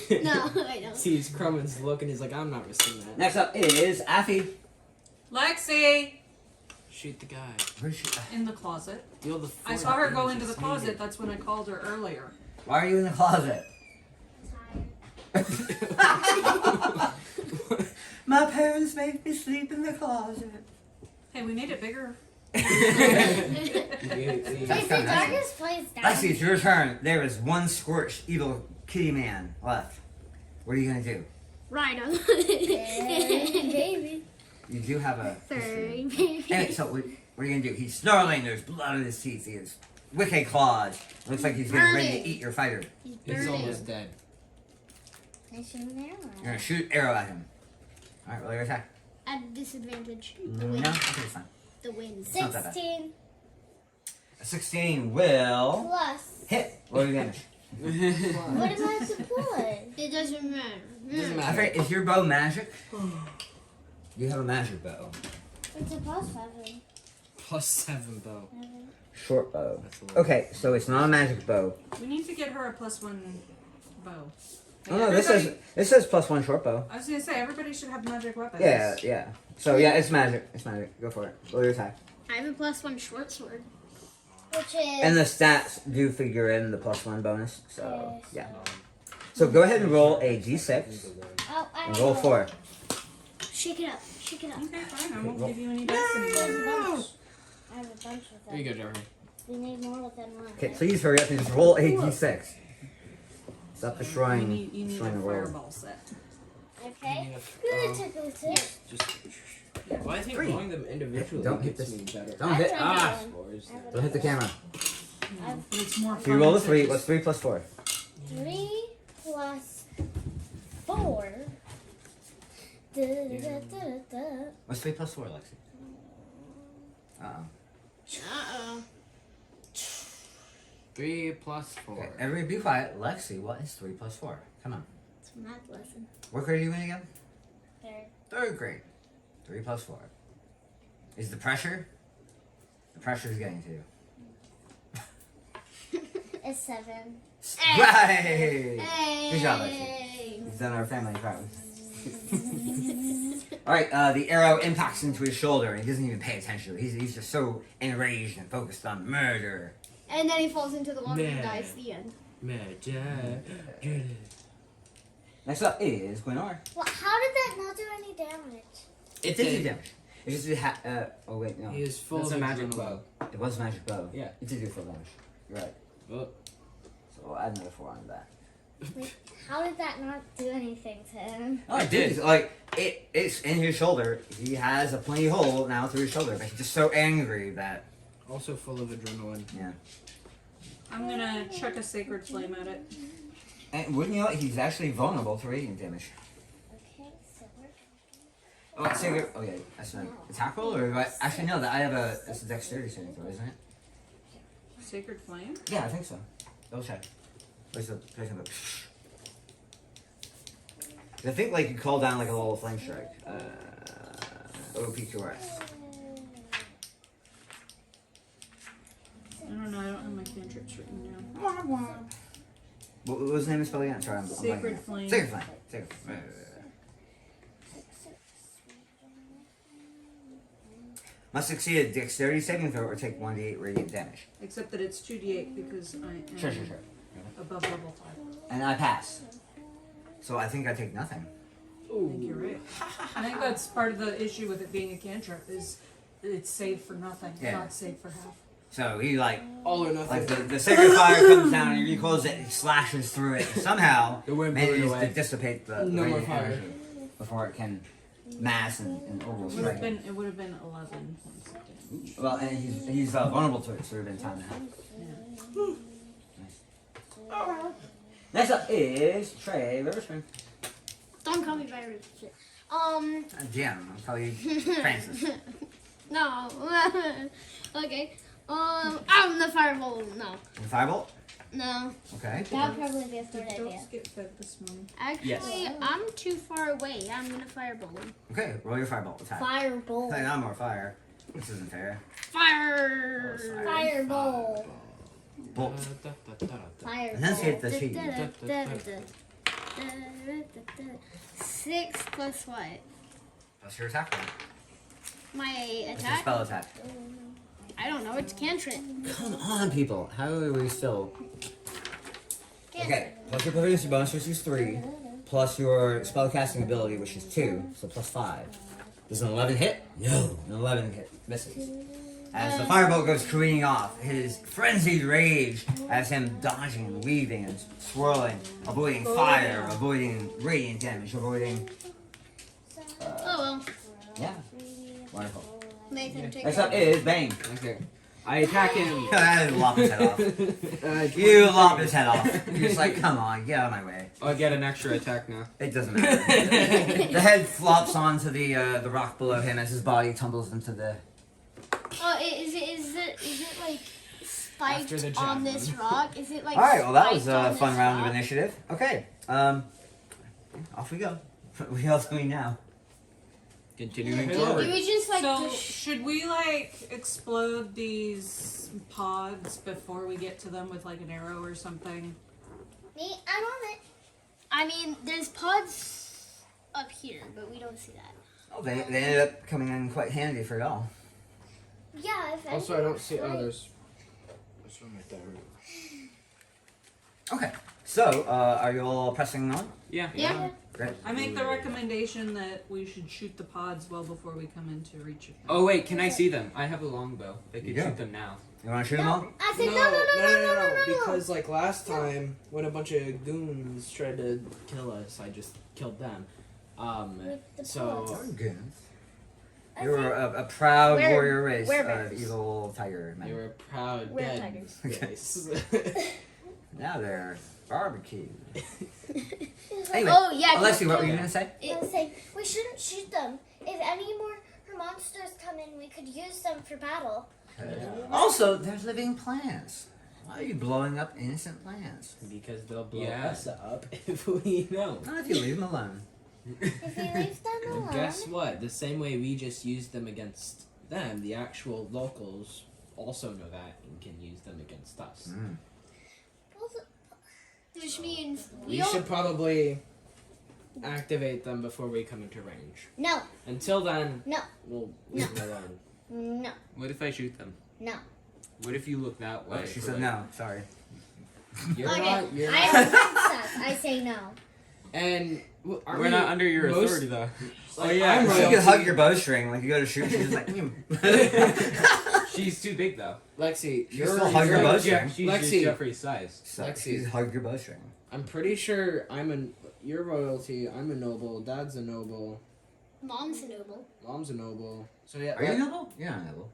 it. No, I don't. Sees Crumman's look and he's like, I'm not risking that. Next up is Affy. Lexi! Shoot the guy. Where's she? In the closet. Deal the I saw her go into the closet. That's when I called her earlier. Why are you in the closet? My parents made me sleep in the closet. Hey, we made it bigger. It's the darkest place down. Lexi, it's your turn. There is one scorched, evil kitty man left. What are you gonna do? Ride on it. Baby. You do have a. Furry baby. Anyway, so what are you gonna do? He's snarling. There's blood in his teeth. He has wicked claws. Looks like he's getting ready to eat your fighter. He's He's burning. almost dead. I shoot an arrow. You're gonna shoot arrow at him. All right, roll your attack. At disadvantage. No, okay, it's fine. The wind. not that bad. 16 A 16 will plus. hit. Roll your damage. What am I to put? It doesn't matter. Doesn't I matter. forget, is your bow magic? You have a magic bow. It's a plus 7. +7 bow. Short bow. That's a little- Okay, so it's not a magic bow. We need to get her a +1 bow. Oh no, this says +1 short bow. I was gonna say everybody should have magic weapons. Yeah, yeah. So yeah, it's magic. It's magic. Go for it. Roll your attack. I have a +1 short sword. Which is. And the stats do figure in the +1 bonus. So yeah. So go ahead and roll a d6 Oh, I and roll know. 4. Shake it up. Shake it up. Okay, fine. I won't give you any dice anymore. I have a bunch of There you them. go, Jeffrey. We need more than one. Okay, please hurry up and just roll a d6. Stop You destroying need a the roll. fireball set. Okay. Uh, Good, tickle tip. Just. Well, I think Three. rolling them individually Don't hit gets this. me better. Don't hit. I've Ah! tried that one. Scores. Don't hit the camera. It's more So fun. you roll a to 3. just- What's 3 plus 4? 3 plus 4. Da, da, da, da, da. What's 3 plus 4, Lexi? Uh-oh. Uh-oh. 3 plus 4. Okay, everybody be quiet. Lexi, what is 3 plus 4? Come on. It's a math lesson. What grade are you in again? There. 3rd grade. 3 plus 4. Is the pressure? The pressure is getting to you. It's 7. Right! Hey. Good job, Lexi. You've done our family proud. Alright, the arrow impacts into his shoulder and he doesn't even pay attention to it. He's just so enraged and focused on murder. And then he falls into the water and Man. dies. The end. Next up is Gwenor. Well, how did that not do any damage? It did do damage. It just did oh wait, no. He is full That's of a magic adrenaline. bow. It was a magic bow. Yeah. It did do full damage. You're right. Oh. So we'll add another 4 on that. Wait, how did that not do anything to him? Oh, it did. Like, it's in his shoulder. He has a plenty hole now through his shoulder, but he's just so angry that, Also full of adrenaline. yeah. I'm gonna chuck a sacred flame at it. And wouldn't you know, he's actually vulnerable to radiant damage. Okay, so we're Oh, secret. Okay, that's an attack roll, or do I actually no? That I have it's a dexterity saving throw, isn't it? Sacred flame? Yeah, I think so. Double check. Where's the? I think like you call down like a little flame strike. OPQRS. I don't know, I don't have my cantrips written down. What was the name of the spell again? Sorry, I'm Sacred blanking. flame. Sacred flame. Sacred flame. Right. Must succeed a dexterity saving throw or take 1d8 radiant damage. Except that it's 2d8 because I am Sure. above level 5. And I pass. So I think I take nothing. I think you're right. I think that's part of the issue with it being a cantrip is it's saved for nothing, Yeah. not saved for half. So he like All or nothing. the sacred fire comes down and he recoils it and he slashes through it. Somehow The wind blew it manages away. to dissipate the No more radiant fire. energy before it can mass and overall strike. It would have been 11 points of damage. Well, and he's vulnerable to it, so it would have been time and a half. Yeah. Nice. Next up is Trey Riverspring. Don't call me by Richard. Jim, I'll call you Francis. No. Okay. I'm the fireball. No. The firebolt? No. Okay. That would probably be a third idea. Dogs get fed this morning. Actually, I'm too far away. I'm gonna fireball him. Okay, roll your firebolt attack. Fireball. Hey, not more fire. This isn't fair. Fire. Fireball. Bolt. Fireball. Enunciate the T. 6 plus what? That's your attack roll. My It's a attack? spell attack. I don't know. It's cantrip. Come on, people. How are we still? Okay, plus your proficiency bonus, which is 3, plus your spellcasting ability, which is 2, so plus 5. Does an 11 hit? No. An 11 hit misses. As the firebolt goes careening off, his frenzied rage has him dodging and weaving and swirling, avoiding fire, avoiding radiant damage, avoiding. Oh well. Yeah. Wonderful. Nathan, take Next up is Bane. Okay. I attack him. I lop his head off. You lop his head off. You're just like, come on, get out of my way. I get an extra attack now. It doesn't matter. The head flops onto the rock below him as his body tumbles into the. Oh, is it like After the spiked on javelin. this rock? Is it like? All right, well that was spiked a on fun this round of rock? initiative. Okay, off we go. What else do we now? Continuing Do forward. we just like So, push? should we like explode these pods before we get to them with like an arrow or something? Me, I'm on it. I mean, there's pods up here, but we don't see that. Oh, they ended up coming in quite handy for y'all. Yeah. If Also, I don't see anything, others. There's one right there. Okay, so are you all pressing on? Yeah. Yeah. Great. I make the recommendation that we should shoot the pods well before we come into reach of them. Oh wait, can I see them? I have a longbow. I can Yeah. shoot them now. You want to shoot them all? No, I said no. Because like last time, when a bunch of goons tried to kill us, I just killed them. With the So pods. Good. I You were think a proud Where- warrior race where of bears? evil tiger they men. were proud We're dead. tigers. Yes. Now they're barbecue. Anyway. Anyway, Oh yeah. Alexi, what were you gonna say? I was saying, we shouldn't shoot them. If any more monsters come in, we could use them for battle. Also, there's living plants. Why are you blowing up innocent plants? Because they'll blow Yeah. us up if we know. Not if you leave them alone. If we leave them And alone. guess what? The same way we just used them against them, the actual locals also know that and can use them against us. Mm. Which means We should probably activate them before we come into range. No, Until then, No. we'll leave them alone. no, What if I shoot them? no. What if you look that way? Oh, she for, said like- no. Sorry. You're Okay, not. You're I'm not. a princess. I say no. And We're not under your most- authority though. Like, Oh, yeah. I'm You royalty. could hug your bowstring. Like you go to shoot, she's just like. She's too big though. Lexi, You you're still hug your you're- bowstring. She's just Lexi. Jeffrey's size. So Lexi. she's hug your bowstring. I'm pretty sure you're royalty. I'm a noble. Dad's a noble. mom's a noble. Mom's a noble. So yeah, Are you noble? You're not noble.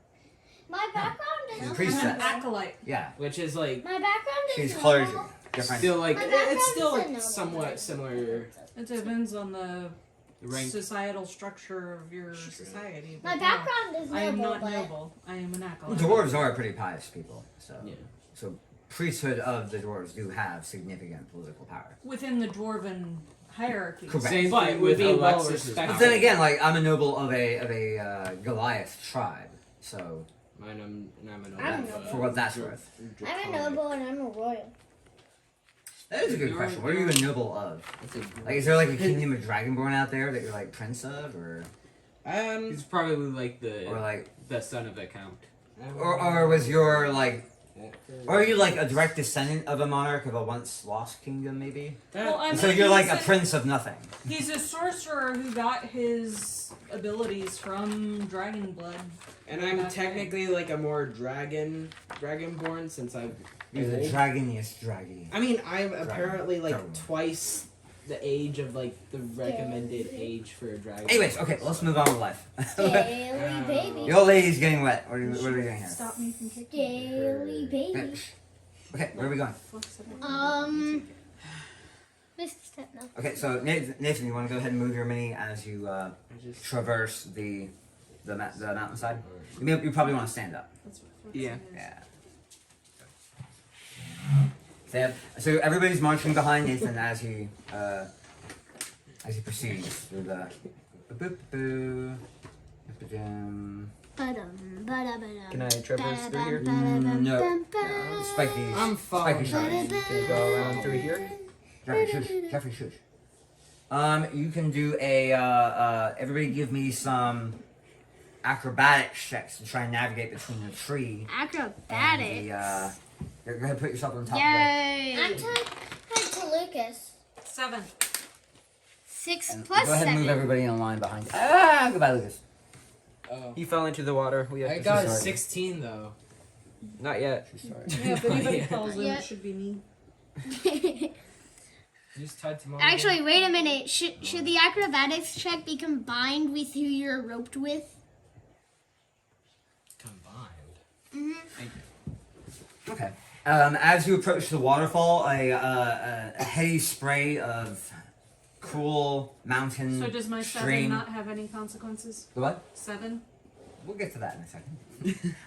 My background She's is a I'm priestess. an acolyte. Yeah. which is like My background is She's clergy. noble. Different. still like My it's background still is a like noble. somewhat similar. It depends on the Rank. societal structure of your society. My but background is no, I am noble, not but noble. I am an acolyte. Dwarves are pretty pious people, so Yeah. so priesthood of the dwarves do have significant political power. Within the dwarven hierarchy. Correct. Same But thing would with be well Alexis's respected. But power. then again, like I'm a noble of a Goliath tribe, so And I'm a noble. I'm a of, noble. for what that's worth. I'm a noble and I'm a royal. That is a good You're- question. What are you a noble of? That's a Like, is there like a kingdom of Dragonborn out there that you're like prince of, or He's probably like like, the son of the count. or was your like, or are you like a direct descendant of a monarch of a once lost kingdom, maybe? Well, I And mean, so you're like he's a prince of nothing. He's a sorcerer who got his abilities from dragon blood. And I'm Okay. technically like a more dragonborn since I've. You're the old. dragoniest draggy. I mean, I'm apparently like Dragon. twice the age of like the recommended age for a dragon. Anyways, okay, let's move on with life. Daily baby. The old lady's getting wet. What are we doing here? Stop me from kicking. Daily baby. Okay, where are we going? This step now. Okay, so Nathan, you want to go ahead and move your mini as you I just. traverse the mountainside? You probably want to stand up. That's what Yeah. Yeah. So everybody's marching behind Nathan as he proceeds through the. Can I traverse through here? No. Spiky. I'm fine. Spiky shines. Can you go around through here? Jeffrey, shush. Jeffrey, shush. You can do a. Everybody, give me some acrobatics checks to try and navigate between the tree and Acrobatics. the. Go ahead, put yourself on top Yay! I'm tied to Lucas. 7. 6 of it. And plus go ahead and 7. move everybody in line behind. Ah, goodbye, Lucas. Oh. He fell into the water. We have I to got a sorry. 16 though. Not yet. Sorry. Yeah, if anybody Yeah. falls in, Yeah. it should be me. Just tied to mom. Actually, wait a minute. Should the acrobatics check be combined with who you're roped with? Combined. Okay. As you approach the waterfall, a heady spray of cool mountain So does my 7 stream. not have any consequences? The what? 7? We'll get to that in a second.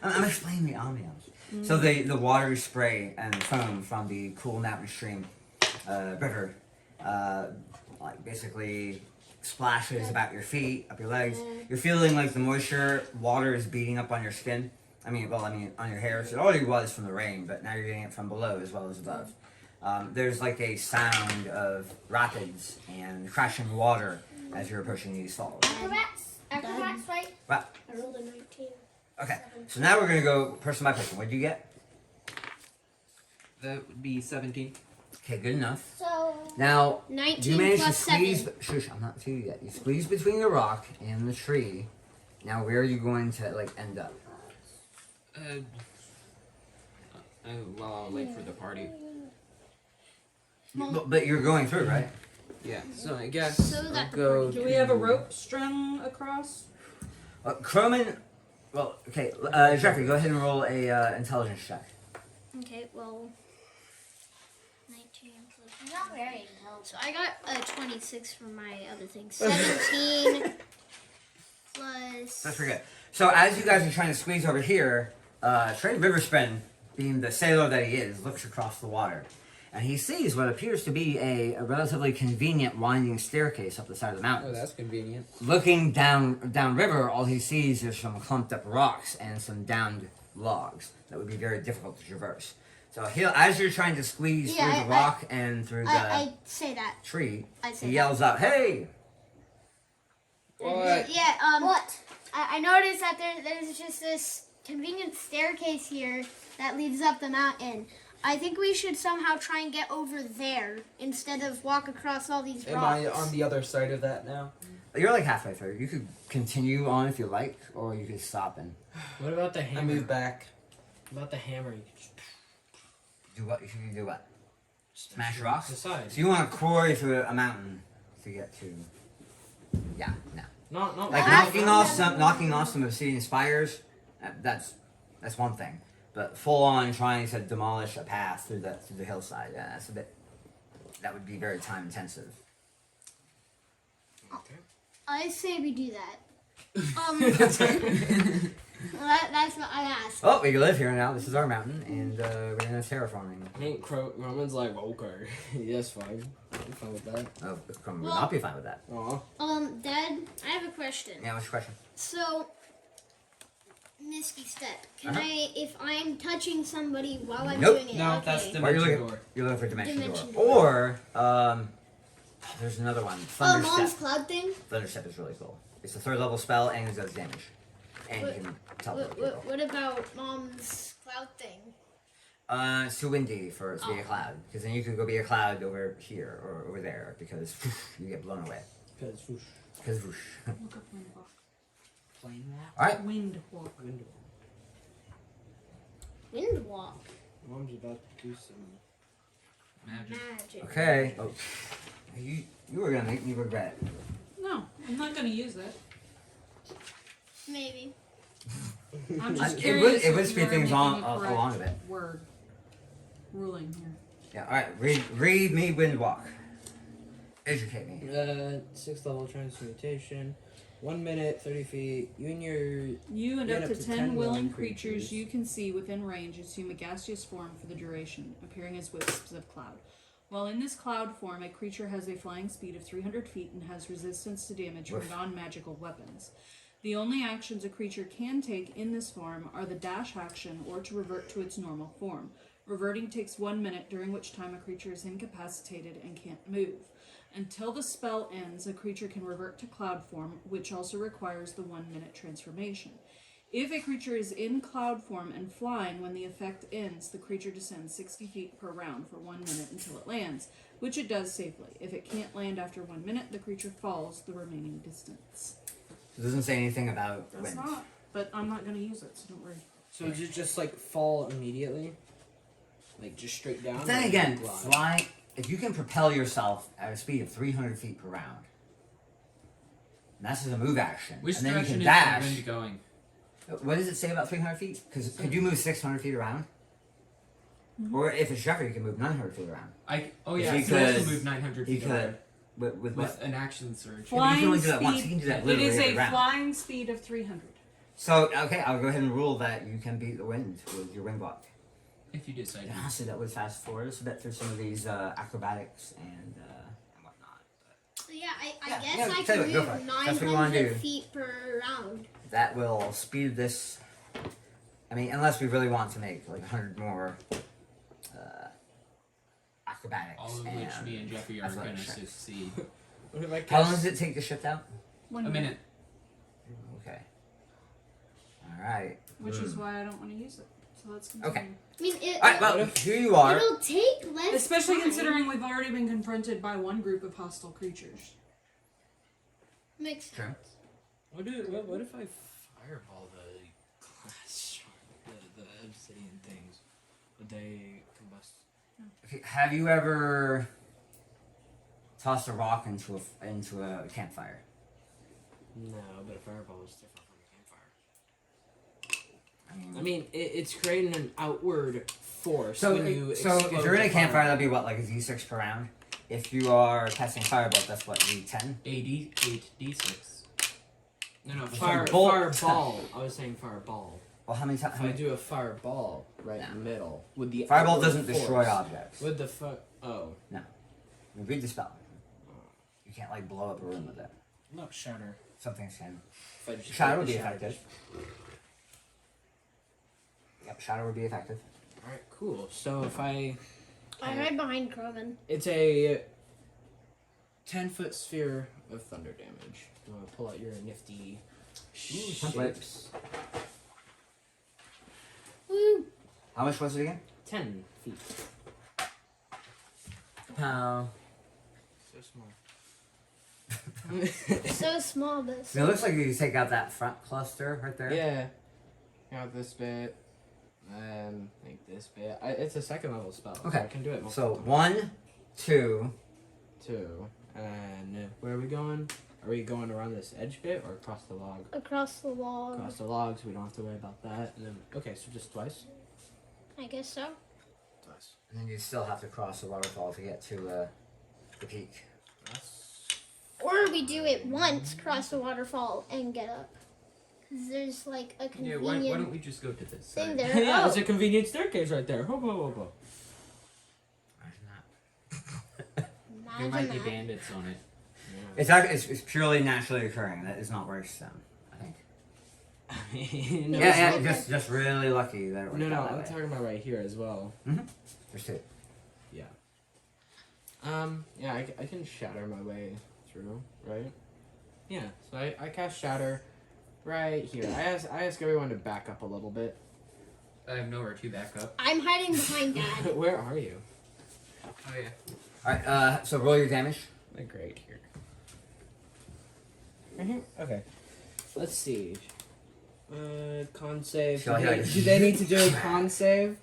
I'm explaining the ambiance. So the watery spray and foam from the cool mountain stream river, like basically splashes about your feet, up your legs. You're feeling like the moisture, water is beating up on your skin. I mean, on your hair. So it already was from the rain, but now you're getting it from below as well as above. There's like a sound of rapids and crashing water as you're approaching these falls. Acrobats, right? Right. I rolled a 19. Okay, so now we're gonna go person by person. What did you get? That would be 17. Okay, good enough. So, Now, 19 you managed to plus squeeze. 7. Shush, I'm not to you yet. You squeeze between the rock and the tree. Now, where are you going to like end up? Well, I'll wait for the party. But you're going through, right? Yeah. So I guess So I'll that the go. Do we have a rope strung across? Croman. Well, okay. Jeffrey, go ahead and roll a intelligence check. Okay, well. 19 plus. not very intelligent. So I got a 26 for my other thing. 17 plus. That's pretty good. So as you guys are trying to squeeze over here, Trey Riverspin, being the sailor that he is, looks across the water. And he sees what appears to be a relatively convenient winding staircase up the side of the mountain. Oh, that's convenient. Looking downriver, all he sees is some clumped up rocks and some downed logs that would be very difficult to traverse. So as you're trying to squeeze Yeah, through the rock and through the I say that. tree, I say he that. yells out, "Hey!" What? Yeah, What? I noticed that there's just this convenient staircase here that leads up the mountain. I think we should somehow try and get over there instead of walk across all these Am rocks. I on the other side of that now? You're like halfway through. You could continue on if you like, or you could stop and What about the I hammer? move back. What about the hammer? You could just do what? You can do what? Smash rocks? the side. So you want to quarry through a mountain to get to? Yeah, no. Not Like knocking off some obsidian spires. That's one thing. But full on trying to demolish a path through the hillside. Yeah, that's a bit. That would be very time intensive. Okay. I say we do that. That's what I asked. Oh, we can live here now. This is our mountain, and we're gonna terraforming. I think Roman's like, okay, yes, fine. I'm fine with that. Oh, Chrome would not be fine with that. Aw. Dad, I have a question. Yeah, what's your question? So, Misty Step, can I, if I'm touching somebody while I'm Nope. doing it, No, okay. that's Or you're dimension looking, door. you're looking for dimension, Dimension door. Or, there's another one. Oh, Thunder Mom's Step. cloud thing? Thunder Step is really cool. It's a 3rd level spell and it does damage. And you can teleport people. What about Mom's cloud thing? It's too windy for it to be a cloud. Because then you could go be a cloud over here or over there because you get blown away. Because whoosh. Because whoosh. Look up wind walk. Plane walk? Alright. Wind walk. Window. Wind walk. Mom's about to do some Magic. Magic. Okay. Oh. You were gonna make me regret. No, I'm not going to use it. Maybe. I'm just It curious. would if speed you are things making on a correct along with it. Word ruling here. Yeah, alright. Read me Windwalk. Educate me. 6th level transmutation. 1 minute, 30 feet. You and Get up to 10 willing creatures you can see within range assume a gaseous form for the duration, appearing as wisps of cloud. While in this cloud form, a creature has a flying speed of 300 feet and has resistance to damage from Woof. non-magical weapons. The only actions a creature can take in this form are the dash action or to revert to its normal form. Reverting takes 1 minute, during which time a creature is incapacitated and can't move. Until the spell ends, a creature can revert to cloud form, which also requires the 1 minute transformation. If a creature is in cloud form and flying when the effect ends, the creature descends 60 feet per round for 1 minute until it lands, which it does safely. If it can't land after 1 minute, the creature falls the remaining distance. It doesn't say anything about That's wind. not, but I'm not going to use it, so don't worry. So does it just like fall immediately? Like just straight down? But then or again, glide? fly. If you can propel yourself at a speed of 300 feet per round, and that's just a move action, Which and then you direction can is dash. the wind going? What does it say about 300 feet? Because could you move 600 feet around? Or if it's Jeffrey, you can move 900 feet around. Oh yeah, He I can also could- move 900 He feet away could with what? with an action surge. Yeah, but you can only do that Flying once. speed- You can do that It literally is every a round. flying speed of 300. So okay, I'll go ahead and rule that you can beat the wind with your wind walk. If you decide. And honestly, that would fast forward us a bit through some of these acrobatics and whatnot. But Yeah, I Yeah, guess yeah, I tell you can what, go for move it. That's what you wanna 900 do. feet per round. that will speed this. I mean, unless we really want to make like 100 more acrobatics. All of and which me and Jeffrey are athletic gonna checks. succeed. What if I How long cast- does it take to shift out? One A minute. Okay. All right. Which is why I don't want to use it. So let's continue. Okay. I mean, it, All right. Well, here you are. it'll take less Especially time. considering we've already been confronted by one group of hostile creatures. Makes True. sense. What if I fireball the glass shard, the obsidian things? Would they combust? Okay, have you ever tossed a rock into a campfire? No, but a fireball is different from a campfire. I I mean, it's creating an outward force so when you if explode you're in a the campfire, fireball. that'd be what, like a d6 per round. If you are casting firebolt, that's what, d10. 8d6. No, Firebolt. fireball. I was saying fireball. Well, how many times? If I do a fireball right in the middle, would the Fireball outward doesn't destroy force- objects. Would the oh, Read the spell. You can't like blow up a room with it. not shatter. Something can. If I just Shadow would break be the shatter. effective. Yep, shadow would be effective. All right, cool. So if I, I hide behind Croven. it's a 10-foot sphere of thunder damage. You want to pull out your nifty template. shapes. Woo! How much was it again? 10 feet. How? So small. So small, but It looks like you take out that front cluster right there. Yeah. Got this bit. And like this bit. It's a second level spell. Okay. So I can do it multiple So times. 1, 2. 2. And where are we going? Are we going around this edge bit or across the log? across the wall. Across the logs, we don't have to worry about that. And then, okay, so just twice? I guess so. Twice. And then you still have to cross the waterfall to get to the peak. That's Or we do it once, cross the waterfall, and get up. Because there's like a Yeah, convenient why don't we just go to this thing side? there. Yeah, Oh. there's a convenient staircase right there. Ho, ho, ho, ho. There Imagine might be that. bandits on it. It's purely naturally occurring. That is not worse, I think. No, Yeah, it's just really lucky that it worked No, out that I'm way. talking about right here as well. There's two. Yeah, I can shatter my way through, right? Yeah, so I cast shatter right here. I ask everyone to back up a little bit. I have nowhere to back up. I'm hiding behind Dad. Where are you? Oh yeah. Alright, so roll your damage. Like right here. Right here? Okay. Let's see. Con save. Shall I Do they, like- do they need to do a con save?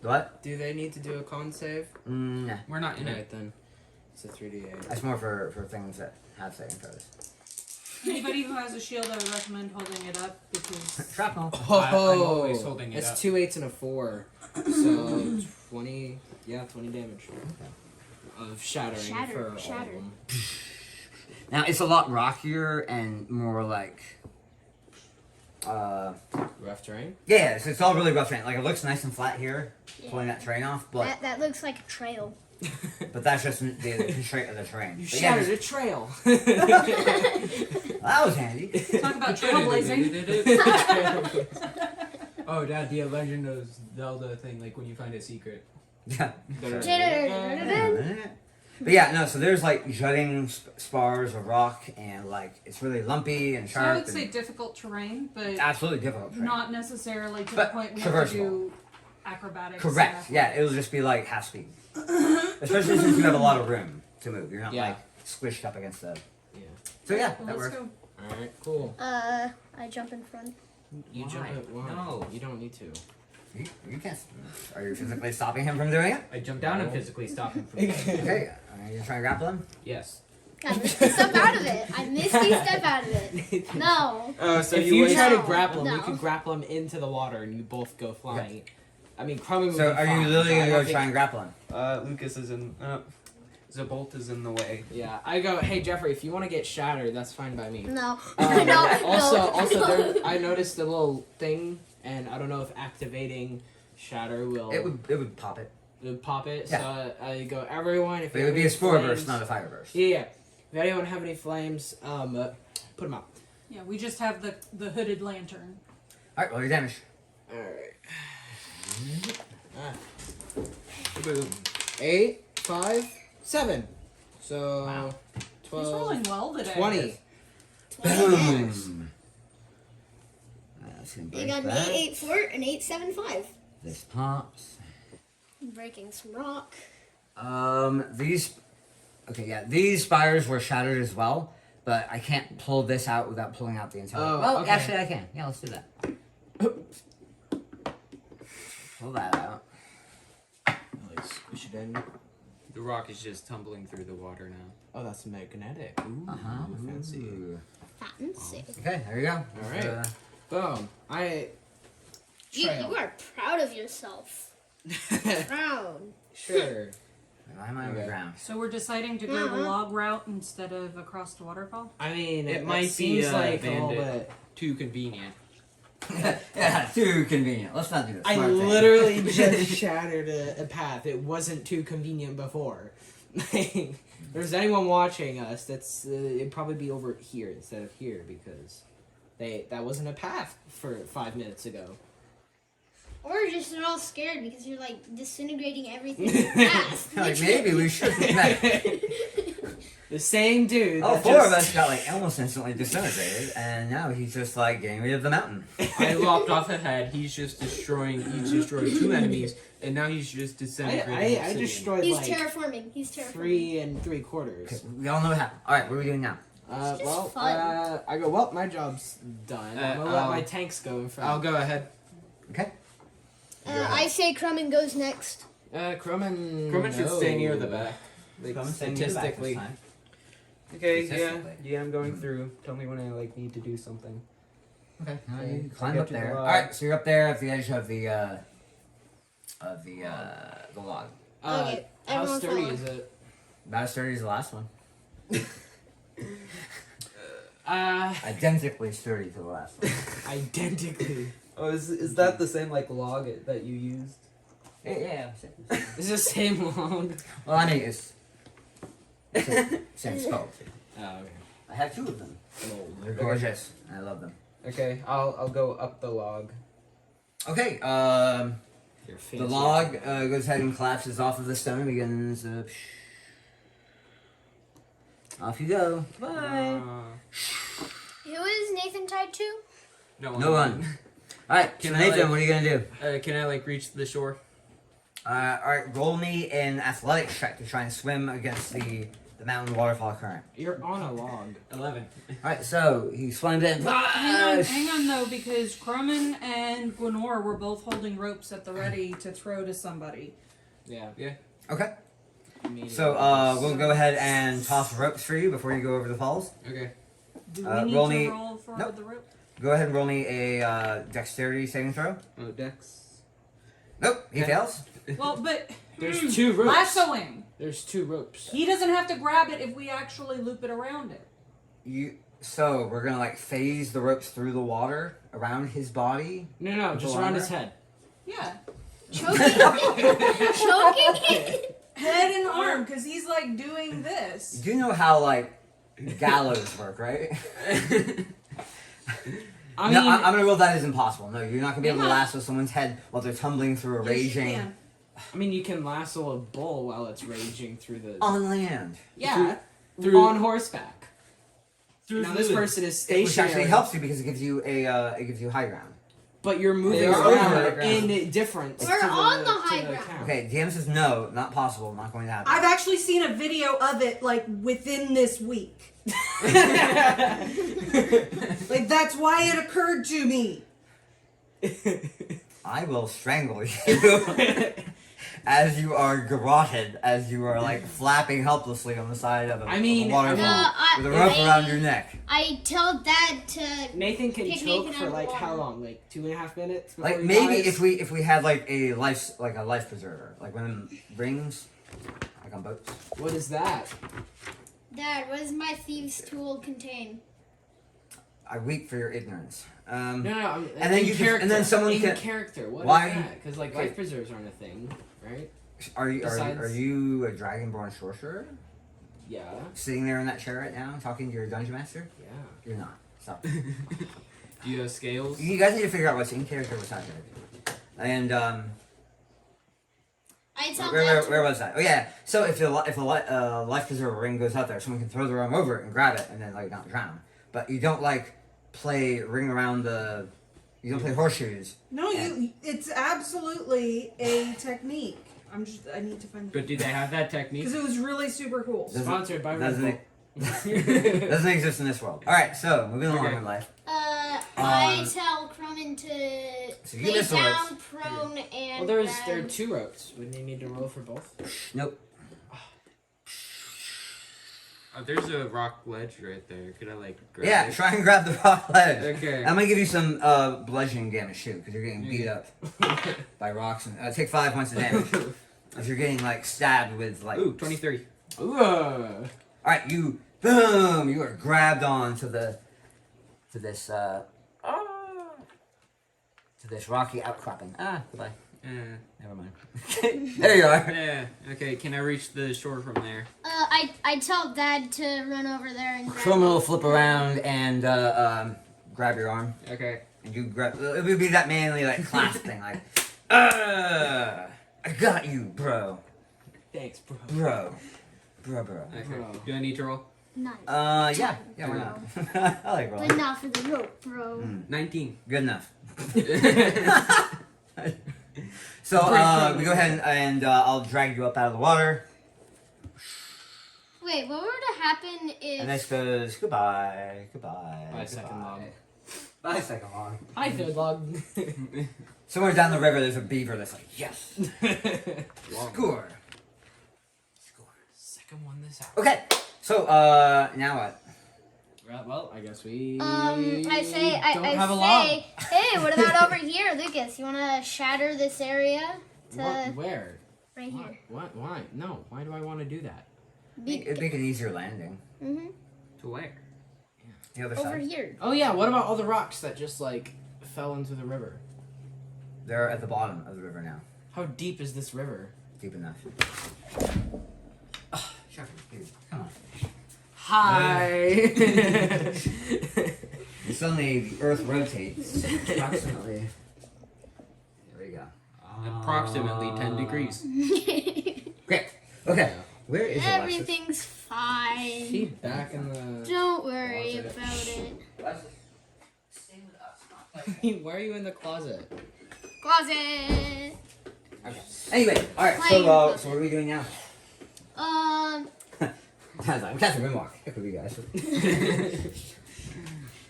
What? Do they need to do a con save? Nah. We're not in it. Alright then. It's a 3d8. That's more for things that have saving throws. Anybody who has a shield, I would recommend holding it up because Shrapnel. I'm always holding it It's up. 2 8s and a 4. So 20 damage. Of shattering for all of them. Now it's a lot rockier and more like Rough terrain? yeah, so it's all really rough terrain. Like it looks nice and flat here, pulling that terrain off, but That looks like a trail. that's just the constraint of the terrain. You But yeah, shattered a trail. that was handy. talk about trailblazing. Oh, Dad, the Legend of Zelda thing, like when you find a secret. Yeah. Da-da-da-da-da-da. But yeah, no. So there's like jutting spars of rock, and like it's really lumpy and So sharp. I would say and difficult terrain, but absolutely difficult. Terrain. not necessarily to the But point we have to traversable. do acrobatics. Correct. and Yeah, it'll just be like half speed. Especially since you have a lot of room to move. You're not Yeah. like squished up against the. Yeah. So yeah, Well, that let's works. go. Alright, cool. I jump in front. You Why? jump at one. No. You don't need to. You can't. Are you physically stopping him from doing it? I jumped down and physically stopped him from Okay. Are you trying to grapple him? Yes. I misty step out of it. I misty step out of it. No. Oh, so if you you waste- try to No, grapple him, you no. can grapple him into the water and you both go flying. I mean, Crummy would So be are fine, you literally but I gonna don't go think- try and grapple him? Lucas is in. Zabolt is in the way. Yeah, I go, hey Jeffrey, if you want to get shattered, that's fine by me. No. Um, no. also, no. there, I noticed the little thing, and I don't know if activating shatter will It would pop it. pop it. Yeah. So I go, everyone, if But you it would have be a any spore flames- burst, not a fire burst. Yeah. If anyone have any flames, put them out. Yeah, we just have the hooded lantern. Alright, roll your damage. All right. Boom. 8, 5, 7. So Wow. He's 12, rolling well today. 20. Boom. That's gonna You break got an that. 884 and 875. This pops. Breaking some rock. These. Okay, yeah, these spires were shattered as well, but I can't pull this out without pulling out the entire. Oh, well, okay. actually, I can. Yeah, let's do that. Pull that out. Like squish it in. The rock is just tumbling through the water now. Oh, that's magnetic. Ooh, fancy. Ooh. Fancy. Okay, there you go. All right. Boom. You Trail. are proud of yourself. Proud. Sure. Why am I on the Okay. ground? So we're deciding to go the log route instead of across the waterfall? I mean, It it might be, seems like a little bandit. bit. Too convenient. Yeah, too convenient. Let's not do this. I Smart thing. literally just shattered a path. It wasn't too convenient before. If there's anyone watching us, that's it'd probably be over here instead of here because that wasn't a path for 5 minutes ago. Or just they're all scared because you're like disintegrating everything fast. Like, maybe we should have met. The same dude. All that four of just- us got like almost instantly disintegrated, and now he's just like getting rid of the mountain. I lopped off a head. He's destroyed 2 enemies, and now he's just disintegrating. I obsidian. destroyed He's like terraforming. He's terraforming. 3 3/4. Okay, we all know what happened. All right, what are we doing now? It's just Well, fun. I go. Well, my job's done. I'm gonna let I'll- my tanks go in front. I'll go ahead. Okay. I say Crumman goes next. Crumman. Crumman should no. stay near the back. Like, Come and send you back this statistically. time. Okay, yeah, Statistically. yeah, I'm going through. Tell me when I like need to do something. Okay. Now Okay. you climb Get up to the there. All log. right, so you're up there at the edge of the log. Okay, How everyone sturdy follow. is it? About as sturdy as the last one. Identically sturdy to the last one. Identically. Oh, is that the same like log that you used? Yeah. It's the same log. Well, I mean, it's same sculpt. Oh, okay. I have 2 of them. Lol. They're gorgeous. I love them. Okay, I'll go up the log. Okay, Your the fancy log goes ahead and collapses off of the stone and begins. Off you go. Bye. Who is Nathan tied to? No one. Alright, Can so I, Nathan, like- what are you gonna do? Can I like reach the shore? Alright, roll me an athletics check to try and swim against the mountain waterfall current. You're on a log. 11. Alright, so he swims in. Hang on though, because Crumman and Gwenor were both holding ropes at the ready to throw to somebody. Yeah. Okay, Immediately. so we'll go ahead and toss ropes for you before you go over the falls. Okay. Do we roll need me- to roll for Nope. the rope? Go ahead and roll me a dexterity saving throw. Oh, Dex. Nope, he Okay. fails. Well, but There's 2 ropes. lassoing. There's 2 ropes. He doesn't have to grab it if we actually loop it around it. So we're gonna like phase the ropes through the water around his body. No, just around his head. Yeah. Choking it. Head and arm, because he's like doing this. You do know how like gallows work, right? I No, mean, I'm gonna rule that as impossible. No, you're not gonna be able to Yeah. lasso someone's head while they're tumbling through a Yes, you raging can. you can lasso a bull while it's raging through the on land. Yeah. on horseback. Through Now this person is Which stationary, actually helps you because it gives you high ground. but you're moving They are around over the ground. in difference. We're to on the to high ground. count. Okay, DM says no, not possible, not going to happen. I've actually seen a video of it like within this week. Like that's why it occurred to me. I will strangle you as you are garroted, as you are like flapping helplessly on the side of a, I mean, of a waterfall I- with a rope around your neck. I tell Dad to. Nathan can Pick choke Nathan for out of like the how water. long? Like 2.5 minutes. Before Like he maybe dies? if we had like a life preserver, like one of them rings, like on boats. What is that? Dad, what does my thieves' tool contain? I weep for your ignorance. No, And then in you can- character. and then someone in can- character. What Why is are you- that? Because like okay. life preserves aren't a thing, right? Are Besides- you a dragonborn sorcerer Yeah. sitting there in that chair right now talking to your dungeon master? Yeah. You're not. Stop. Do you have scales? You guys need to figure out what's in character, what's not in character. And I tell where, Dad to. where was that? Oh yeah. So if a life preserver ring goes out there, someone can throw the ring over it and grab it and then like not drown. But you don't like play ring around the. You don't play horseshoes. No, it's absolutely a technique. I need to find But do they have that technique? because it was really super cool. Doesn't- Sponsored by Red doesn't Bull. Doesn't exist in this world. All right. So moving along Okay. in life. I tell Crumman to So you lay missed the down, prone, and. Well, there are grab. 2 ropes. Wouldn't you need to roll for both? Nope. Oh, there's a rock ledge right there. Could I like grab Yeah. it? Try and grab the rock ledge. Okay. I'm gonna give you some bludgeoning damage too, because you're getting beat up by rocks and take 5 points of damage. If you're getting like stabbed with like. Ooh, 23. Ooh. All right, you boom. You are grabbed on to this rocky outcropping. Ah, goodbye. Never mind. There you are. Yeah. Okay. Can I reach the shore from there? I tell Dad to run over there and grab. Crumman will flip around and grab your arm, Okay. and you grab. It would be that manly like clasp thing, like, I got you, bro. Thanks, bro. Bro. Okay. Bro. Do I need to roll? Nice. Yeah, why not? I like rolling. But not for the rope, bro. 19. Good enough. So we go ahead and I'll drag you up out of the water, Wait, what were to happen if? and this goes goodbye, goodbye, Bye, second log. Bye, second log. Hi, third log. Somewhere down the river, there's a beaver that's like, yes, score. Second one this out. Okay, so now what? Well, I guess we I say, don't I have a log. say, hey, what about over here, Lucas? You want to shatter this area to Where? right here? What? Why? No. Why do I want to do that? It'd make an easier landing. Mhm. To where? The other Over side. here. Oh yeah, what about all the rocks that just like fell into the river? They're at the bottom of the river now. How deep is this river? Deep enough. Shut up, dude. Come on. Hi. And suddenly the Earth rotates approximately. There we go. Approximately 10 degrees. Great. Okay. Where is Alexis? Everything's fine. She back in the. Don't worry Closet. about it. Alexis, stay with us. Why are you in the closet? Closet. Okay. Anyway, all right. Playing So what are we doing now? Sounds like I'm catching a remark. It could be guys.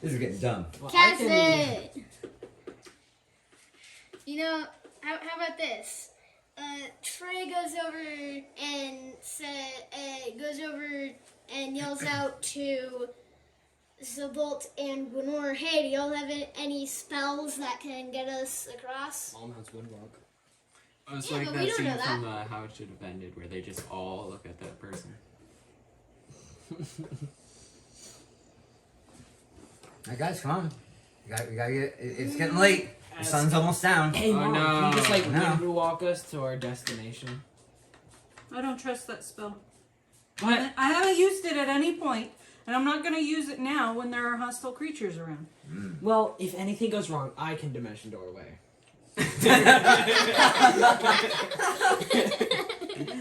This is getting dumb. Well, Cast it. You know, how about this? Trey goes over and yells out to Zabolt and Gwenor, hey, do y'all have any spells that can get us across? All mounts Windwalk. Oh, it's Yeah, like but we that don't scene know that. from How It Should Have Ended, where they just all look at that person. Alright, guys, come on. We gotta get. It's getting late. The sun's almost down. Hey, Oh, Mom, no. can you just like No. walk us to our destination? I don't trust that spell. What? I haven't used it at any point, and I'm not going to use it now when there are hostile creatures around. Well, if anything goes wrong, I can dimension door away.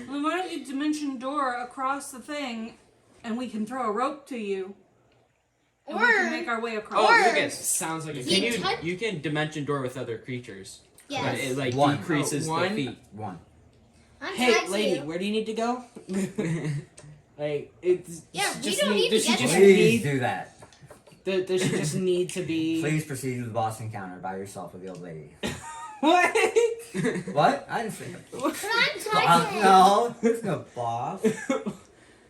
Well, why don't you dimension door across the thing, and we can throw a rope to you, and we can make our way across. Oh, Or- Lucas, Sounds like a He can touch- you can dimension door with other creatures, but Yes. it like One. decreases Oh, the one? feet. One. Hey, lady, where do you need to go? Like, it's. Yeah, she we just don't need to does she get just there. Please need? do that. Does she just need to be? Please proceed with the boss encounter by yourself with the old lady. What? What? I didn't say that. But I'm talking. No, there's no boss.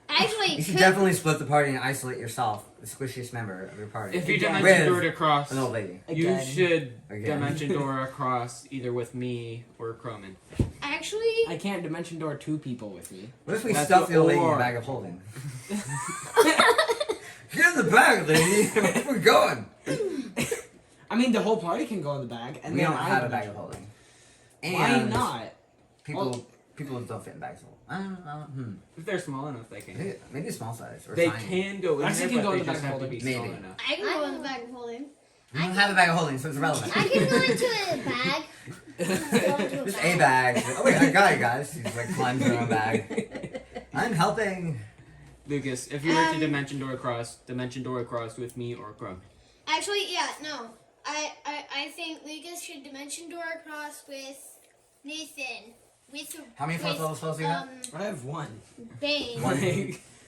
Actually, You should could- definitely split the party and isolate yourself, the squishiest member of your party. If you Again. dimension With door across, an old lady. you Again. should Again. dimension door across either with me or Croman. actually, I can't dimension door two people with me. What if we That's stuff the old lady in or. a bag of holding? Get in the bag, lady. Where we going? I mean, the whole party can go in the bag, and We then don't I have a bag dimension of door. holding. Why And not? People don't fit in bags of holding. I don't know. If they're small enough, they can. Maybe a small size or They tiny. can go in Actually, there, can go but in they the just back have to be maybe. small enough. I can go in the bag of holding. We don't have a bag of holding, so it's irrelevant. I can go into a bag. Go into Just a bag. Oh wait, I got it, guys. He's like climbs in her own bag. I'm helping. Lucas, if you were to dimension door across with me or Croman. Actually, yeah, no. I think Lucas should dimension door across with Nathan. How many fourth level spells do you have? I have one. Bane. One.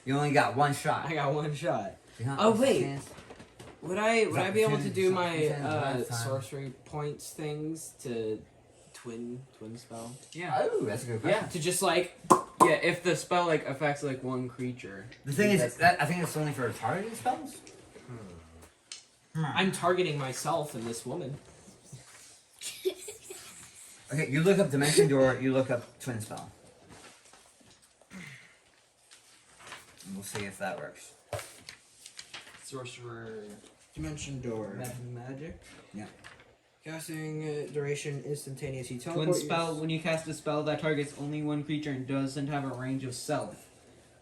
You only got one shot. I got one shot. You not Oh, have a wait. chance? Would I be able to do my last time. sorcery points things to twin spell? Yeah. Oh, that's a good question. Yeah. To just like Yeah, if the spell like affects like one creature. The thing is, that I think it's only for targeting spells. I'm targeting myself and this woman. Okay, you look up Dimension Door, you look up Twin Spell. And we'll see if that works. Sorcerer dimension door. Magic. Casting duration instantaneous. You Twin teleport spell, when you cast a spell that targets only one creature and doesn't have a range of self.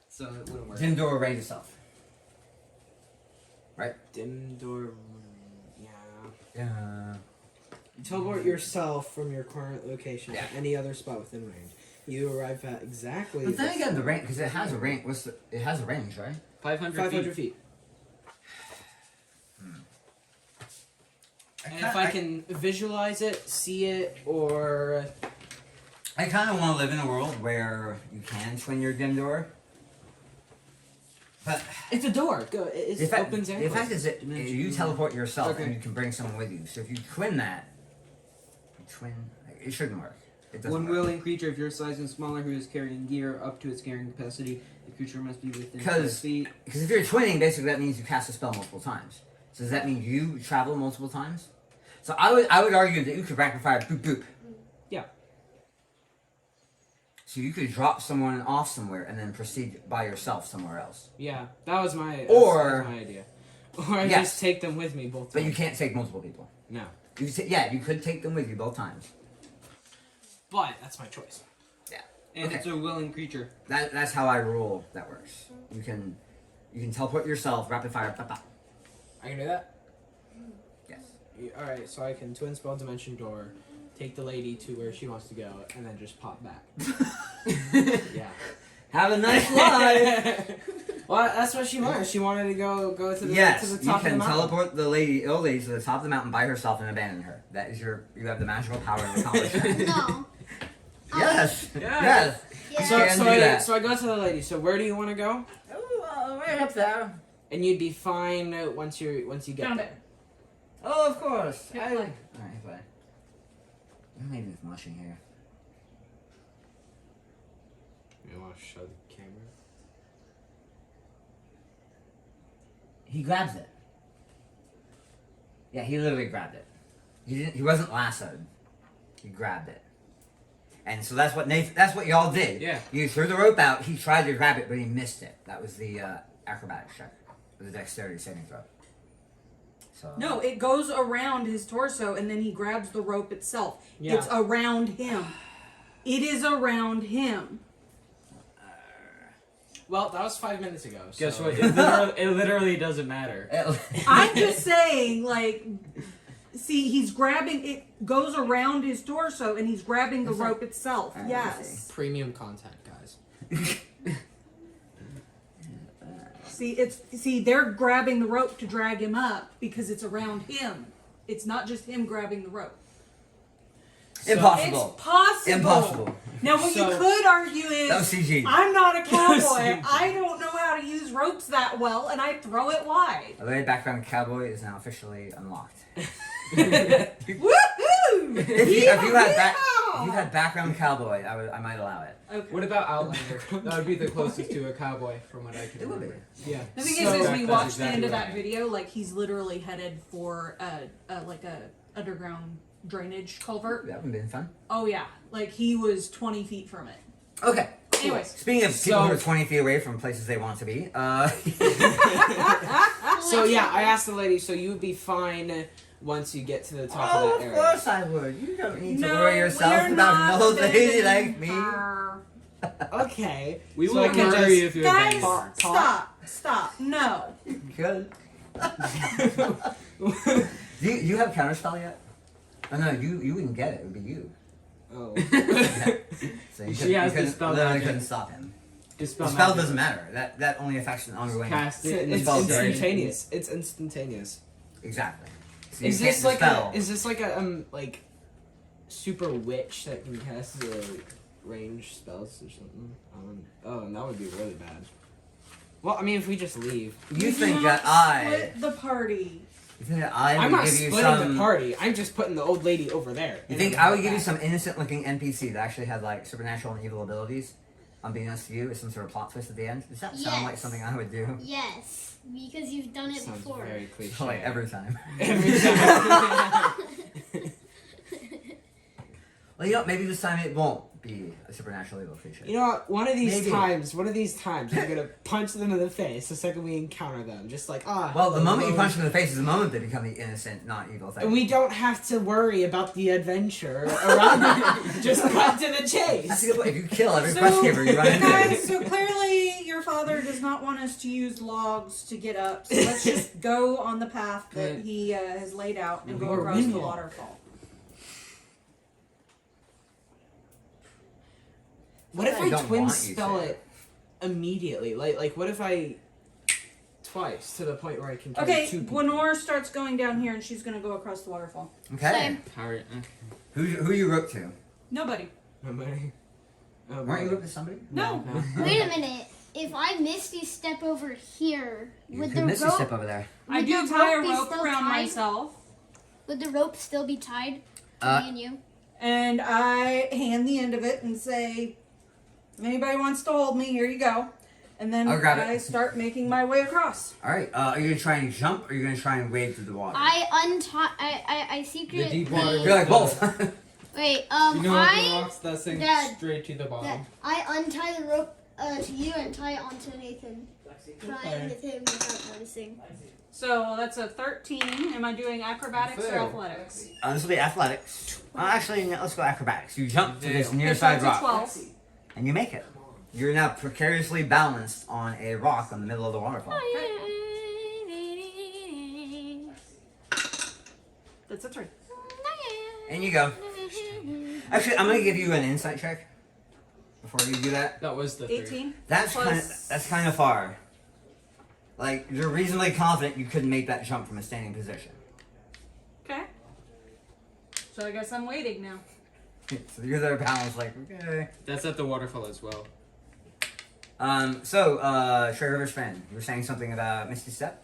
So it wouldn't work. Dim Door range itself. dim door. Yeah. Yeah. You teleport yourself from your current location Yeah. to any other spot within range. You arrive at exactly. But then the again, the range, because it has a range. It has a range, right? 500 500 feet. feet. And if I can visualize it, see it, or I kind of want to live in a world where you can twin your Dim Door. But it's a door. Go. It the fact, opens the and fact is that Dimension you door. teleport yourself Okay. and you can bring someone with you. So if you twin that, it shouldn't work. It doesn't One work. willing creature of your size and smaller who is carrying gear up to its carrying capacity. The creature must be within 5 Because feet. if you're twinning, basically that means you cast a spell multiple times. So does that mean you travel multiple times? So I would argue that you could rapid fire boop boop. Yeah. So you could drop someone off somewhere and then proceed by yourself somewhere else. Yeah, that was my that Or- was my idea. Or I Yes. just take them with me both But times. you can't take multiple people. No. You could take them with you both times. But that's my choice. And Okay. it's a willing creature. That's how I rule that works. You can teleport yourself, rapid fire, I can do that? Yes. Alright, so I can twin spell dimension door, take the lady to where she wants to go, and then just pop back. Yeah. Have a nice life. Well, that's what she wanted. She wanted to go to the Yes, to the you top of the can mountain. teleport the old lady to the top of the mountain by herself and abandon her. That is you have the magical power to accomplish that. No. Yes. Yeah. Yes. Yeah. Can do that. So I go to the lady. So where do you want to go? Oh, right up there. And you'd be fine once you get Found there. it. Oh, of course. Hit All play. right, play. I'm not even mushing here. You want to show the camera? He grabs it. Yeah, he literally grabbed it. He wasn't lassoed. He grabbed it. And so that's what y'all did. Yeah. You threw the rope out, he tried to grab it, but he missed it. That was the acrobatics check. It was a dexterity saving throw. So No, it goes around his torso and then he grabs the rope itself. Yeah. It's around him. It is around him. Well, that was 5 minutes ago. So. Guess what? It literally doesn't matter. I'm just saying, like, see, he's grabbing, it goes around his torso and he's grabbing the Is that- rope itself. I Yes. Premium content, guys. See, they're grabbing the rope to drag him up because it's around him. It's not just him grabbing the rope. Impossible. It's possible. Impossible. Now, what So- you could argue is, That was CG. I'm not a cowboy. CG. I don't know how to use ropes that well, and I throw it wide. A lady background cowboy is now officially unlocked. Woohoo! If you had background cowboy, I might allow it. Okay. What about Outlander? That would be the closest to a cowboy from what I can It would be. remember. Yeah. The thing So- is, we That's watched the exactly end of what that I- video. Like he's literally headed for like a underground drainage culvert. That would have been fun. Oh yeah, like he was 20 feet from it. Okay. Anyways, Speaking of people So- who are 20 feet away from places they want to be, So yeah, I asked the lady. So you would be fine once you get to the top oh, of of that area. course I would. You don't need to no, worry yourself we're about not an old lady abandoning like me. her. Okay. We So will I can murder just- you if you Guys, abandon her. stop. No. Good. Do you have counterspell yet? Oh no, you wouldn't get it. It would be you. Oh. So you She has couldn't- dispel literally magic. couldn't stop him. Dispel The spell magic. doesn't matter. That only affects an ongoing. Cast it in It's spell instantaneous. It's instantaneous. Exactly. So Is you this can't like dispel. a? Is this like a like super witch that can cast the range spells or something? Oh, and that would be really bad. Well, I mean, if we just leave, You We think do that not split the party. You think that I I'm would not give you splitting some? the party. I'm just putting the old lady over there. You think I would give you some innocent-looking NPC that actually had like supernatural and evil abilities, unbeknownst to you, as some sort of plot twist at the end? Does that sound like Yes. something I would do? Yes, because you've done it Sounds before. very cliche. Like every time. Every time. Well, you know, maybe this time it won't be a supernatural evil creature. You know what? One of these Maybe. times, I'm gonna punch them in the face the second we encounter them. Just like, Well, the moment you hello. punch them in the face is the moment they become the innocent, not evil thing. And we don't have to worry about the adventure around it. Just cut to the That's chase. a good point. If you kill every So, quest giver, you run into guys, it. so clearly your father does not want us to use logs to get up. So let's just go on the path that he has laid out and go Or across the windmill. waterfall. What if I don't twin want you spell to. it immediately? Like what if I twice to the point where I can carry Okay, two people? Gwenor starts going down here and she's going to go across the waterfall. Okay. Same. Alright. Who you roped to? Nobody. Nobody. Oh, Weren't you boy. roped to somebody? No. Wait a minute. If I misty step over here, You would could the miss a rope step over there. I Would do the tie a rope be rope still around tied? myself would the rope still be tied to Uh, me and you? and I hand the end of it and say, if anybody wants to hold me, here you go. And then I'll grab it. I start making my way across. All right. Are you gonna try and jump, or are you gonna try and wade through the water? I The secretly deep water You're like both. Wait, You know what the I rocks that sink Dad, straight to the bottom. untie the rope to you and tie it onto Nathan. Trying with him without noticing. So that's a 13. Am I doing acrobatics or Fail. athletics? This will be athletics. Actually, no, let's go acrobatics. You jump to this near Okay, so side it's a rock, 12. and you make it. You're now precariously balanced on a rock in the middle of the waterfall. That's a 3. And you go. Actually, I'm gonna give you an insight check before you do that. That was the 18. That's Plus- kind of far. Like you're reasonably confident you couldn't make that jump from a standing position. Okay. So I guess I'm waiting now. So you're there balanced, like okay. That's at the waterfall as well. Sherry River Fan, you were saying something about Misty Step?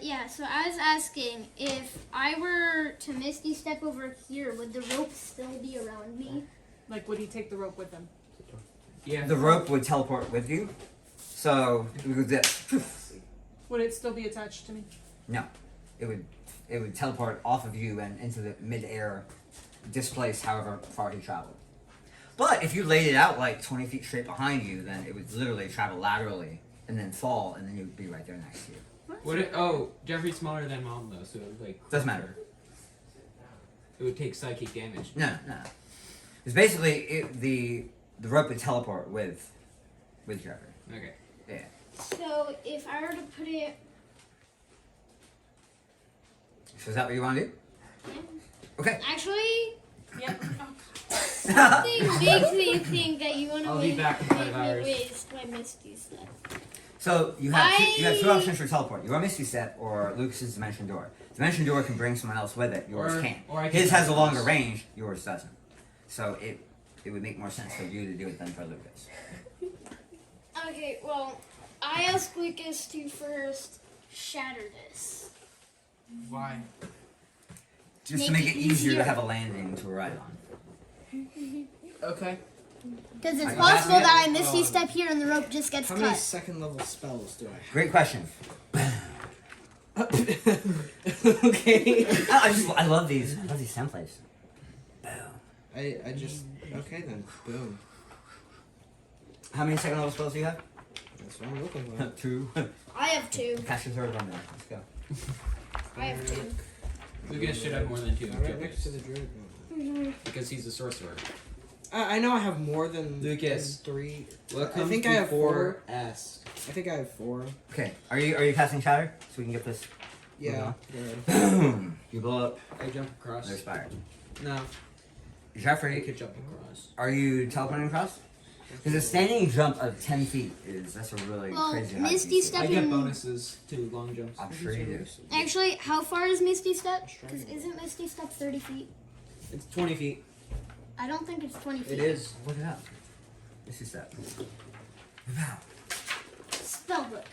Yeah, so I was asking if I were to Misty Step over here, would the rope still be around me? Like, would he take the rope with him? Yeah. The rope would teleport with you. So it would go this. Would it still be attached to me? No. It would teleport off of you and into the mid-air, displace however far he traveled. But if you laid it out like 20 feet straight behind you, then it would literally travel laterally and then fall, and then you would be right there next to you. Jeffrey's smaller than Mom though, so like Doesn't matter. it would take psychic damage. No. It's basically the rope would teleport with Jeffrey. Okay. Yeah. So if I were to put it, So is that what you want to do? Okay. actually, Yep. something makes me think that you want to I'll be back in 5 hours. waste my Misty Step. So you have two options for teleport. Your Misty Step or Lucas's Dimension Door. Dimension Door can bring someone else with it. Yours can't. Or I can His has a teleport. longer range. Yours doesn't. So it would make more sense for you to do it than for Lucas. Okay, well, I asked Lucas to first shatter this. Why? Just to Make make it it easier easier. to have a landing to ride on. Okay. Because it's I possible guess- that I Misty Step here and the rope just gets How many cut. second level spells do I Great question. have? Okay. I love these templates. Boom. I just okay then. Boom. How many second level spells do you have? That's what I'm looking for. 2. I have 2. Cast your third one there. Let's go. I have 2. Lucas should have more than 2. Right next to the druid. Because he's a sorcerer. I know I have more than Lucas. than 3. Welcome I think I have 4. S. I think I have 4. Okay. Are you casting shatter so we can get this? Yeah. Boom. You blow up. I jump across. There's fire. No. I Jeffrey, could jump across. are you teleporting across? Because a standing jump of 10 feet that's a really Well, crazy high Misty DC. Step I get in- bonuses to long jumps. I'm sure you do. Actually, how far is Misty Step? Because isn't Misty Step 30 feet? It's 20 feet. I don't think it's 20 feet. It is. Look it up. This is that. Wow. Spellbook.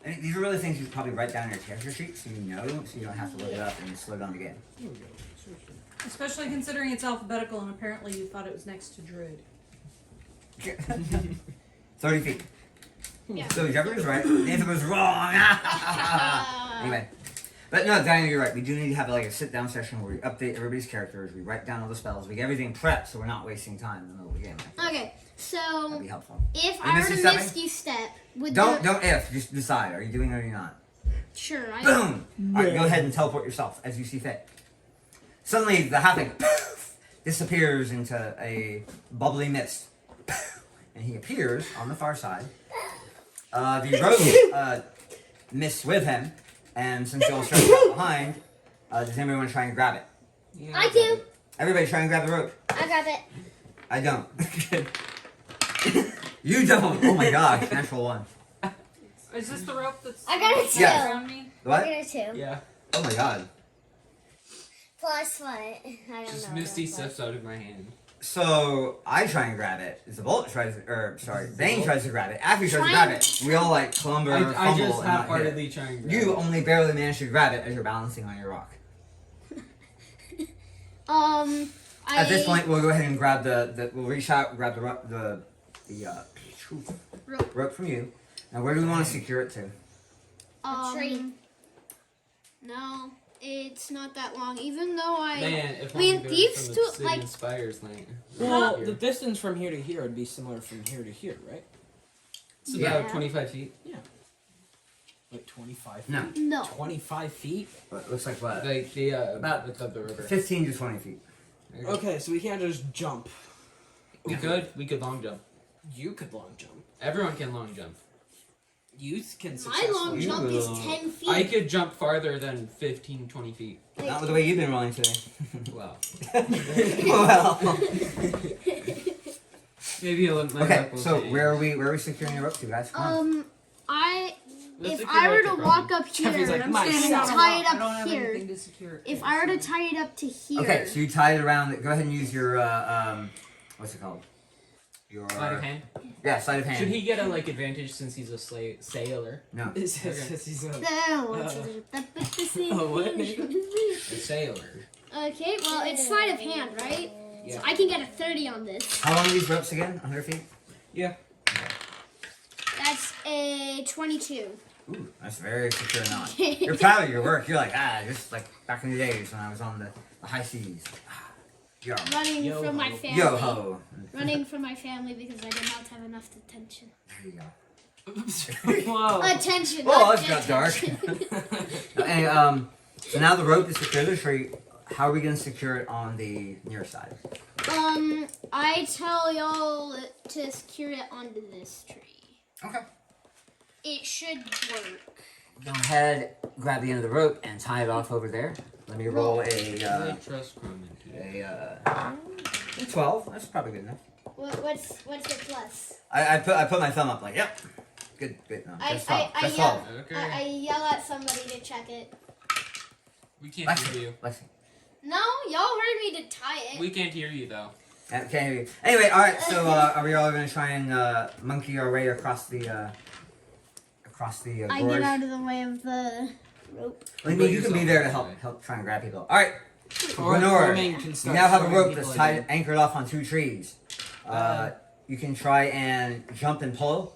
I mean, these are really things you should probably write down in your character sheet so you know, so you don't have to look it up and slow down the game. Especially considering it's alphabetical and apparently you thought it was next to Druid. 30 feet. Yeah. So Jeffrey was right. Nathan was wrong. Anyway. But no, Diana, you're right. We do need to have like a sit-down session where we update everybody's characters, we write down all the spells, we get everything prepped so we're not wasting time in the middle of the game. Okay, so That'd be helpful. if You I were Misty to Stepping? Misty Step, would Don't the... if. Just decide. Are you doing it or are you not? Sure, I... Boom! Alright, go ahead and teleport yourself as you see fit. Suddenly, the halfling disappears into a bubbly mist. And he appears on the far side. The rogue mists with him. And since you'll start behind, does anybody want to try and grab it? Yeah, I do. Everybody try and grab the rope. I got it. I don't. You don't! Oh my gosh, natural one. Is this the rope that's I got it too. Yeah. around me? I What? got it too. Yeah. Oh my god. Plus what? I don't Just know. Misty Plus what. steps out of my hand. So I try and grab it. The bullet tries, Bane tries to grab it. After he tries to Try grab it, we all like clumber, I fumble, just and not hit it. half-heartedly try and grab You it. only barely manage to grab it as you're balancing on your rock. At this point, we'll go ahead and grab we'll reach out, grab the rope from you. Now, where do we want to secure it to? A tree. No. it's not that long. Even though Man, if I mean, only there these was some two, Obsidian like- spires land. Well, here. the distance from here to here would be similar from here to here, right? It's about Yeah. 25 feet. Like 25 feet? No. no. 25 feet? But looks like what? Like the About width of the river. 15 to 20 feet. Okay, so we can't just jump. We could long jump. You could long jump. Everyone can long jump. You can My successfully. long jump is 10 feet. I could jump farther than 15, 20 feet. Not with the way you've been rolling today. Wow. Well. Maybe a little. Okay, so where are we securing your rope to, guys? Come on. If I were to walk up Jeffrey's here, like, I'm my standing son. on a tie rock. it up I don't have here. anything to secure it. if I were to tie it up to here, Okay, so you tie it around. Go ahead and use your what's it called? Your Sleight of hand. Yeah, sleight of hand. Should he get a like advantage since he's a sailor? No. It says he's a... Oh, what? A sailor. Okay, well, it's sleight of hand, right? Yeah. So I can get a 30 on this. How long are these ropes again? 100 feet. That's a 22. Ooh, that's very secure knot. You're proud of your work. You're like, just like back in the days when I was on the high seas. Yo. Running Yo from my ho. family. Yo ho. Running from my family because I did not have enough attention. There you go. Whoa. Attention. Oh, not it's got dark. detention. Anyway, so now the rope is secured. Let's show you how are we going to secure it on the near side. I tell y'all to secure it onto this tree. Okay. It should work. Go ahead, grab the end of the rope and tie it off over there. Let me roll I a trust Cronin today. 12. That's probably good enough. What's the plus? I put my thumb up like, yep. Good. No, that's 12. That's 12. Okay. I yell at somebody to check it. We can't Lexi. hear you. Lexi. No, y'all heard me to tie it. We can't hear you though. Can't hear you. Anyway, alright, so are we all going to try and monkey our way across the I gorge? get out of the way of the rope. I mean, you can be there to help try and grab people. Alright, Or Lenore, Cronin can you start now have a throwing rope that's people again. anchored off on 2 trees. You can try and jump and pull,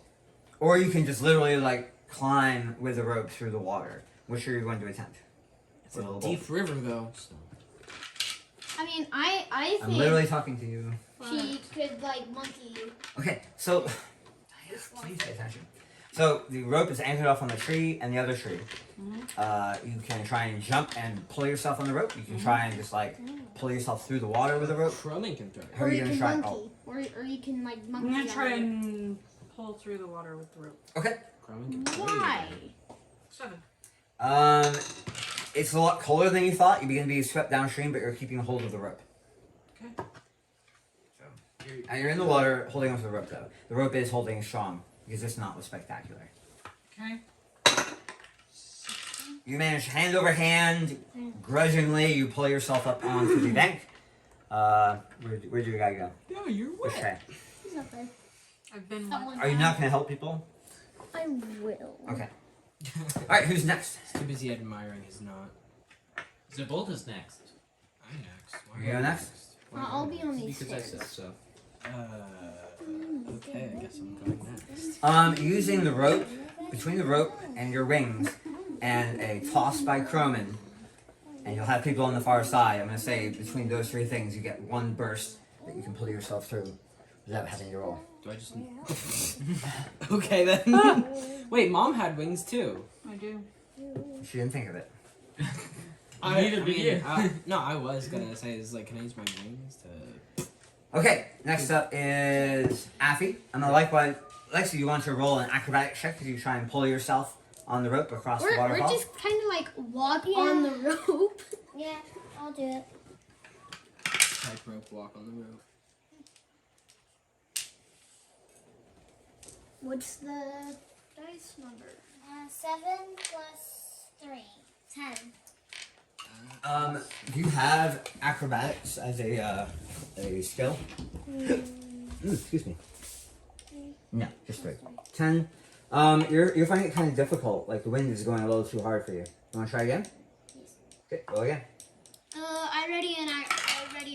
or you can just literally like climb with the rope through the water. Which are you going to attempt? It's a deep river though. So. I mean, I I'm think literally talking to you. she could like monkey you. Okay, so please pay attention. So the rope is anchored off on the tree and the other tree. You can try and jump and pull yourself on the rope. You can try and just like pull yourself through the water with the rope. Cronin can throw it. How are Or you you gonna can try? monkey. Or you can like monkey. I'm gonna on try it. and pull through the water with the rope. Okay. Cronin can throw Why? 7. It's a lot colder than you thought. You're going to be swept downstream, but you're keeping a hold of the rope. Okay. So you're in the water, holding onto the rope though. The rope is holding strong because this knot was spectacular. Okay. You manage hand over hand, grudgingly, you pull yourself up onto the bank. Where'd your guy go? No, you're wet. Okay. He's up there. I've been Someone Are you not going to help people? I will. Okay. Alright, who's next? Too busy admiring his knot. Zabolt is next. I'm next. Why You go am I next? Why I'll be on these Because I stairs. said so. Okay, I guess I'm going next. Using the rope, between the rope and your wings, and a toss by Croman, and you'll have people on the far side. I'm going to say between those 3 things, you get 1 burst that you can pull yourself through without having to roll. Do I just... Okay then. Wait, Mom had wings too. I do. She didn't think of it. Neither did you. No, I was gonna say, is like, can I use my wings to... Okay, next up is Affy. I'm gonna likewise, Lexi, you want to roll an acrobatic check as you try and pull yourself on the rope across the We're waterfall? just kind of like walk on the rope. Yeah, I'll do it. Tightrope walk on the rope. What's the dice number? 7 plus 3. 10. Do you have acrobatics as a skill? Ooh, excuse me. No, just 3. 10. You're finding it kind of difficult. Like the wind is going a little too hard for you. You want to try again? Okay, roll again. I ready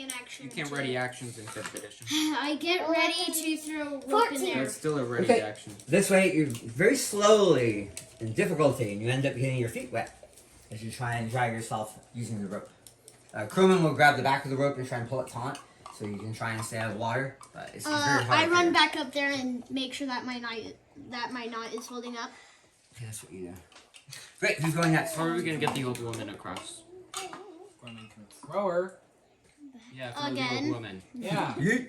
an action. You can't ready actions in 5th edition. I get ready to throw rope in there. That's still a ready Okay. action. This way, you're very slowly in difficulty, and you end up getting your feet wet. as you try and drag yourself using the rope. Crewman will grab the back of the rope and try and pull it taut, so you can try and stay out of water. But it's very hard. I run back up there and make sure that my knot is holding up. Okay, that's what you do. Great. Who's going next? How are we gonna get the old woman across? Crewman can throw her. Yeah, throw the Again? old woman. Yeah. Yeet.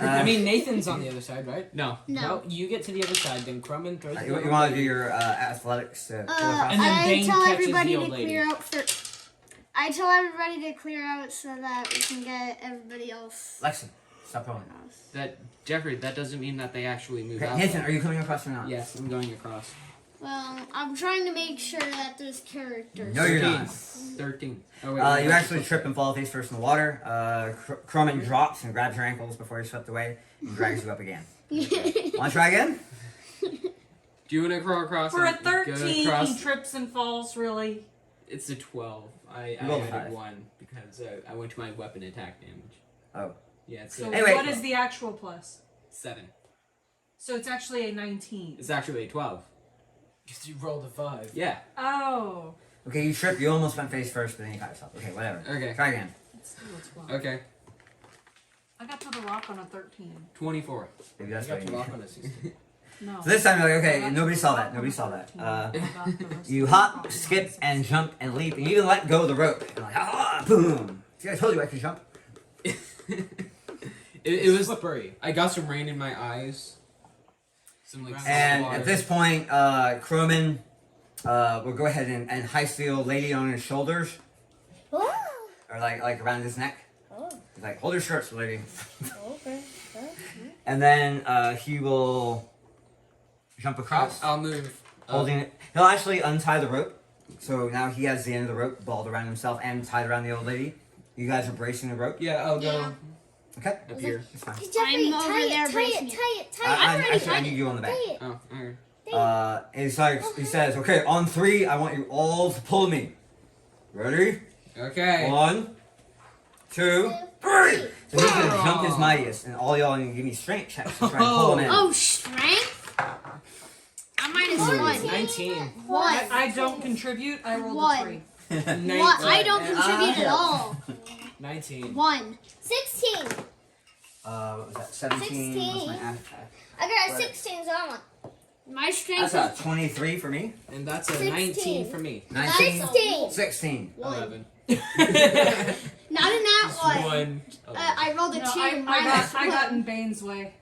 I mean, Nathan's on the other side, right? No. No. You get to the other side, then Crewman throws the you want to do your athletics to pull across? And then I Bane tell catches everybody the old to lady. clear out I tell everybody to clear out so that we can get everybody else. Lexi, stop rolling. Jeffrey, that doesn't mean that they actually move Okay, out. Nathan, are you coming across or not? Yes, I'm going across. Well, I'm trying to make sure that there's characters. No, you're not. 13. Oh, wait, You actually trip and fall face first in the water. Crumman drops and grabs your ankles before he's swept away and drags you up again. Want to try again? Do you want to crawl across? For a and go 13, across? he trips and falls, really. It's a 12. I rolled added 5. 1 because I went to my weapon attack damage. Oh. Yeah, it's So Anyway. what is the actual plus? 7. So it's actually a 19. It's actually a 12. Because you rolled a 5. Yeah. Oh. Okay, you trip. You almost went face first, but then you caught yourself. Okay, whatever. Okay. Try again. It's still a 12. Okay. I got to the rock on a 13. 24. Maybe You that's got what to you rock need. on a 16. No. So this time you're like, I okay, got nobody to saw the that. rock Nobody on saw a that. 13. I got the rest You of the hop, rock. skip, and jump and leap, and you even let go of the rope. And like, ah, boom. See, I told you I could jump. It was. slippery. I got some rain in my eyes. Some like And water. at this point, Crowman will go ahead and heist the old lady on his shoulders, Oh. or like around his neck. Oh. He's like, hold your skirts, lady. Okay. And then he will jump across, I'll move. holding it. He'll actually untie the rope. So now he has the end of the rope balled around himself and tied around the old lady. You guys are bracing the rope. Yeah, I'll Yeah. go Okay. up here. That's fine. Hey, Jeffrey, I'm over tie there it, bracing tie it. I I'm ready. I need you on the back. Tie it. Oh, alright. And he's like, he says, okay, on 3, I want you all to pull me. Ready? Okay. 1, 2, 3. So he's gonna jump his mightiest, and all y'all need to give me strength checks to try and pull him in. Oh, strength? I'm -1. 19. One. I don't contribute. I rolled One. a 3. What? I don't contribute at all. 19. 1. 16. What was that? 17. What's my 16. attack? I got a 16 on. My strength That's is a 23 for me. And that's a 16. 19 for me. 19. 16. 16. 11. not in that one. 1. I rolled a No, 2. I got in Bane's way.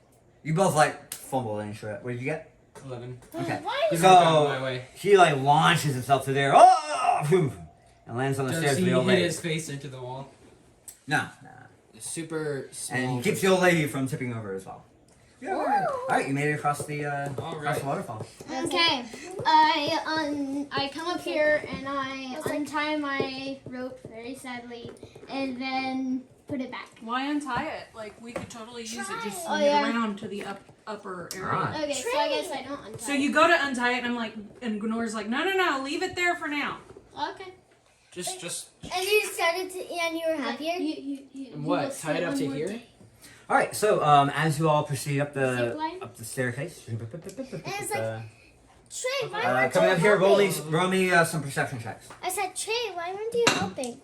You both like fumbled and shit. What did you get? 11. Okay. Why? Couldn't have gotten my So way. he like launches himself to there. Oh! Phew, and lands on the Does stairs with he the old hit lady. his face into the wall? No. Super small. And keeps the old lady from tipping over as well. Yeah. Alright, you made it across the across the waterfall. Okay. I come up here and I untie my rope very sadly and then put it back. Why untie it? Like, we could totally use it. Just Oh, swing yeah. it around to the upper area. Alright. Okay, so I guess I don't untie. So you go to untie it, and I'm like, and Gnor's like, no, leave it there for now. Okay. Just. And you decided to, and you were happier? You What? will Tie it stay up one to more here? day. Alright, so as you all proceed up Zip line? the staircase. it's like, Trey, why weren't coming you up here, helping? roll me some perception checks. I said, Trey, why weren't you helping?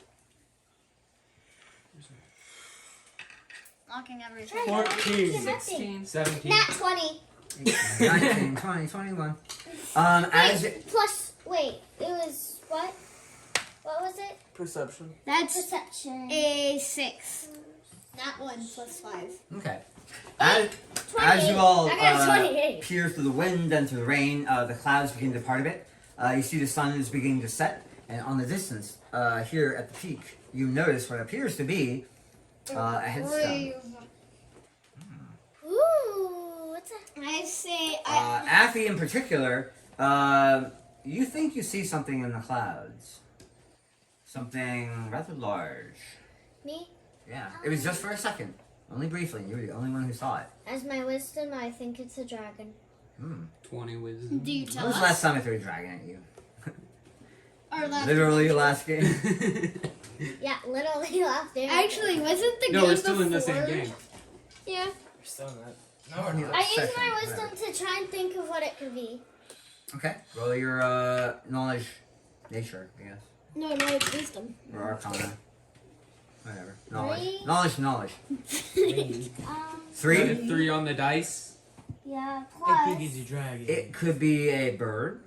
Locking everything. 14. 16. 17. Nat 20. 19, 20, 21. As Wait, it was what? What was it? Perception. That's Perception. a 6. That one plus 5. okay. As you 28. all I got a 28. peer through the wind and through the rain, the clouds begin to part a bit. You see the sun is beginning to set, and on the distance, here at the peak, you notice what appears to be a headstone. Ooh, what's that? I say Affy in particular, you think you see something in the clouds. Something rather large. Me? Yeah, it was just for a second. Only briefly, you were the only one who saw it. As my wisdom, I think it's a dragon. 20 wisdom. Do you When tell was the us? last time I threw a dragon at you? Or last Literally last game. Yeah, literally last day. Actually, wasn't the No, game we're still in the before? same game. Yeah. We're still in that. No, we're not. I used Session, my whatever. wisdom to try and think of what it could be. Okay, roll your knowledge, nature, I guess. No, it's wisdom. Or Arcana. Whatever. Knowledge. Three. Knowledge. Um, 3? 3 on the dice. yeah, I think plus. he's a dragon. It could be a bird.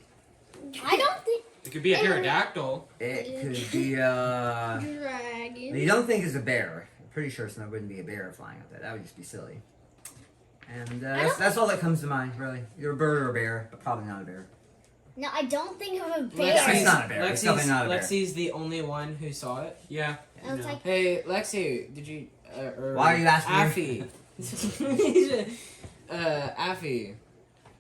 I don't think It could be a pterodactyl. It could be a... dragon. You don't think it's a bear. I'm pretty sure it wouldn't be a bear flying up there. That would just be silly. And that's all that comes to mind, really. You're a bird or a bear, but probably not a bear. No, I don't think of a It's bear. not a bear. It's definitely not a bear. Lexi's the only one who saw it. Yeah. I was like, Hey, Lexi, did you? Why are you asking Affy. Affy,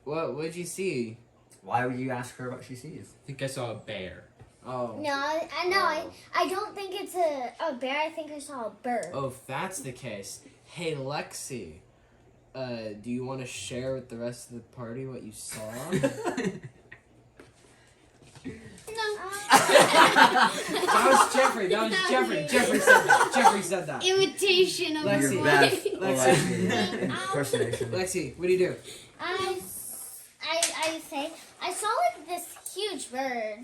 what'd you see? Why would you ask her what she sees? I think I saw a bear. Oh. no, I don't think it's a bear. I think I saw a bird. Oh, if that's the case, hey Lexi, do you want to share with the rest of the party what you saw? No. That was Jeffrey. Jeffrey said that. Imitation of Lexi. Your voice. best Lexi. impersonation. Lexi, what do you do? I say I saw like this huge bird.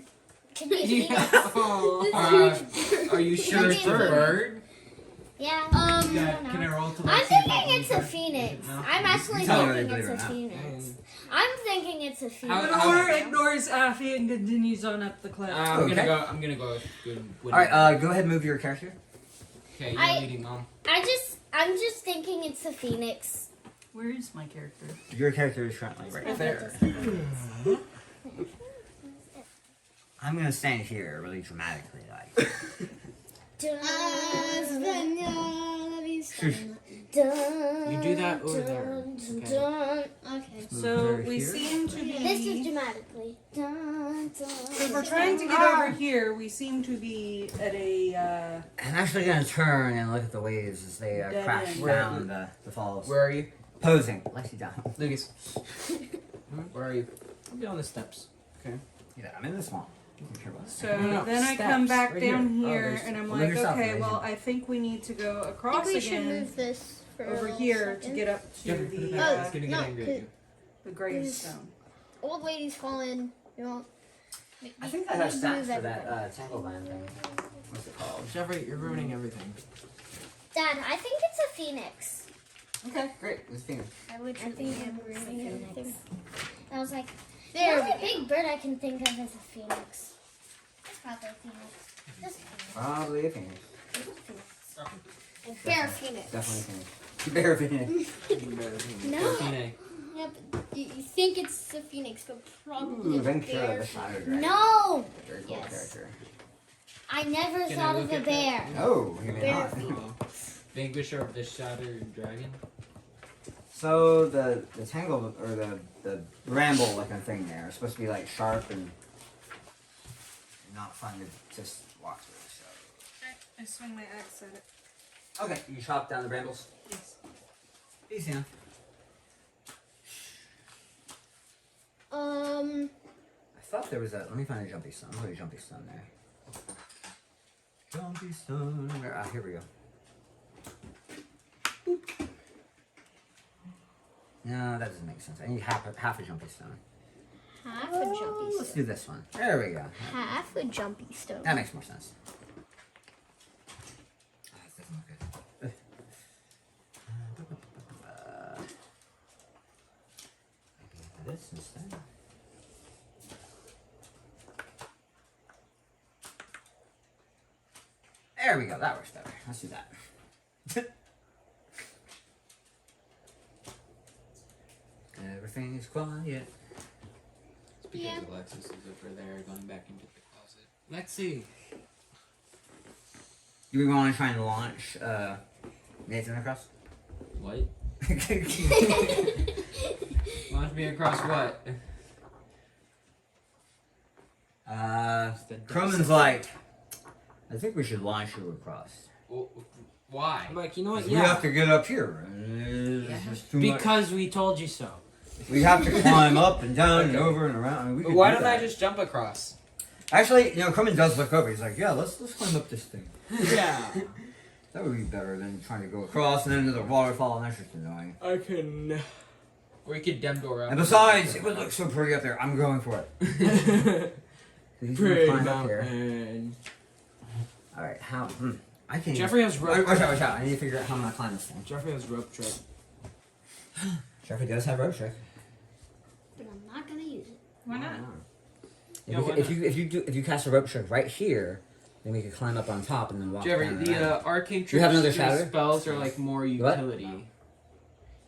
Could be a phoenix. Aw. Are you sure it's a bird? Yeah. Can I roll to I'm Lexi if I thinking believe it's a her? phoenix. No? I'm actually You tell her thinking to it's a believe it or phoenix. I'm thinking it's a phoenix. Lenore ignores Affy and continues on up the cliff. I'm Okay. gonna go with good. Alright, go ahead and move your character. Okay, you're I- leading, Mom. I'm just thinking it's a phoenix. Where is my character? Your character is currently right there. I'm gonna stand here really dramatically, like. You do that over there. Okay. So Move we here. seem to be. This is dramatically. If we're trying to get over here, we seem to be at a. I'm actually gonna turn and look at the waves as they Dead crash end. down the falls. Where are you? Posing. Lexi down. Lucas. Where are you? I'll be on the steps. Yeah, I'm in the swamp. Don't care about that. So No, then I steps, come back right down here. Oh, here, there's- and I'm Well, like, move yourself, okay, Mason. well, I think we need to go I across think we should again move this for a over little here to second. get up to Jeffrey, put it the back. Oh, It's gonna get no, angry at you. the gravestone. Old lady's falling. You won't. I think I have stats for that Tangleland thing. What's it called? Jeffrey, you're ruining everything. Dad, I think it's a phoenix. Okay, great. Let's finish. I think I'm ruining everything. I was like, There the we only big bird I can think of is a phoenix. It's probably a phoenix. Just a phoenix. Probably a phoenix. A bear phoenix. Definitely a phoenix. Bear phoenix. No. Delphine. Yeah, but you think it's a phoenix, but probably Ooh, a Ventura bear. the Shadow Dragon. No! Very cool Yes. character. I never Can I thought of look a at bear. Oh, you may Bear not. Vanquisher of the Shattered Dragon. So the tangle or the bramble looking thing there is supposed to be like sharp and not fun to just walk through. I swing my axe at it. So okay, you chop down the brambles. Yes. Easy enough. I thought there was a. Let me find a jumpy stone. Put a jumpy stone there. Jumpy stone. Where? Ah, here we go. Boop. No, that doesn't make sense. I need half a jumpy stone. Half a jumpy Let's stone. do this one. There we go. Half a jumpy stone. That makes more sense. Ah, that doesn't look good. This instead. There we go. That works better. Let's do that. Everything is quiet. It's because Alexis is over there going back into the closet. Lexi. Do we want to try and launch Nathan across? What? Launch me across what? Croman's like, I think we should launch you across. Why? I'm like, you know what? We have to get up here. It's just too much. Because we told you so. We have to climb up and down and over and around. I mean, we could Why do don't that. I just jump across? Actually, Croman does look over. He's like, yeah, let's climb up this thing. Yeah. That would be better than trying to go across and then into the waterfall, and that's just annoying. I can. Or you could dem door up. And besides, it would look so pretty up there. I'm going for it. He's gonna Pretty climb up here. mountain. Alright, how? I can't. Jeffrey has rope. Watch out! I need to figure out how I'm gonna climb this thing. Jeffrey has rope trick. Jeffrey does have rope trick. But I'm not gonna use it. Why not? Yeah, why If you cast a rope trick right here, then we could climb up on top and then walk Jeffrey, down. the arcane You have another trick shatter? spells are like more What? utility.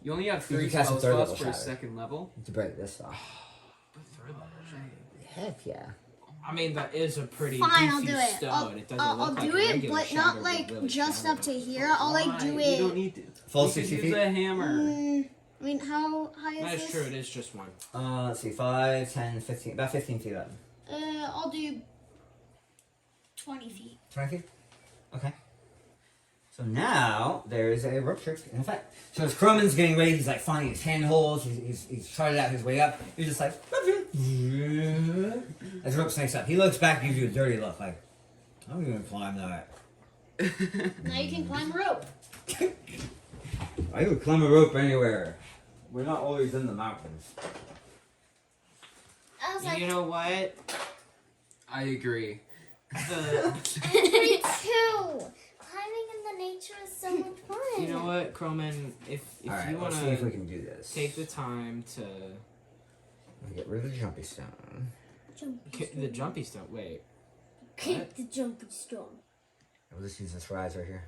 You only have You 3 can cast a spell third slots level for a shatter. second level. To break this off. Heck yeah. I mean, that is a pretty Fine, I'll beefy do it. stone. It doesn't I'll look like do a it, regular but shatter not would like really just shatter up to it. here. I'll like do You don't it. need to. Full You could 60 use feet? a hammer. I mean, how high That is is this? true. It is just one. Let's see, 5, 10, 15, about 15 feet up. I'll do 20 feet. 20 feet? Okay. So now there's a rope trick in effect. So as Croman's getting ready, he's like finding his handholds, he's trotted out his way up. He's just like, as rope snakes up. He looks back, gives you a dirty look, like, I'm gonna climb that. Now you can climb a rope. I could climb a rope anywhere. We're not always in the mountains. I was like, You know what? I agree. The, Me too. Climbing in the nature is so much fun. you know what, Croman? If Alright, you want let's see if we to can do this. take the time to Get rid of the jumpy stone. the jumpy stone. Wait. Keep the jumping stone. We'll just use this riser here.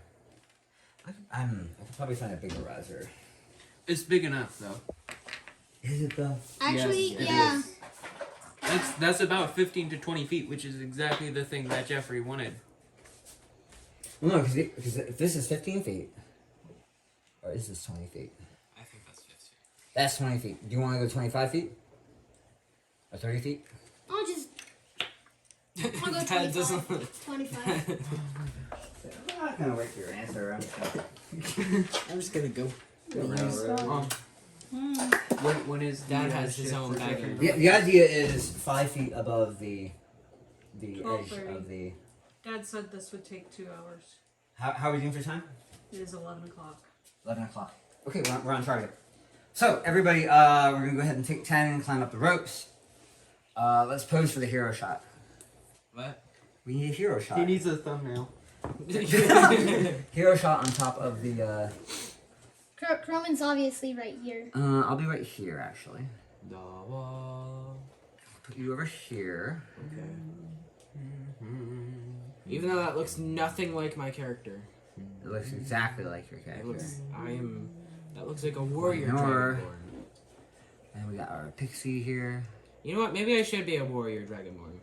I could probably find a bigger riser. It's big enough though. Is it though? actually, Yes, it yeah. is. That's about 15 to 20 feet, which is exactly the thing that Jeffrey wanted. Well, no, because if this is 15 feet, or is this 20 feet? I think that's 50. That's 20 feet. Do you want to go 25 feet? Or 30 feet? I'll just I'll go That 25. doesn't. 25. I'm not going to wait for your answer. I'm just gonna go. When is Dad the, has his shift own for bag Jeffrey? of- The idea is 5 feet above the edge 12:30. of the... Dad said this would take 2 hours. How are we doing for time? It is 11 o'clock. 11 o'clock. Okay, we're on target. So, everybody, we're going to go ahead and take 10 and climb up the ropes. Let's pose for the hero shot. What? We need a hero shot. He needs a thumbnail. Hero shot on top of the... Croman's obviously right here. I'll be right here, actually. The wall. Put you over here. Okay. Even though that looks nothing like my character. It looks exactly like your It character. looks. That looks like a warrior Ignore. dragonborn. And we got our pixie here. You know what? Maybe I should be a warrior dragonborn.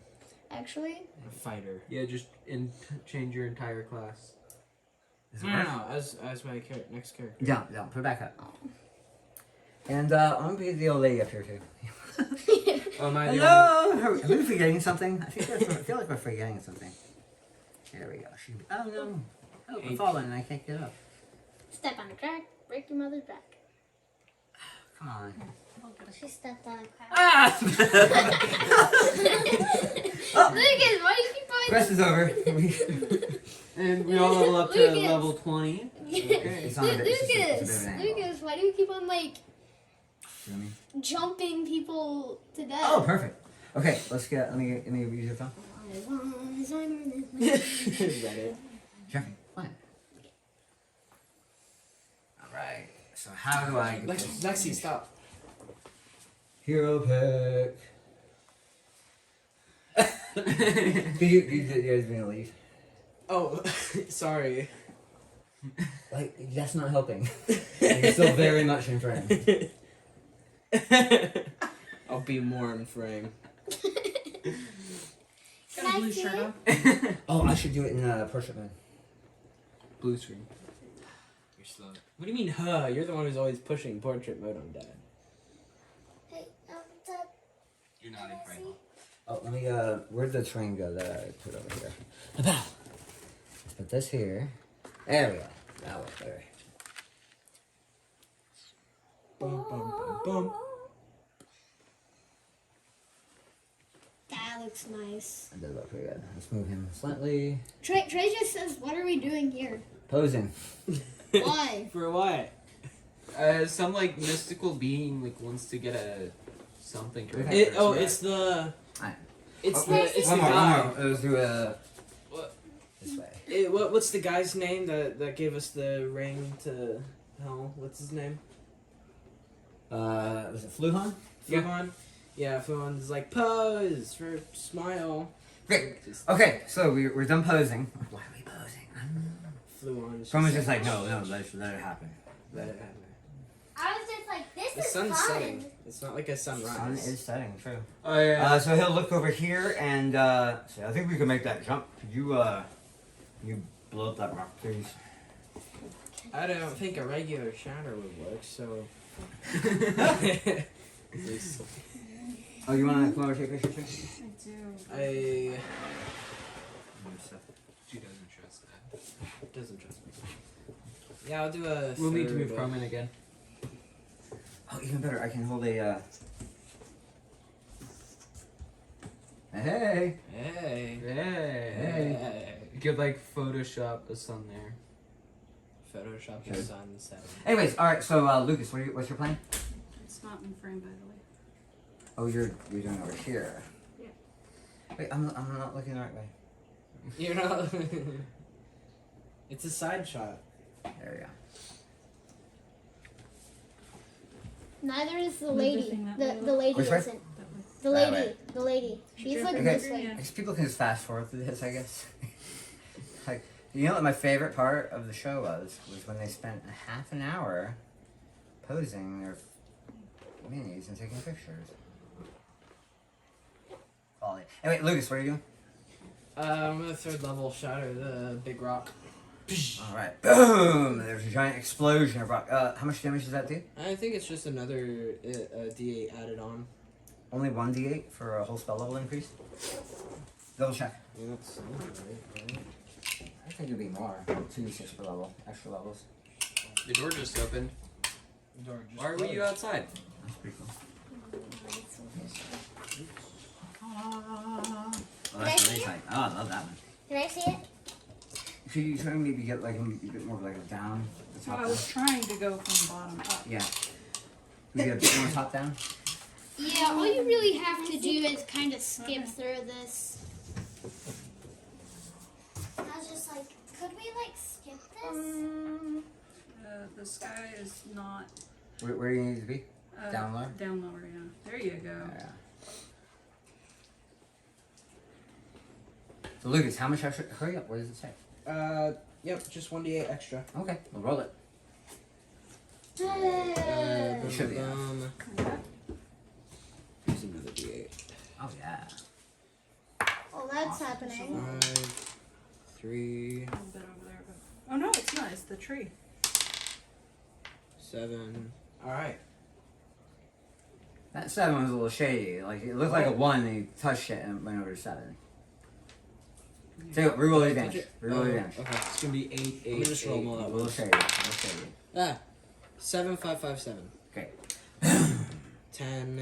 Actually, A fighter. Yeah, just change your entire class. Does it No, work? no, as my next character. Down, put it back up. And I'm gonna be the old lady up here too. Oh, am I the only? Hello! Are we forgetting something? I feel like we're forgetting something. There we go. Oh no. Oh, I'm falling and I can't get up. step on a crack, break your mother's back. Come on. She stepped on a crack. Ah! Lucas, why do you keep going? Quest is over. And we all level up to Lucas. level 20. Okay. It's not a bit, it's just a bit of Lucas, an angle. Lucas, why do you keep on like You know what I mean? jumping people to death? Oh, perfect. Okay, let me use your phone. Reddit. Jeffrey, fine. Alright, so how do I get this? Lexi, stop. Hero pick. you guys gonna leave? Oh, sorry. Like, that's not helping. You're still very much in frame. I'll be more in frame. Got a blue shirt on. Oh, I should do it in portrait mode. Blue screen. You're slow. What do you mean, huh? You're the one who's always pushing portrait mode on Dad. Hey, Dad, You're not in frame. Oh, let me, where'd the train go that I put over here? Let's put this here. There we go. That works better. Boom, boom, boom, boom. That looks nice. That did look pretty good. Let's move him slightly. Trey just says, "What are we doing here? Posing. Why?" For what? Some like mystical being like wants to get a something to It- It's the. Alright. It's Okay. the. It's One the more, guy. one more. Let's do a... What? this way. What's the guy's name that gave us the ring to hell? What's his name? Was it Fluhan? Fuhan? Yeah, Fuhan's like, pose for smile. Great. Okay, so we're done posing. Why are we posing? Fluhan's Someone's just like, no, let it happen. Let it happen. I was just like, this The is sun's fun. setting. It's not like a sunrise. Sun is setting, true. Oh yeah. So he'll look over here and so I think we can make that jump. Could you blow up that rock, please? I don't think a regular shatter would work. So. Oh, you want to come over take a picture? I She doesn't trust that. doesn't trust me. Yeah, I'll do a. We'll need to third, move Carmen again. Oh, even better. I can hold a. Hey. Hey. Hey. You could like Photoshop the sun there. Photoshop Sure. the sun setting. Anyways, all right. So Lucas, what's your plan? It's not in frame, by the way. Oh, you're doing it over here. Yeah. Wait, I'm not looking the right way. You're not. It's a side shot. There we go. Neither is the Move the lady. thing that The way. lady Which way? isn't. That way. The That lady. way. The lady. She's Sure. looking Okay. this way. Yeah. I guess people can just fast forward through this, I guess. Like, you know what my favorite part of the show was when they spent a half an hour posing their minis and taking pictures. Quality. Anyway, Lucas, what are you doing? I'm gonna third level shatter the big rock. All right, boom! There's a giant explosion of rock. How much damage does that do? I think it's just another D8 added on. Only 1d8 for a whole spell level increase. Double check. Yeah, that sounds right. I think it'd be more. 2d6 per level, extra levels. The door just opened. Why were you outside? That's pretty cool. Oh, that's really tight. Oh, I love that one. Can I see it? Could you try to maybe get like a bit more of like a down? The So top I was trying to go from bottom up. Yeah. We get a bit more top down. Yeah, all you really have to do is kind of skip through this. I was just like, could we like skip this? The sky is not Where do you need to be? Down lower? Down lower, yeah. There you go. Yeah. So Lucas, how much extra? Hurry up! What does it say? Yep, just 1d8 extra. Okay, we'll roll it. It should be Here's another d8. Oh yeah. Oh, that's happening. 5, 3, A little bit over there. Oh no, it's not. It's the tree. 7. All right. That 7 was a little shady. Like it looked like a 1, and you touched it and it went over to 7. So reroll your damage. Reroll your damage. Okay. It's gonna be 8, 8, Let me just roll them all A at little once. shady. A little shady. Ah, 7, 5, 5, 7. Okay. 10.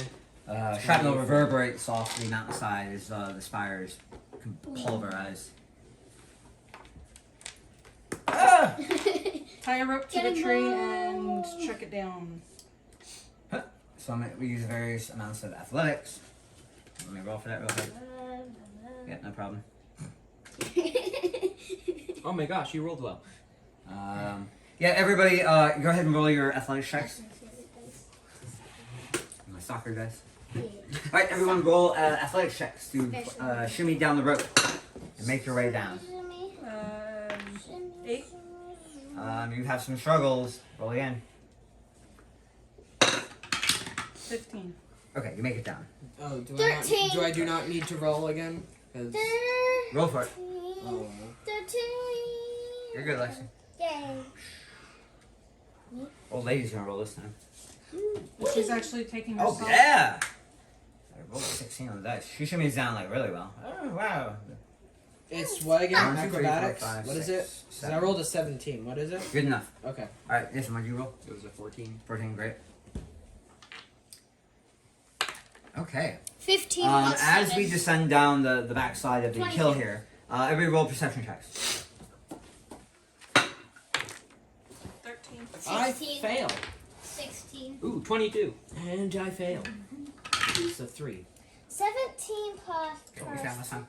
Shrapnel reverberates off the mountainside as the spires pulverize. Ah! Tie a rope to Get the him tree out. and chuck it down. So we use various amounts of athletics. Let me roll for that real quick. Yeah, no problem. Oh my gosh, you rolled well. Yeah, everybody, go ahead and roll your athletics checks. My soccer guys. Alright, everyone roll athletics checks to shimmy down the rope and make your way down. 8. You have some struggles. Roll again. 15. Okay, you make it down. Oh, do 13. I do not need to roll again? 'Cause- Roll for it. oh, 13. You're good, Lexi. Yay. Old lady's gonna roll this time. She's actually taking Oh, herself. yeah! I rolled a 16 on the dice. She shimmies down like really well. Oh, wow. it's what again? 1, 2, 3, 4, Acrobatics? 5, What is 6, it? 'Cause 7. I rolled a 17. What is it? Good enough. Okay. Alright, Jason, what'd you roll? It was a 14. 14, great. Okay. 15 plus As 7. we descend down the backside of the 22. hill here, everybody roll perception checks. 13. I 16. failed. 16. Ooh, 22. And I failed. It's a 3. 17 plus. What we found last time?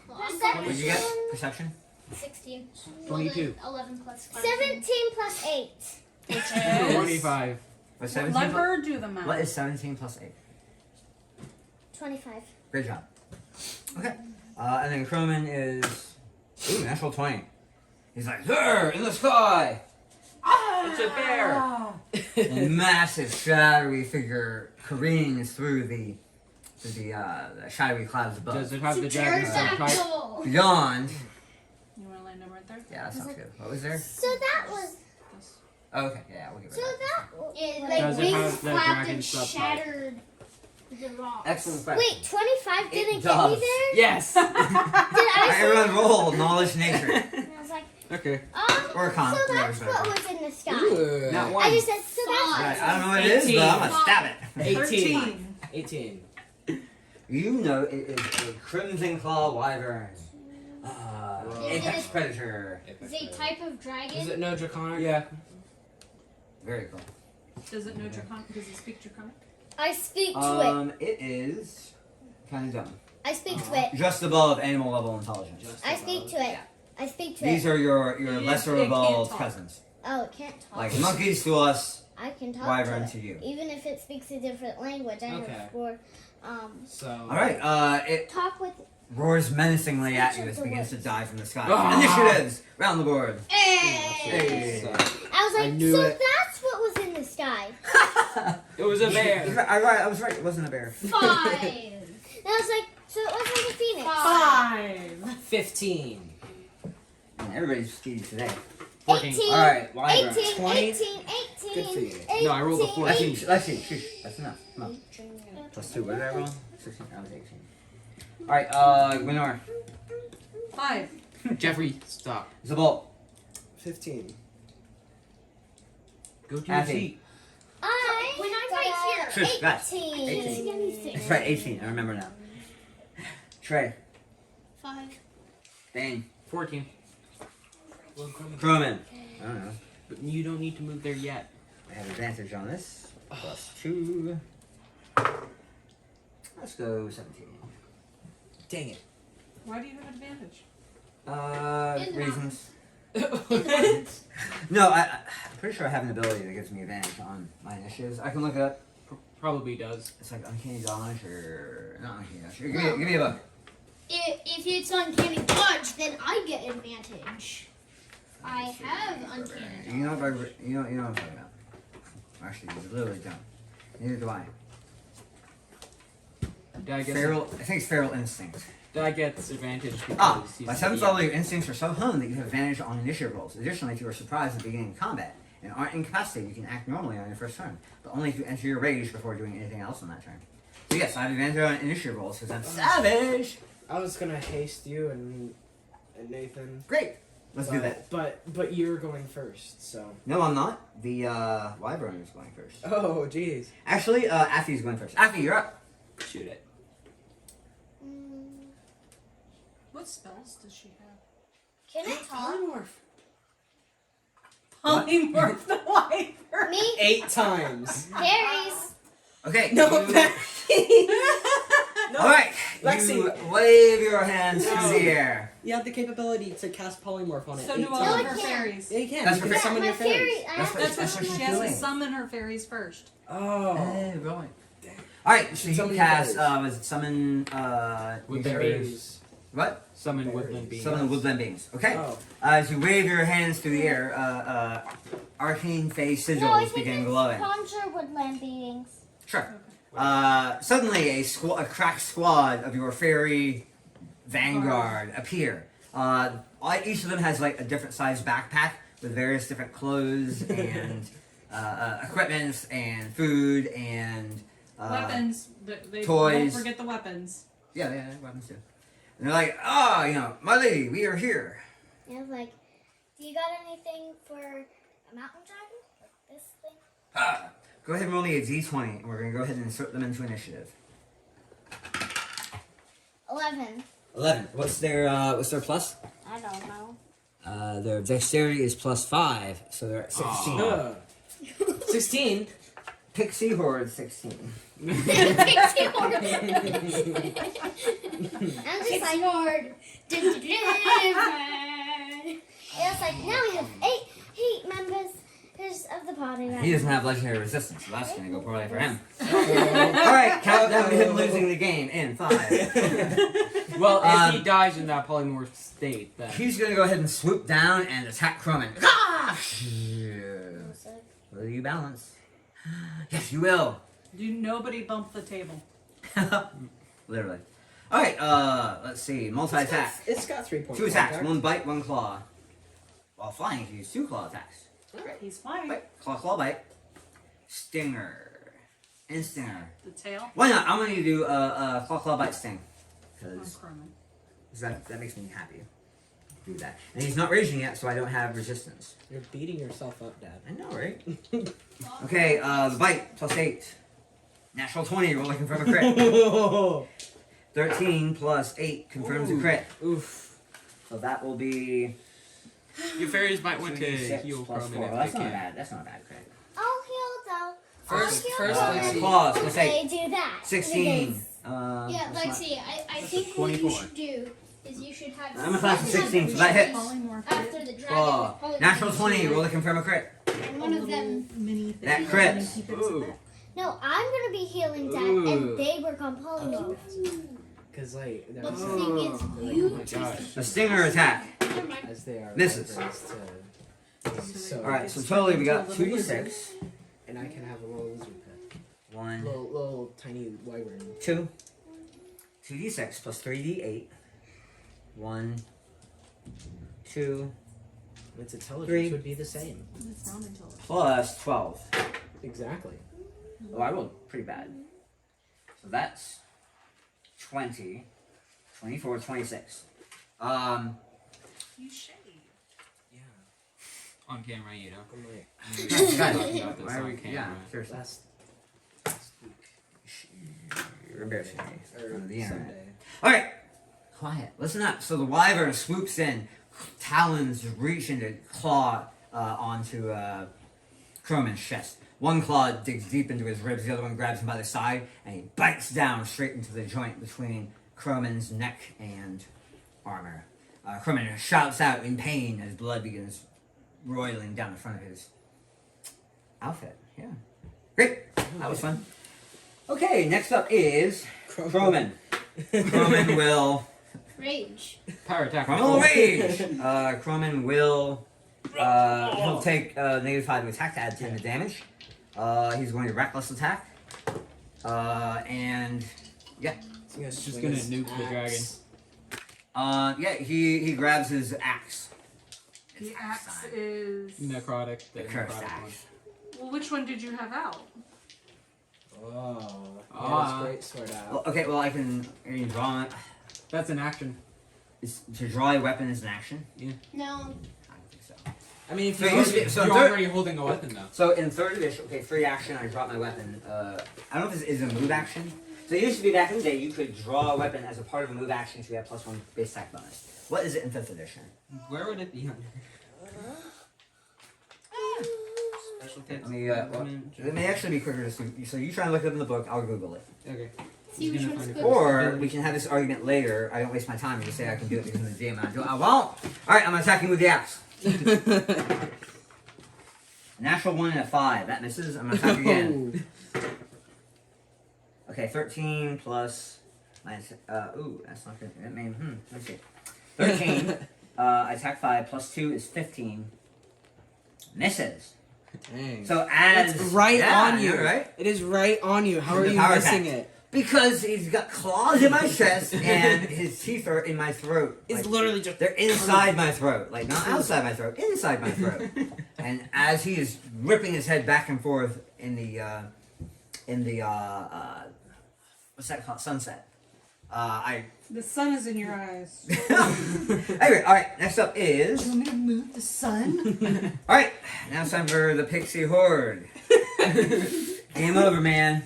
Perception. What did you get? Perception? 16. 22. 11 plus 5. 17 plus 8. Which is 25. What's 17? Let her do the math. What is 17 plus 8? 25. Great job. Okay. And then Croman is. Ooh, natural 20. He's like, there, in the sky! It's a bear! A massive, shadowy figure careens through the shadowy clouds above. Does it have the dragon's type? Pterodactyl. Beyond. You want to land them right there? Yeah, that sounds good. What was there? So that was. Oh, okay, yeah, we'll get So rid of that. that. Yeah, Like Does it wings have the flapped and dragon's subtype? shattered. the rock. Excellent question. Wait, 25 didn't It get me does. there? Yes! Did Alright, I everyone roll knowledge nature. And I was like, Okay. Or con. so whatever's that's what better. was in the sky. Ooh. Not I one. just said, so that's Right, I don't know what it is, but I'm gonna stab it. 18. 18. You know it is a crimson claw wyvern. Apex predator. Is it a type of dragon? Is it no draconic? Yeah. Very cool. Does it know Draconic? Does it speak Draconic? I speak to it. It is kind of dumb. I speak to it. Just above animal level intelligence. Just I above. speak to it. I speak to These it. are your It- lesser it can't evolved talk. cousins. Oh, it can't talk. Like monkeys to us, I can talk wyvern to it. to you. Even if it speaks a different language, I Okay. have four. So. Alright, it Talk with. roars menacingly at you as it begins to dive from the sky. Ah! Initiatives! Round the board. Hey! So, I was I like, knew so it. that's what was in the sky. It was a bear. I was right, it wasn't a bear. 5. And I was like, so it wasn't a phoenix. 5. 15. Man, everybody's speedy today. 14. 18. Alright, wyvern. 18, 20. 18, 18. Good for you. 18, No, I rolled a 14. Let's see, shush, that's enough. Come on. Plus 2, what did I roll? 16, I was 18. Alright, Winor. 5. Jeffrey, stop. Zabal. 15. Go to your Abby. seat. When I'm right got here. Shush, guys. 18. That's right, 18, I remember now. Trey. 5. Dane. 14. Croman. I don't know. But you don't need to move there yet. I have advantage on this. Plus 2. Let's go 17. Dang it. Why do you have advantage? In the Reasons. mountains. No, I'm pretty sure I have an ability that gives me advantage on my initiatives. I can look it up. Probably does. It's like Uncanny Dodge or not Uncanny Dodge. Give me a book. If it's uncanny dodge, then I get advantage. I have uncanny You know what you know what I'm talking about. Actually, you literally don't. Neither do I. Dad gets, Feral. I think it's feral instinct. Dad gets advantage because he's By 7th level, your instincts are so honed that you have advantage on initiative rolls. Additionally, if you are surprised at the beginning of combat and aren't incapacitated, you can act normally on your first turn, but only if you enter your rage before doing anything else on that turn. So yes, I have advantage on initiative rolls because I'm savage. I was gonna haste you and Nathan. Great. Let's do that. But you're going first, so. No, I'm not. The Wyvern is going first. Oh, jeez. Actually, Affy's going first. Affy, you're up. Shoot it. What spells does she have? Can I talk? Polymorph the wyvern. Me? 8 times. Fairies. Okay. No, you, all right. Lexi. You wave your hands through the air. You have the capability to cast polymorph on it. So 8 do all times. of her No, I can't. fairies. Yeah, you can. That's You can perfect. summon your My fairies. fairy. I That's have what- That's what she's she has to doing. summon her fairies first. Oh. Hey, right. All right. So you Summon cast. fairies. Was it summon? Woodland fairies. beings. What? Summon Fairies. woodland beings. Summon the woodland beings. Okay. Oh. As you wave your hands through the air, arcane phase sigils No, I think begin it's glowing. conjure woodland beings. Sure. Suddenly, a crack squad of your fairy vanguard appear. Each of them has like a different sized backpack with various different clothes and equipment and food and Weapons. They toys. Don't forget the weapons. Yeah, weapons too. And they're like, my lady, we are here. And I was like, do you got anything for a mountain dragon? Like this thing? Go ahead and roll me a d20, and we're gonna go ahead and insert them into initiative. 11. 11. What's their plus? I don't know. Their dexterity is plus 5, so they're at 16. 16. Pixie Horde 16. Pixie horde. I'm just Pixie like, horde. like, now we have eight members of the party. Right? He doesn't have legendary resistance, so that's gonna go poorly for him. Alright, count down to him losing the game in 5. Well, if he dies in that polymorph state, then He's gonna go ahead and swoop down and attack Croman. Ah! Will you balance? Yes, you will. Do nobody bump the table. Literally. Alright, let's see. Multi-attack. It's got 3 points. 2 attacks. 1 bite, 1 claw. While flying, you can use 2 claw attacks. He's fine. Bite, claw, bite. Stinger. And stinger. The tail. Why not? I'm gonna do claw, bite, sting. On Because Croman. that makes me happy. Do that. And he's not raging yet, so I don't have resistance. You're beating yourself up, Dad. I know, right? Okay, the bite, +8. Natural 20, we're looking for a crit. 13 plus 8 confirms a crit. Oof. So that will be your fairies might want to 3d6 heal plus Croman 4. if Well, that's they not can. bad. That's not a bad crit. I'll heal though. First, I'll heal Lexi. Claws, plus They 8. do that. 16. Yeah, that's not- Lexi, I think what you 24. should do is you should have. I'm a class of 16, so that hits. After the dragon. Claw. probably Natural be 20, here. roll to confirm a crit. And one of them. Mini That thing. crits. Keep it as a Ooh. pet. No, I'm gonna be healing Dad, Ooh. and they work on polymorph. Because, like, they're But the like, thing is, oh you my gosh. A stinger attack. As they are. Misses. referenced to- So, Alright, so totally we got 2d6. and I can have a little lizard pet. 1, Little tiny wyvern. 2. 2d6 plus 3d8. 1, 2, Its intelligence 3. would be the same. It's not intelligent. plus 12. Exactly. Oh, I rolled pretty bad. So that's 20, 24, 26. You shade. Yeah. On camera, you know. I'm like, Got this Why are on we, camera. yeah, seriously. last week. You're embarrassing me. Or On the internet. Sunday. Alright, quiet. Listen up. So the wyvern swoops in, talons reach into claw onto Croman's chest. One claw digs deep into his ribs, the other one grabs him by the side, and he bites down straight into the joint between Croman's neck and armor. Croman shouts out in pain as blood begins roiling down the front of his outfit. Yeah. Great. That was fun. Okay, next up is Croman. Croman will... Rage. Power attack. Croman will rage! Croman will... he'll take -5 to attack to add 10 to damage. He's going to reckless attack. And... Yeah. He's Just gonna nuke the dragon. Yeah, he grabs his axe. The axe is. Necrotic. The cursed necrotic axe. Well, which one did you have out? Oh. Ah. Great sword out. Well, okay, well I can draw it. That's an action. To draw a weapon is an action? No. I don't think so. I mean, if So you're, it used to be- already, so You're third- already holding a weapon, though. So in 3rd edition, okay, free action, I drop my weapon. I don't know if this is a move action. So it used to be back in the day, you could draw a weapon as a part of a move action, so you have +1 base attack bonus. What is it in 5th edition? Where would it be under? special Let me, it may actually be quicker to see. So you try and look it up in the book, I'll Google it. Okay. See which gonna one's find good. it. Or we can have this argument later. I don't waste my time and just say I can do it because in the game and I do it. I won't! Alright, I'm attacking with the axe. Natural 1 and a 5. That misses. I'm gonna attack again. Okay, 13 plus minus, ooh, that's not good. That mean, let me see. 13, attack 5 plus 2 is 15. Misses. Dang. So as... It's right yeah, on you. I know, right? It is right on you. How The are you power missing attack. it? Because he's got claws in my chest and his teeth are in my throat. It's Like, literally just. they're inside my throat. Like, not outside my throat, inside my throat. And as he is ripping his head back and forth in the what's that called? Sunset. The sun is in your eyes. Anyway, alright, next up is... Want me to move the sun? Alright, now it's time for the Pixie Horde. Game over, man.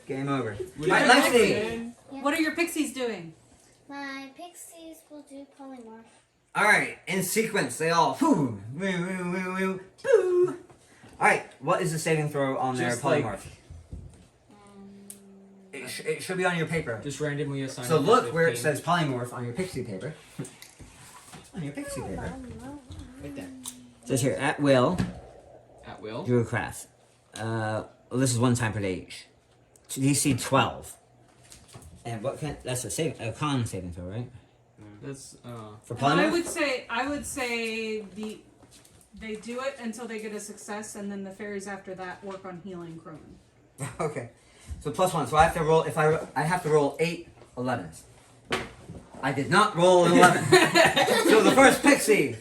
Game over. Alright, Lexi! What are your pixies doing? My pixies will do polymorph. Alright, in sequence, they all... Poo, woo, woo, woo, woo, poo. Alright, what is the saving throw on their Just like- polymorph? It should be on your paper. Just randomly assign. So it to look where it 15. says polymorph on your pixie paper. On your pixie paper. Right there. It says here, at will, At will. do a craft. Well, this is 1 time per day each. DC 12. And what kind? That's a con saving throw, right? That's For And I polymorph? would say they do it until they get a success, and then the fairies after that work on healing Cronin. Okay. So +1. So I have to roll. If I have to roll 8 11s. I did not roll an 11. So the first pixie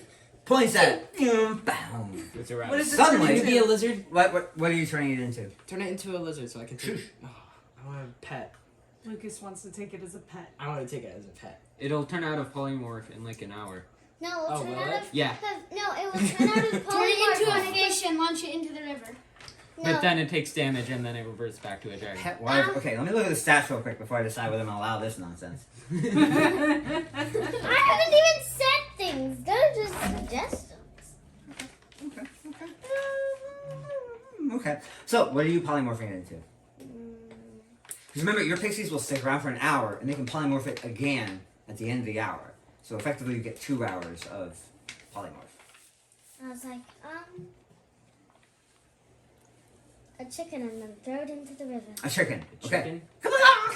points at it. Bam. it's a rat. What is it? Suddenly- turn Can you into? be a lizard? What are you turning it into? Turn it into a lizard so I can take it. Oh, I want a pet. Lucas wants to take it as a pet. I want to take it as a pet. It'll turn out of polymorph in like an hour. No, it will Oh, turn will out it? of. Yeah. No, it will turn out of Turn polymorph it into a when it fish and launch it into the river. No. But then it takes damage and then it reverts back to a dragon. Okay, let me look at the stats real quick before I decide whether I'm gonna allow this nonsense. I haven't even said things. They're just suggestions. Okay. So what are you polymorphing it into? Because remember, your pixies will stick around for an hour, and they can polymorph it again at the end of the hour. So effectively, you get 2 hours of polymorph. I was like, a chicken and then throw it into the river. A chicken. Okay. Chicken. Come on!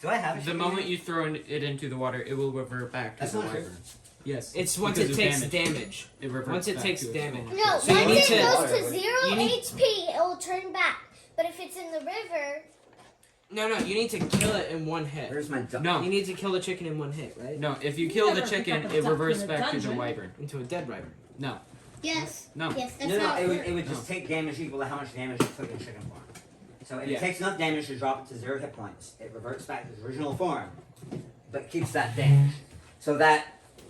Do I have a The chicken? moment you throw it into the water, it will revert back to That's the not true. wyvern. Yes. It's once because it of takes damage. It reverts Once it back takes to its damage. normal No, shape. So you once need it to- goes to 0 you need- HP, it will turn back. But if it's in the river, No, you need to kill it in one hit. Where's my duck? No. You need to kill the chicken in one hit, right? No, if you kill the Never pick chicken, up a it duck reverts in a back to the dungeon. wyvern. Into a dead wyvern. No. yes. No. Yes, that's No, how it would, works. it would just take damage equal to how much damage you took in chicken form. So if Yeah. it takes enough damage to drop it to 0 hit points, it reverts back to its original form, but keeps that damage. So that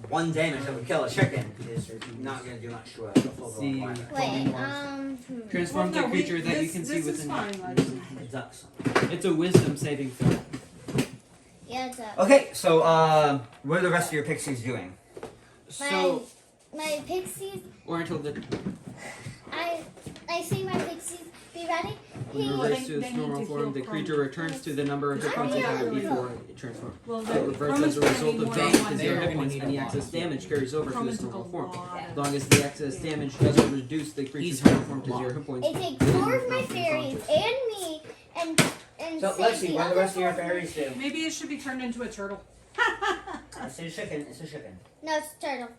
1 damage that would kill a chicken is not going to do much to a full See. blown wyvern. Wait, Transform the Well, no, creature that you this- can see this is within. fine, Legacy. The ducks. It's a wisdom saving throw. Yeah, it's up. Okay, so what are the rest of your pixies doing? So, My pixies, or until the I see my pixies. Be ready? when it Hey, reverts They- to its they need normal to form, heal the from- creature returns to the number of hit points it had really before it transformed. Well, It the reverts Cronin's as a gonna result be of more drop than to one 0 hit zero. points, and the excess damage carries over to Cronin its took a normal form. lot As of- long as the excess damage doesn't reduce the creature's normal form to 0 hit points. it takes 4 of my fairies and me and So save let's see, the what do the other rest of your 4. fairies do? Maybe it should be turned into a turtle. It's a chicken, it's a chicken. No, it's turtle.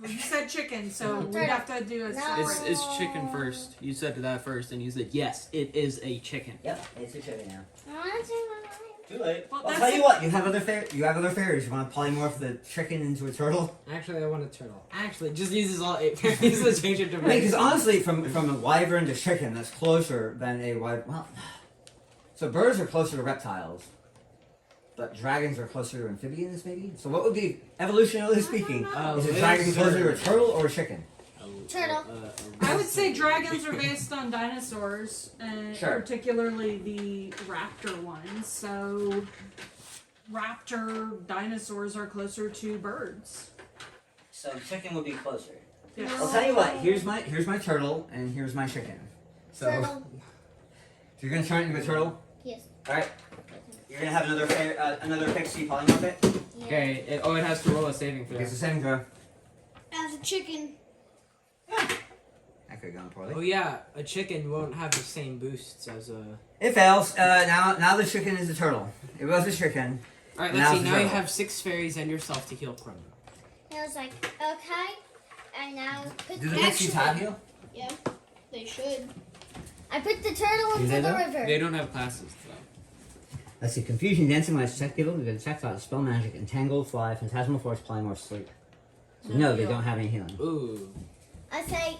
Well, you said chicken, so No, we turtle. have to do a No. separate. It's chicken first. You said that first, and you said yes, it is a chicken. Yep, it's a chicken now. I want to say my mind. Too late. Well, I'll that's tell you it. what, you have other fairies. You want to polymorph the chicken into a turtle? Actually, I want a turtle. Actually, just uses all 8 fairies to change it to I mean, because honestly, from a wyvern to chicken, that's closer than a wyvern. Well, so birds are closer to reptiles, but dragons are closer to amphibians, maybe. So what would be, evolutionarily speaking, is a dragon closer to a turtle or a chicken? Turtle. I would say dragons are based on dinosaurs, and Sure. particularly the raptor ones. So, raptor dinosaurs are closer to birds. So chicken would be closer. Yes. I'll tell you what. Here's my turtle, and here's my chicken. So, Turtle. so you're gonna turn it into a turtle. Yes. All right. You're gonna have another pixie polymorph it. Yeah. Okay. It has to roll a saving throw. It's a saving throw. As a chicken. That could have gone poorly. Oh yeah, a chicken won't have the same boosts as a. It fails. Now the chicken is a turtle. It was a chicken. All right, Now let's see. it's Now you turtle. have 6 fairies and yourself to heal Cronin. And I was like, okay. And now put Do the pixies have you? Yeah, they should. I put the turtle Do into they the though? river. They don't have classes though. Let's see. Confusion, dancing lights, detect evil, detect thought, spell magic, entangle, fly, phantasmal force, polymorph, sleep. So no, they don't have any healing. Ooh. I say,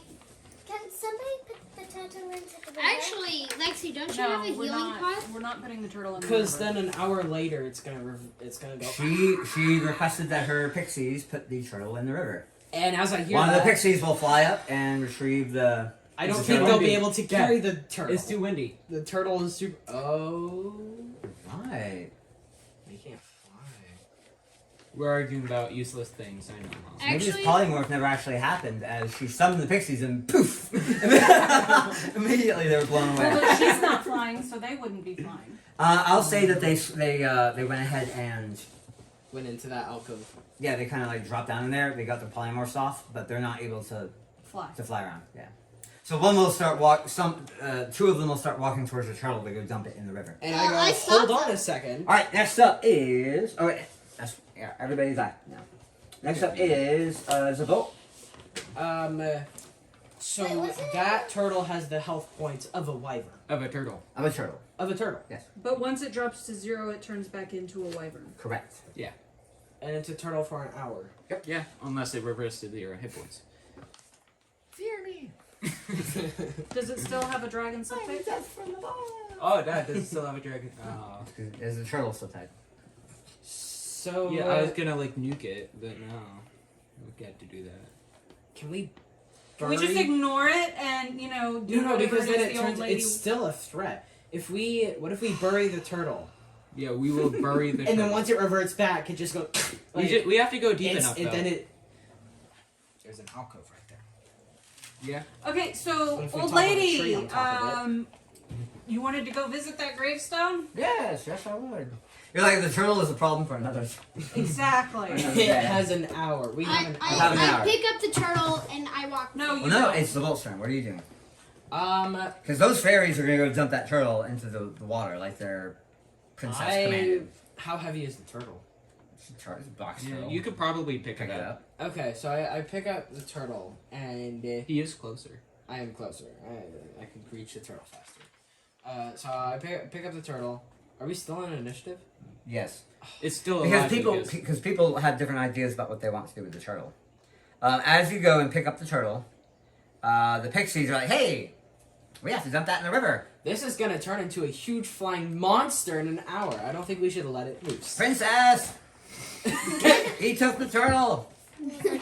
can somebody put the turtle into the river? Actually, Lexi, don't you No, have a we're healing not. pot? We're not putting the turtle in the Because river. then an hour later, it's gonna go. She requested that her pixies put the turtle in the river. And as I hear One of that, the pixies will fly up and retrieve the. I don't Is it think turtle? they'll be able to carry the turtle. It's too windy. The turtle is super. Oh. Right. They can't fly. We're arguing about useless things. I know. Miles. Maybe this Actually- polymorph never actually happened, as she summoned the pixies and poof! Immediately they were blown Well, away. but she's not flying, so they wouldn't be flying. I'll say that they went ahead and went into that alcove. Yeah, they kind of like drop down in there. They got their polymorphs off, but they're not able to Fly. around. Yeah. So one will start two of them will start walking towards the turtle to go dump it in the river. And I go, I hold stopped on them. a second. All right, next up is everybody's eye now. Next up is Zabot. So Wait, wasn't that turtle has the health points of a wyvern. Of a turtle. I'm a turtle. Of a turtle. Yes, But once it drops to 0, it turns back into a wyvern. correct. And it's a turtle for an hour. Yeah, unless it reverts to your hit points. Fear me. Does it still have a dragon subtype? Oh, that does it still have a dragon? Is the turtle still tied? So Yeah, I was gonna like nuke it, but no. We get to do that. can we Can we just bury- ignore it and, do No, whatever because it then is it the old turns. lady... It's still a threat. What if we bury the turtle, Yeah, we will bury the and then turtle. once it reverts back, it just goes. we have to go deep enough, and though. then it. There's an alcove right there. Yeah. Okay, so, What if we old top of a tree lady, on top of you wanted to go visit that gravestone? Yes, I would. You're like the turtle is a problem for another. Exactly. It has an hour. We have an hour. have an hour. I pick up the turtle and I walk. No, you Well, no, don't. it's the Bolt's turn. What are you doing? Because Because those fairies are gonna go dump that turtle into the water like they're princess commanded. How heavy is the turtle? It's a box Yeah, turtle. you could probably pick pick it it up. up. Okay, so I pick up the turtle, and He is closer. I am closer. I can reach the turtle faster. So I pick up the turtle. Are we still in initiative? Yes. It's still Because alive. people have different ideas about what they want to do with the turtle. As you go and pick up the turtle, the pixies are like, "Hey, we have to dump that in the river, This is gonna turn into a huge flying monster in an hour. I don't think we should let it loose. princess." He took the turtle. The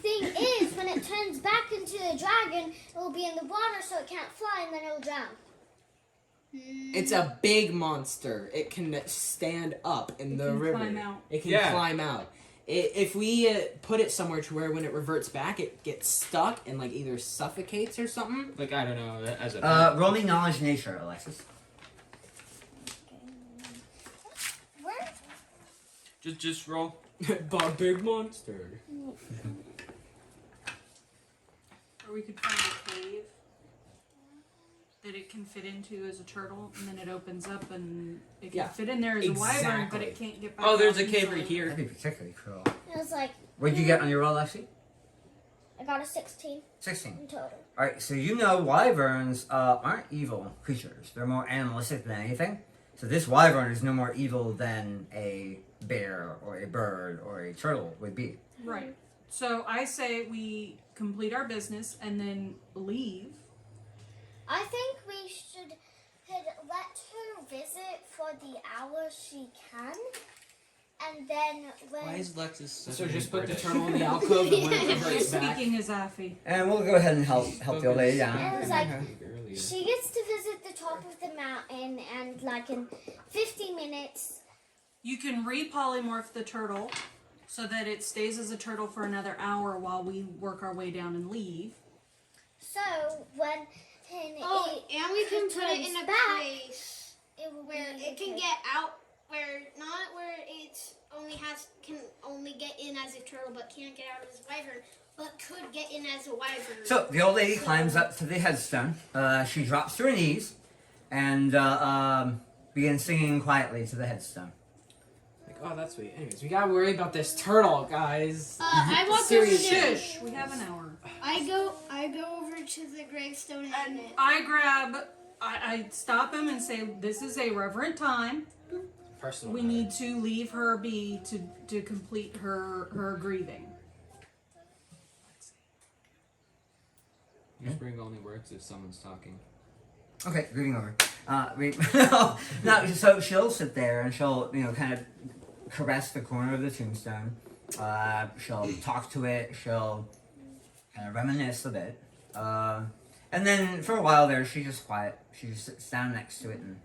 thing is, when it turns back into a dragon, it will be in the water, so it can't fly, and then it will drown. It's a big monster. It can stand up in the can river. climb out. It can Yeah. climb out. If we put it somewhere to where when it reverts back, it gets stuck and like either suffocates or something. Like, I don't know, as a... Roll me knowledge nature, Alexis. Where? Just roll. Big monster. Or we could find a cave that it can fit into as a turtle, and then it opens up and it can Yeah, fit in there as a wyvern, but exactly. it can't get back Oh, there's out a cave easily. right here. That'd be particularly cruel. It was like, What'd you get on your roll, Lexi? I got a 16 16. in total. All right, so you know wyverns aren't evil creatures. They're more animalistic than anything. So this wyvern is no more evil than a bear or a bird or a turtle would be. Right. So I say we complete our business and then leave. I think we should let her visit for the hour she can, and then when... Why is Lexus such So a just big put the British? turtle in the alcove and when it She's reverts back. speaking as Affy. And we'll go ahead and help the old lady down. It was like, Earlier. she gets to visit the top of the mountain, and like in 50 minutes, You can re-polymorph the turtle so that it stays as a turtle for another hour while we work our way down and leave. so when And we can put it in a back, place it will where be it can okay. get out, where not where it's can only get in as a turtle, but can't get out as a wyvern, but could get in as a wyvern. So the old lady climbs up to the headstone. She drops to her knees and begins singing quietly to the headstone. Like, oh, that's sweet. Anyways, we gotta worry about this turtle, guys. I walk over Serious. there. Shush! We have an hour. I go over to the gravestone And and I stop him and say, "This is a reverent time. Personal. We need to leave her be to complete her grieving." Whispering only works if someone's talking. Okay, moving over. No, so she'll sit there and she'll, kind of caress the corner of the tombstone. She'll talk to it. She'll kind of reminisce a bit. And then for a while there, she's just quiet. She just sits down next to it and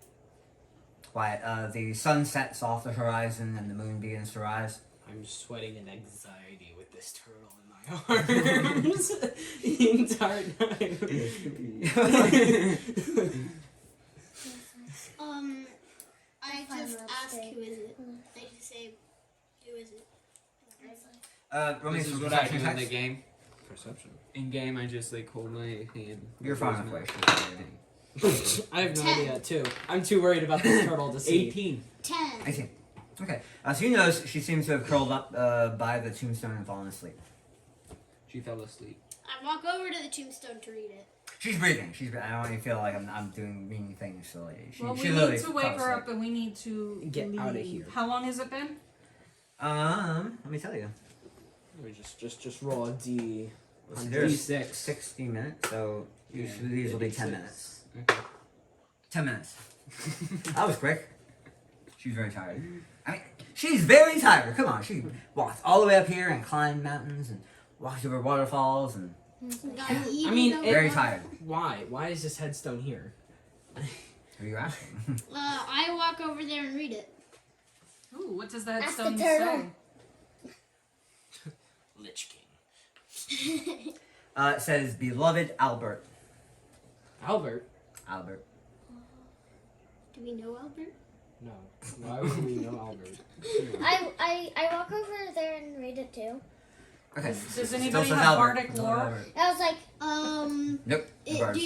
quiet. The sun sets off the horizon and the moon begins to rise. I'm sweating in anxiety with this turtle in my arms the entire time. I just ask upstairs. who is it. I just say Who is it? Roll me This is some what I do perception in the checks. game. Perception. In game, I just like hold my hand. You're fine Close with my- way. I have no 10. idea too. I'm too worried about the turtle to see. 18. 10. 18. Okay. So you notice she seems to have curled up by the tombstone and fallen asleep. She fell asleep. I walk over to the tombstone to read it. She's breathing. I don't even feel like I'm doing mean things to the lady. Well, we she need literally to wake fell her asleep. up and we need to Get leave. outta here. How long has it been? Let me tell you. We just roll a D. There's D6. 60 minutes, so usually these will be 10 minutes. Okay. 10 minutes. That was quick. She's very tired. I mean, she's very tired. Come on, she walked all the way up here and climbed mountains and walked over waterfalls and I mean, very tired. Why? Why is this headstone here? What are you asking? I walk over there and read it. Ooh, what does the That's the headstone turtle. say? Lich King. It says, "Beloved Albert." Albert? Albert. Do we know Albert? No. Why would we know Albert? I walk over there and read it too. Okay. Does Still anybody says have Albert. bardic Still lore? Albert. I was like, Nope. no bards.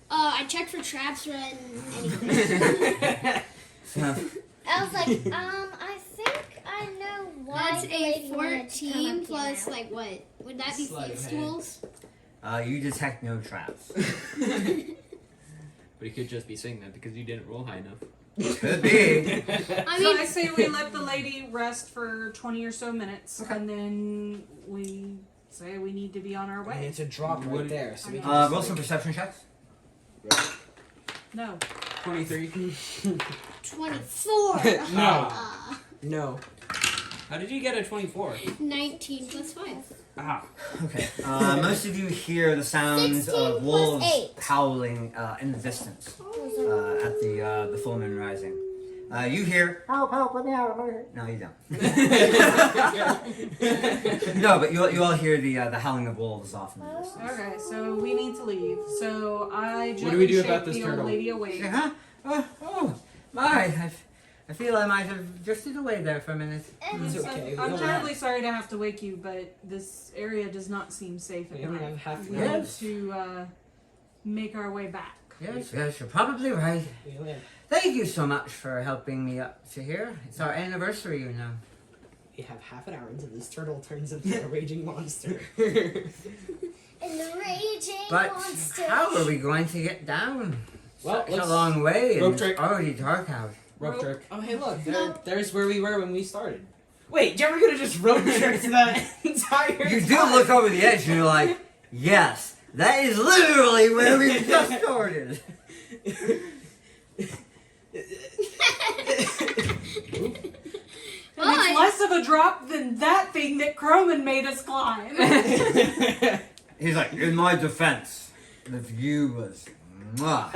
I checked for traps and anything. I was like, I think I know why. That's the a lady wanted to come 14 up here plus, now. like, what? Would that be Sleight of thieves' hand. tools? You detect no traps. But he could just be saying that because you didn't roll high enough. Could be. I So mean, I say we let the lady rest for 20 or so minutes, Okay. and then we say we need to be on our And way. it's a drop What- right there, so we can Roll just, some like, perception checks. No. 23. 24. No. Uh, No. How did you get a 24? 19 plus 5. Ah. Okay. Most of you hear the sounds 16 of plus wolves 8. howling in the distance at the full moon rising. You hear, "Help! Help! Let me out! I'm over here." No, you don't. No, but you all hear the howling of wolves off in the distance. Okay, so we need to leave. So I What do we gently do shake about this the turtle? old lady awake. Huh? Oh, my! I feel I might have drifted away there for a minute. It's okay. we I'm don't terribly sorry to have to wake you, but this area does not seem safe We at only night. have half an We hour. need Yes. to make our way back. Yes, you're probably right. We only have- Thank you so much for helping me up to here. It's our anniversary, you know. We have half an hour until this turtle turns into a raging monster. And the raging But monster. how are we going to get down? Well, Such a let's- long way, and rope it's trick. already dark out. Rope trick. Oh, hey, look. No. There's where we were when we started. Wait, you ever gonna just rope trick to the entire You do time? look over the edge and you're like, yes, that is literally where we just started. And it's less of a drop than that thing that Croman made us climb. He's like, in my defense, the view was mwah.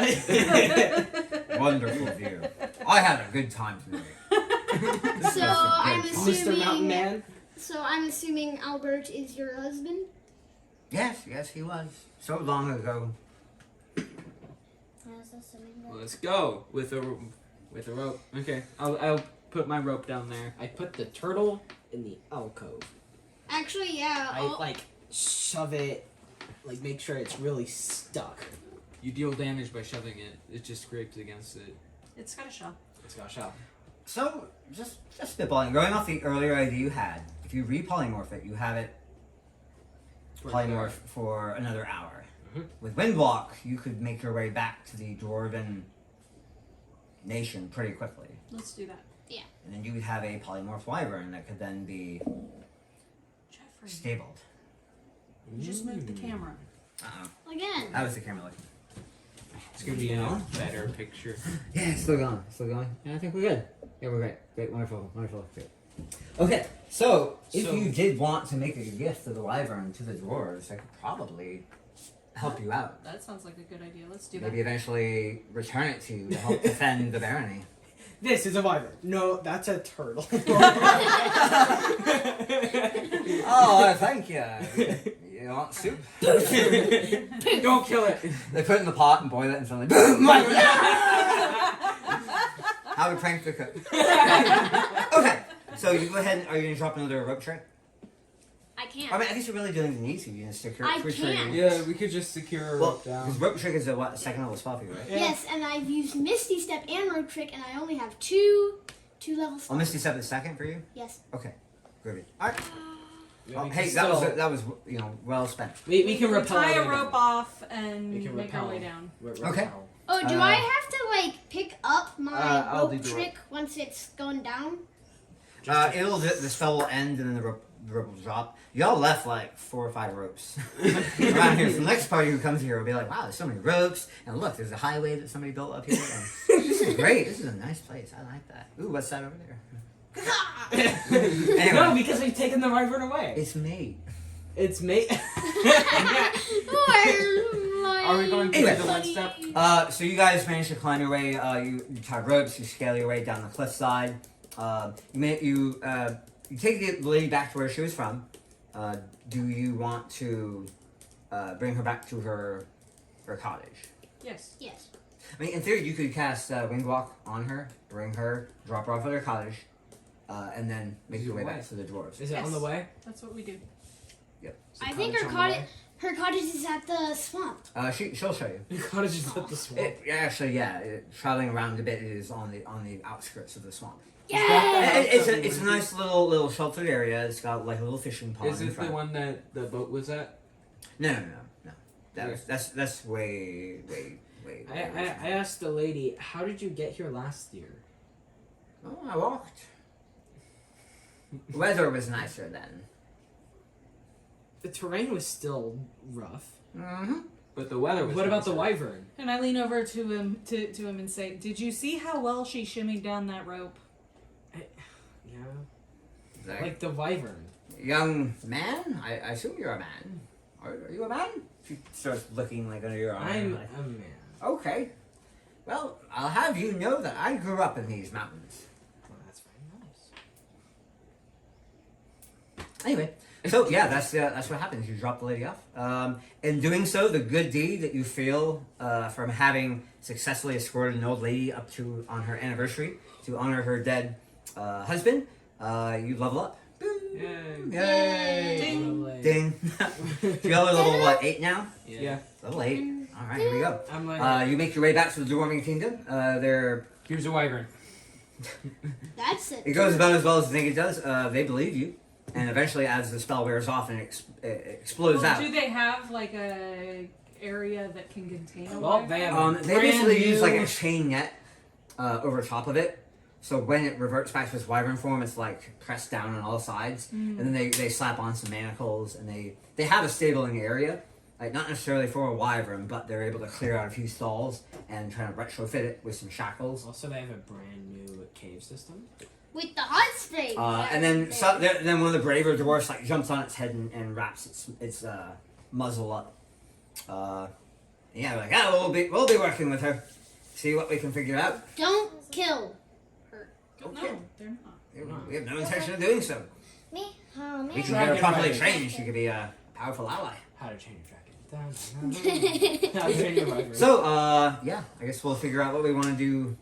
Wonderful view. I had a good time today. So I'm Mr. Mountain assuming. Man. So I'm assuming Albert is your husband. Yes, he was. So long ago. Well, let's go with a rope. Okay, I'll put my rope down there. I put the turtle in the alcove. Actually, yeah. I like shove it, like make sure it's really stuck. You deal damage by shoving it. It just scrapes against it. It's got a shell. It's got a shell. So, just spitballing. Going off the earlier idea you had, if you repolymorph it, you have it polymorph for another hour. Mhm. With Windwalk, you could make your way back to the Dwarven nation pretty quickly. Let's do that. And then you would have a polymorph wyvern that could then be Jeffrey, stabled. you just moved the camera. Uh-oh. Again. That was the camera looking. It's gonna be a better picture. Yeah, it's still going. Still going. Yeah, I think we're good. Yeah, we're great. Great, wonderful, great. Okay, so if So- you did want to make a gift of the wyvern to the dwarves, I could probably help you out. That sounds like a good idea. Let's do Maybe that. eventually return it to you to help defend the barony. This is a wyvern. No, that's a turtle. Oh, thank you. You want soup? Don't kill it. They put it in the pot and boil it and suddenly boom! How to prank the cook. Okay, So you go ahead and are you gonna drop another rope trick? I can't. I mean, I guess you really don't even need to. You can secure. I can't. Yeah, we could just secure a Well, rope down. because rope trick is a second level spell for you, right? Yeah. Yes, and I've used Misty Step and Rope Trick, and I only have two levels. Oh, Misty Step is second for you. Yes. Okay, good. All right. Yeah, Oh, we hey, can that was well spent. we can repel tie a everything. rope off and We can make our repel. way down. Okay. Oh, do I have to like pick up my I'll do rope the trick once it's going down? The spell will end and then the rope will drop. Y'all left like 4 or 5 ropes around here. So the next party who comes here will be like, wow, there's so many ropes. And look, there's a highway that somebody built up here. And this is great. This is a nice place. I like that. Ooh, what's that over there? Anyway, No, because we've taken the wyvern away. it's me. It's me. Are we going to Anyway. do the one step? So you guys managed to climb your way. You tie ropes. You scale your way down the cliffside. You take the lady back to where she was from. Do you want to bring her back to her cottage? Yes. Yes. I mean, in theory, you could cast Wind Walk on her, bring her, drop her off at her cottage, and then make your way back to the dwarves. Is it on Yes. the way? That's what we do. I think her cottage is at the swamp. She'll show you. Your cottage is at the swamp. Traveling around a bit, it is on the outskirts of the swamp. Yeah. It's a nice little sheltered area. It's got like a little fishing pond. Is in it the front. one that the boat was at? No. That's way. I asked the lady, how did you get here last year? Oh, I walked. The weather was nicer then. The terrain was still rough. Mm-hmm. But the weather was What about the nicer. wyvern? And I lean over to him and say, "Did you see how well she shimmied down that rope?" Yeah. Like the wyvern. Young man, I assume you're a man. Are you a man? She starts looking like under your arm. I'm like, a man. okay. Well, I'll have you know that I grew up in these mountains. Well, that's very nice. Anyway, so yeah, that's what happens. You drop the lady off. In doing so, the good deed that you feel from having successfully escorted an old lady up to on her anniversary to honor her dead husband, you level up. Boom. Yay. Yay! Ding. Lovely. Ding. So you're level what, 8 now? Yeah. Level 8. All right, here we go. I'm like, You make your way back to the Dwarven Kingdom. Here's a wyvern. That's it. It goes about as well as you think it does. They believe you, and eventually, as the spell wears off and it explodes Well, out, do they have like a area that can contain a well, wyvern? they have they basically use like a chain net over top of it. So when it reverts back to its wyvern form, it's like pressed down on all sides, and then they slap on some manacles, and they have a stabling area, like not necessarily for a wyvern, but they're able to clear out a few stalls and try to retrofit it with some shackles. Also, they have a brand new cave system. With the hot spring. And then then one of the braver dwarfs like jumps on its head and wraps its muzzle up. Yeah, like we'll be working with her, see what we can figure out. Don't kill. Okay. No, they're not. We have no intention of doing so. Me? Oh, We me. can get her Dragon properly rider. trained. She could be a powerful ally. How to train your dragon. How to train your wyvern. So, yeah, I guess we'll figure out what we want to do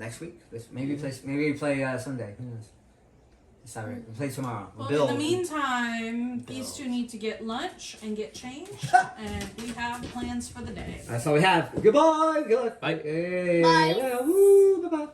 next week. Maybe play Sunday. Who knows? Saturday. We'll play tomorrow. We'll Well, build. in the meantime, these two need to get lunch and get changed, and we have plans for the day. That's all we have. Goodbye. Good luck. Bye. Hey, Bye. yeah, woo, bye-bye.